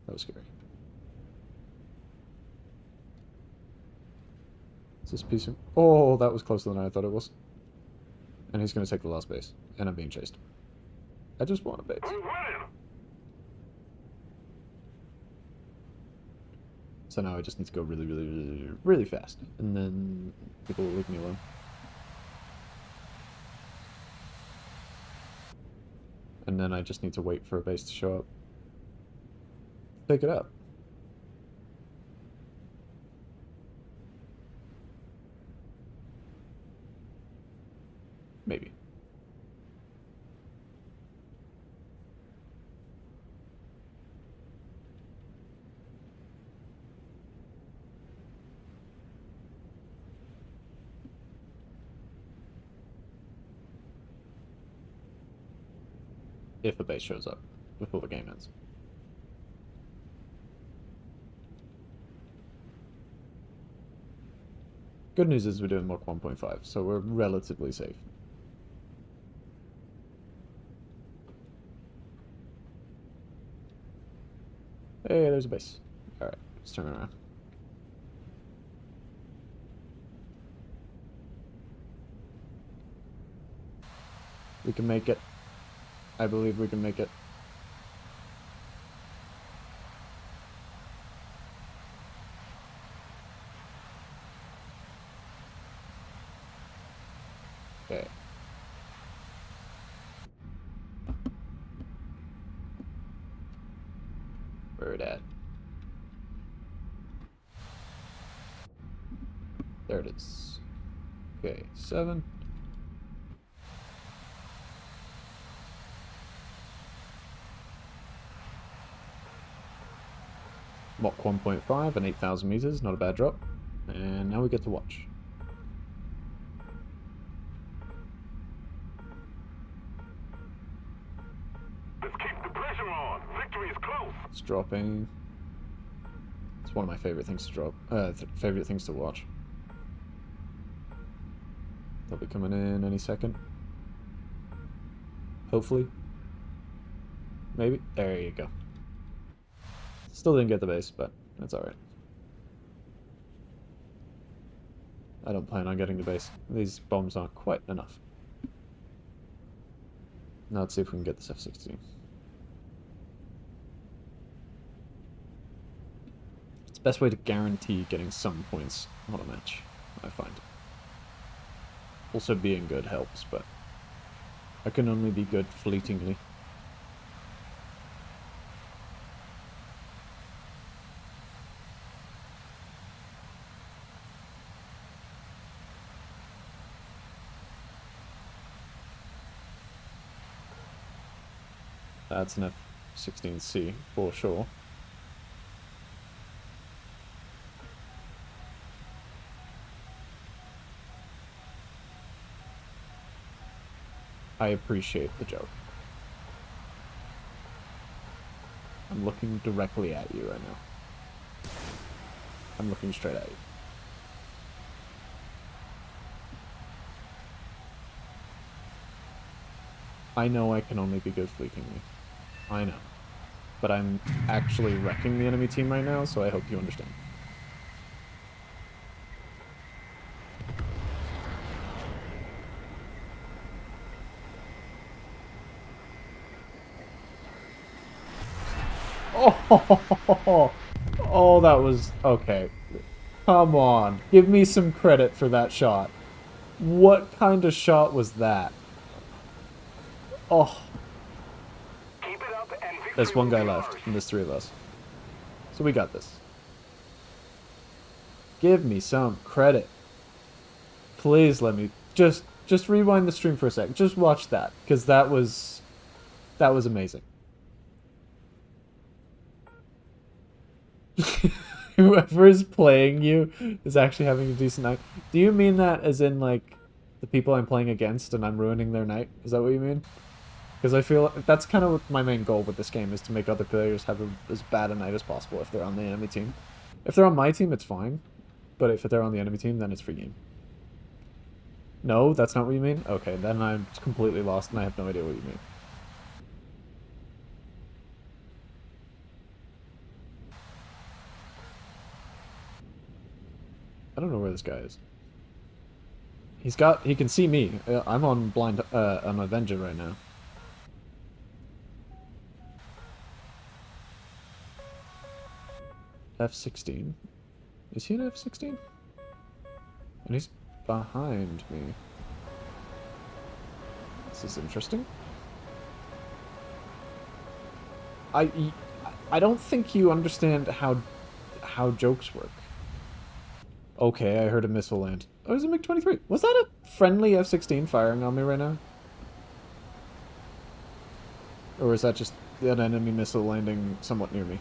That was scary. Is this piece of... Oh, that was closer than I thought it was. And he's going to take the last base. And I'm being chased. I just want a base. So now I just need to go really, really, really, really fast. And then people will leave me alone. And then I just need to wait for a base to show up. Pick it up. Maybe. If a base shows up before the game ends. Good news is we're doing Mach 1.5, so we're relatively safe. Hey, there's a base. Alright, let's turn around. We can make it. I believe we can make it. Okay. Where it at? There it is. Okay, 7. Mach 1.5 and 8,000 meters, not a bad drop. And now we get to watch. Let's keep the pressure on. Victory is close. It's dropping. It's one of my favorite things to drop. Favorite things to watch. They'll be coming in any second. Hopefully. Maybe. There you go. Still didn't get the base, but that's alright. I don't plan on getting the base. These bombs aren't quite enough. Now let's see if we can get this F-16. It's the best way to guarantee getting some points on a match, I find. Also being good helps, but I can only be good fleetingly. That's an F-16C for sure. I appreciate the joke. I'm looking directly at you right now. I'm looking straight at you. I know I can only be good fleetingly. I know. But I'm actually wrecking the enemy team right now, so I hope you understand. Oh, oh, that was... Okay. Come on. Give me some credit for that shot. What kind of shot was that? Oh. Keep it up and victory There's one will guy be left, ours. and there's 3 of us. So we got this. Give me some credit. Please let me just rewind the stream for a sec. Just watch that, because that was amazing. Whoever is playing you is actually having a decent night. Do you mean that as in, like, the people I'm playing against and I'm ruining their night? Is that what you mean? Because I feel that's kind of my main goal with this game, is to make other players have as bad a night as possible if they're on the enemy team. If they're on my team, it's fine. But if they're on the enemy team, then it's free game. No, that's not what you mean? Okay, then I'm completely lost and I have no idea what you mean. I don't know where this guy is. He can see me. I'm on blind, on Avenger right now. F-16. Is he an F-16? And he's behind me. This is interesting. I don't think you understand how jokes work. Okay, I heard a missile land. Oh, it was a MiG-23. Was that a friendly F-16 firing on me right now? Or is that just an enemy missile landing somewhat near me?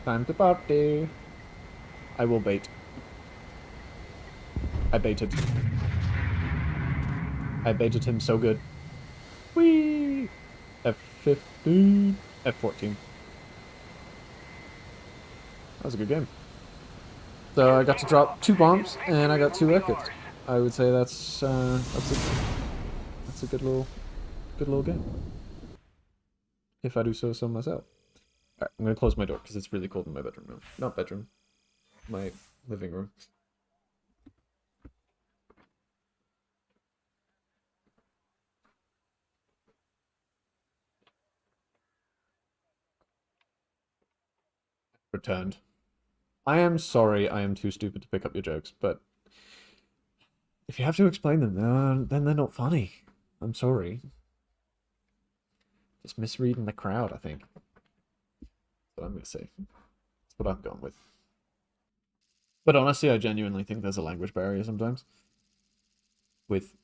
Time to party. I will bait. I baited. I baited him so good. Whee! F-15. F-14. That was a good game. So I got to drop 2 bombs, and I got 2 records. I would say that's a good little game. If I do so myself. Alright, I'm gonna close my door because it's really cold in my bedroom now. Not bedroom. My living room. Returned. I am sorry I am too stupid to pick up your jokes, but if you have to explain them, then they're not funny. I'm sorry. Just misreading the crowd, I think. That's what I'm going to say. That's what I'm going with. But honestly, I genuinely think there's a language barrier sometimes. With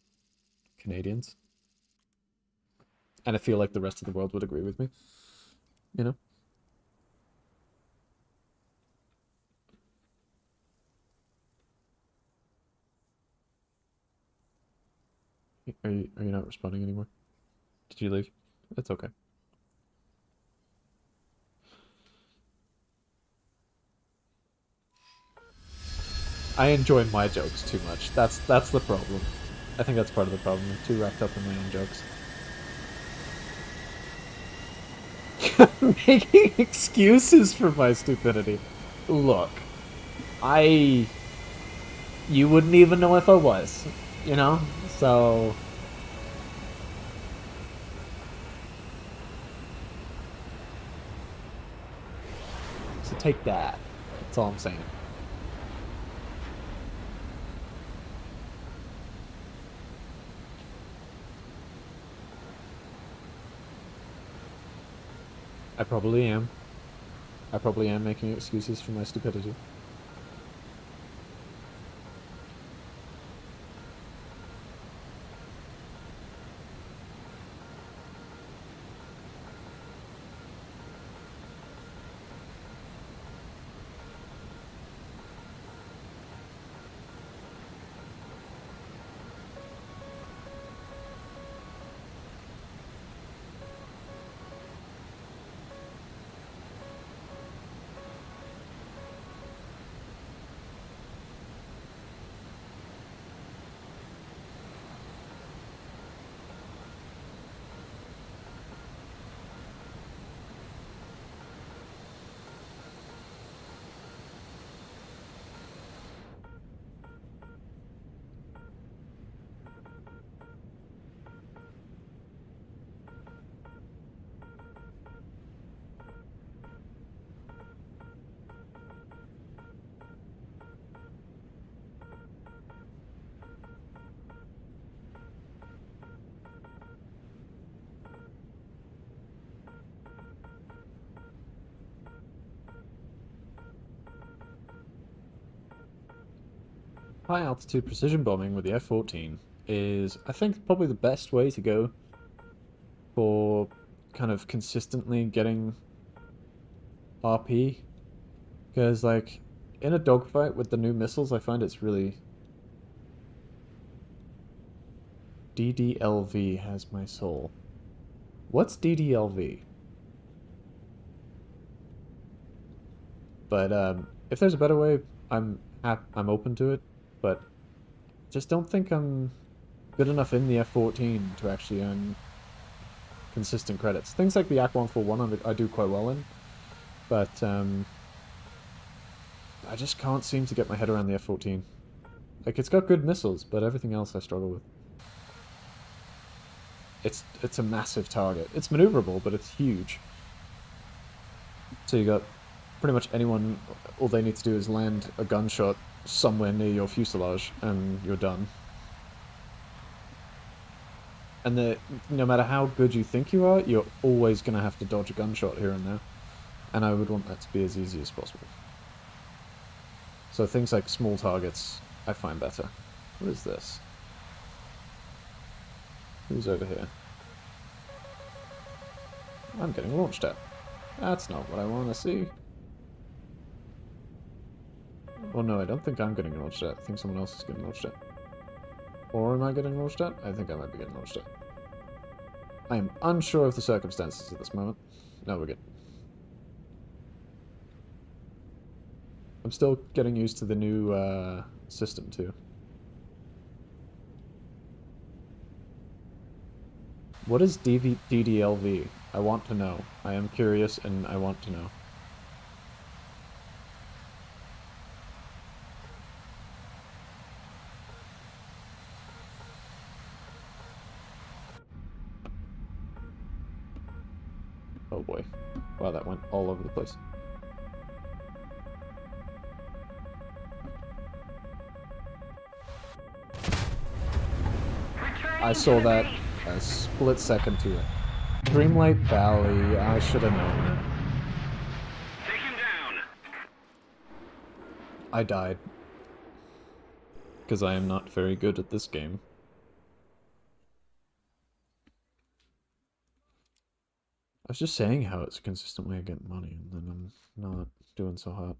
Canadians. And I feel like the rest of the world would agree with me. You know? Are you not responding anymore? Did you leave? It's okay. I enjoy my jokes too much. That's the problem. I think that's part of the problem. I'm too wrapped up in my own jokes. Making excuses for my stupidity. Look, you wouldn't even know if I was, you know? So take that. That's all I'm saying. I probably am. I probably am making excuses for my stupidity. high altitude precision bombing with the F-14 is, I think, probably the best way to go for kind of consistently getting RP. Because, like, in a dogfight with the new missiles, I find it's really... DDLV has my soul. What's DDLV? But, if there's a better way, I'm open to it, but just don't think I'm good enough in the F-14 to actually earn consistent credits. Things like the AK-141 I do quite well in, but I just can't seem to get my head around the F-14. Like, it's got good missiles, but everything else I struggle with. It's a massive target. It's maneuverable, but it's huge. So you got pretty much anyone, all they need to do is land a gunshot somewhere near your fuselage, and you're done. And no matter how good you think you are, you're always going to have to dodge a gunshot here and there. And I would want that to be as easy as possible. So things like small targets, I find better. What is this? Who's over here? I'm getting launched at. That's not what I want to see. Oh no, I don't think I'm getting launched at. I think someone else is getting launched at. Or am I getting launched at? I think I might be getting launched at. I am unsure of the circumstances at this moment. No, we're good. I'm still getting used to the new system too. What is DDLV? I want to know. I am curious and I want to know. Oh boy. Wow, that went all over the place. I saw that a split second to it. Dreamlight Valley, I should have known it. Take him down. I died. Because I am not very good at this game. I was just saying how it's a consistent way of getting money, and then I'm not doing so hot.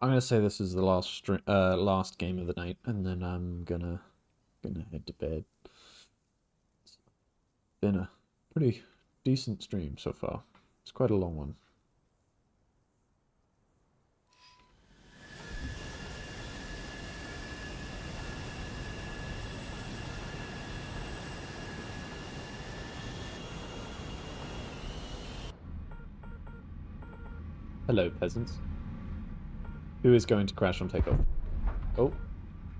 I'm gonna say this is the last game of the night, and then I'm gonna head to bed. It's been a pretty decent stream so far. It's quite a long one. Hello, peasants. Who is going to crash on takeoff? Oh,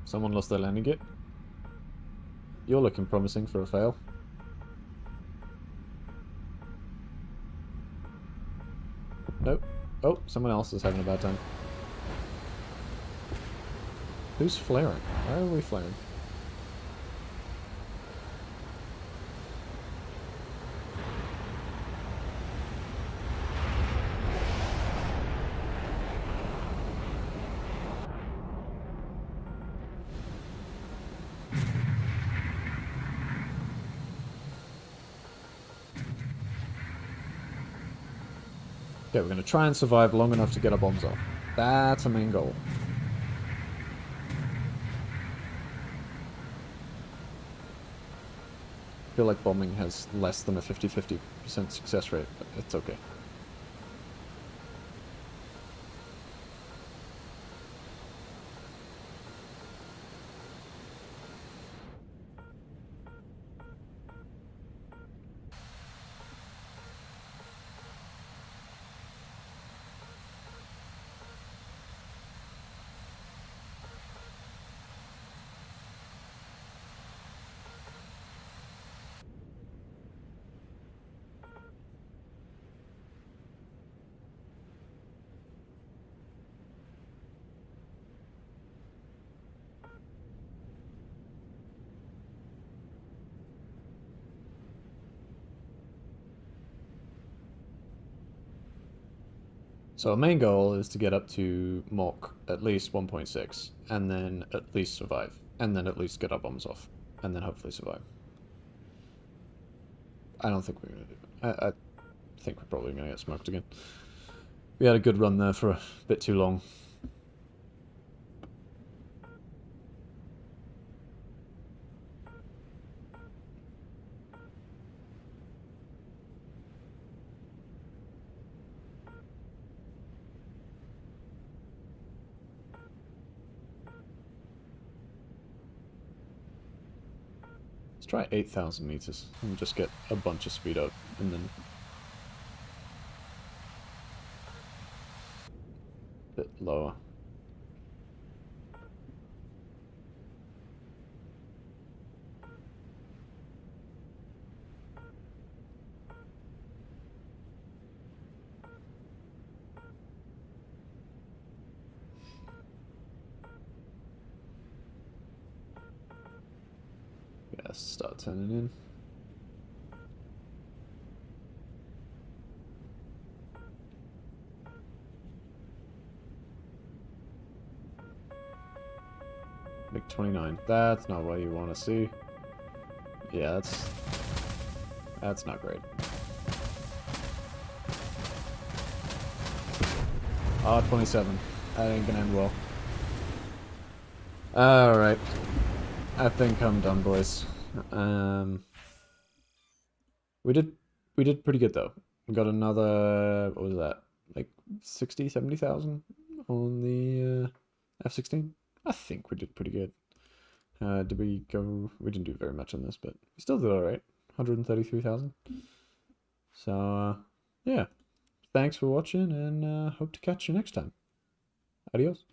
someone lost their landing gear. You're looking promising for a fail. Nope. Oh, someone else is having a bad time. Who's flaring? Why are we flaring? Okay, we're going to try and survive long enough to get our bombs off. That's a main goal. I feel like bombing has less than a 50-50% success rate, but it's okay. So our main goal is to get up to Mach at least 1.6, and then at least survive, and then at least get our bombs off, and then hopefully survive. I don't think we're going to do it. I think we're probably going to get smoked again. We had a good run there for a bit too long. Let's try 8,000 meters and just get a bunch of speed up, and then a bit lower. Yeah, start turning in. MiG-29. That's not what you want to see. Yeah, that's not great. R-27. That ain't gonna end well. Alright. I think I'm done, boys. We did pretty good though. We got another, what was that? Like 60, 70,000 on the F-16? I think we did pretty good. Did we go, we didn't do very much on this, but we still did alright. 133,000. So, yeah. Thanks for watching, and hope to catch you next time. Adios.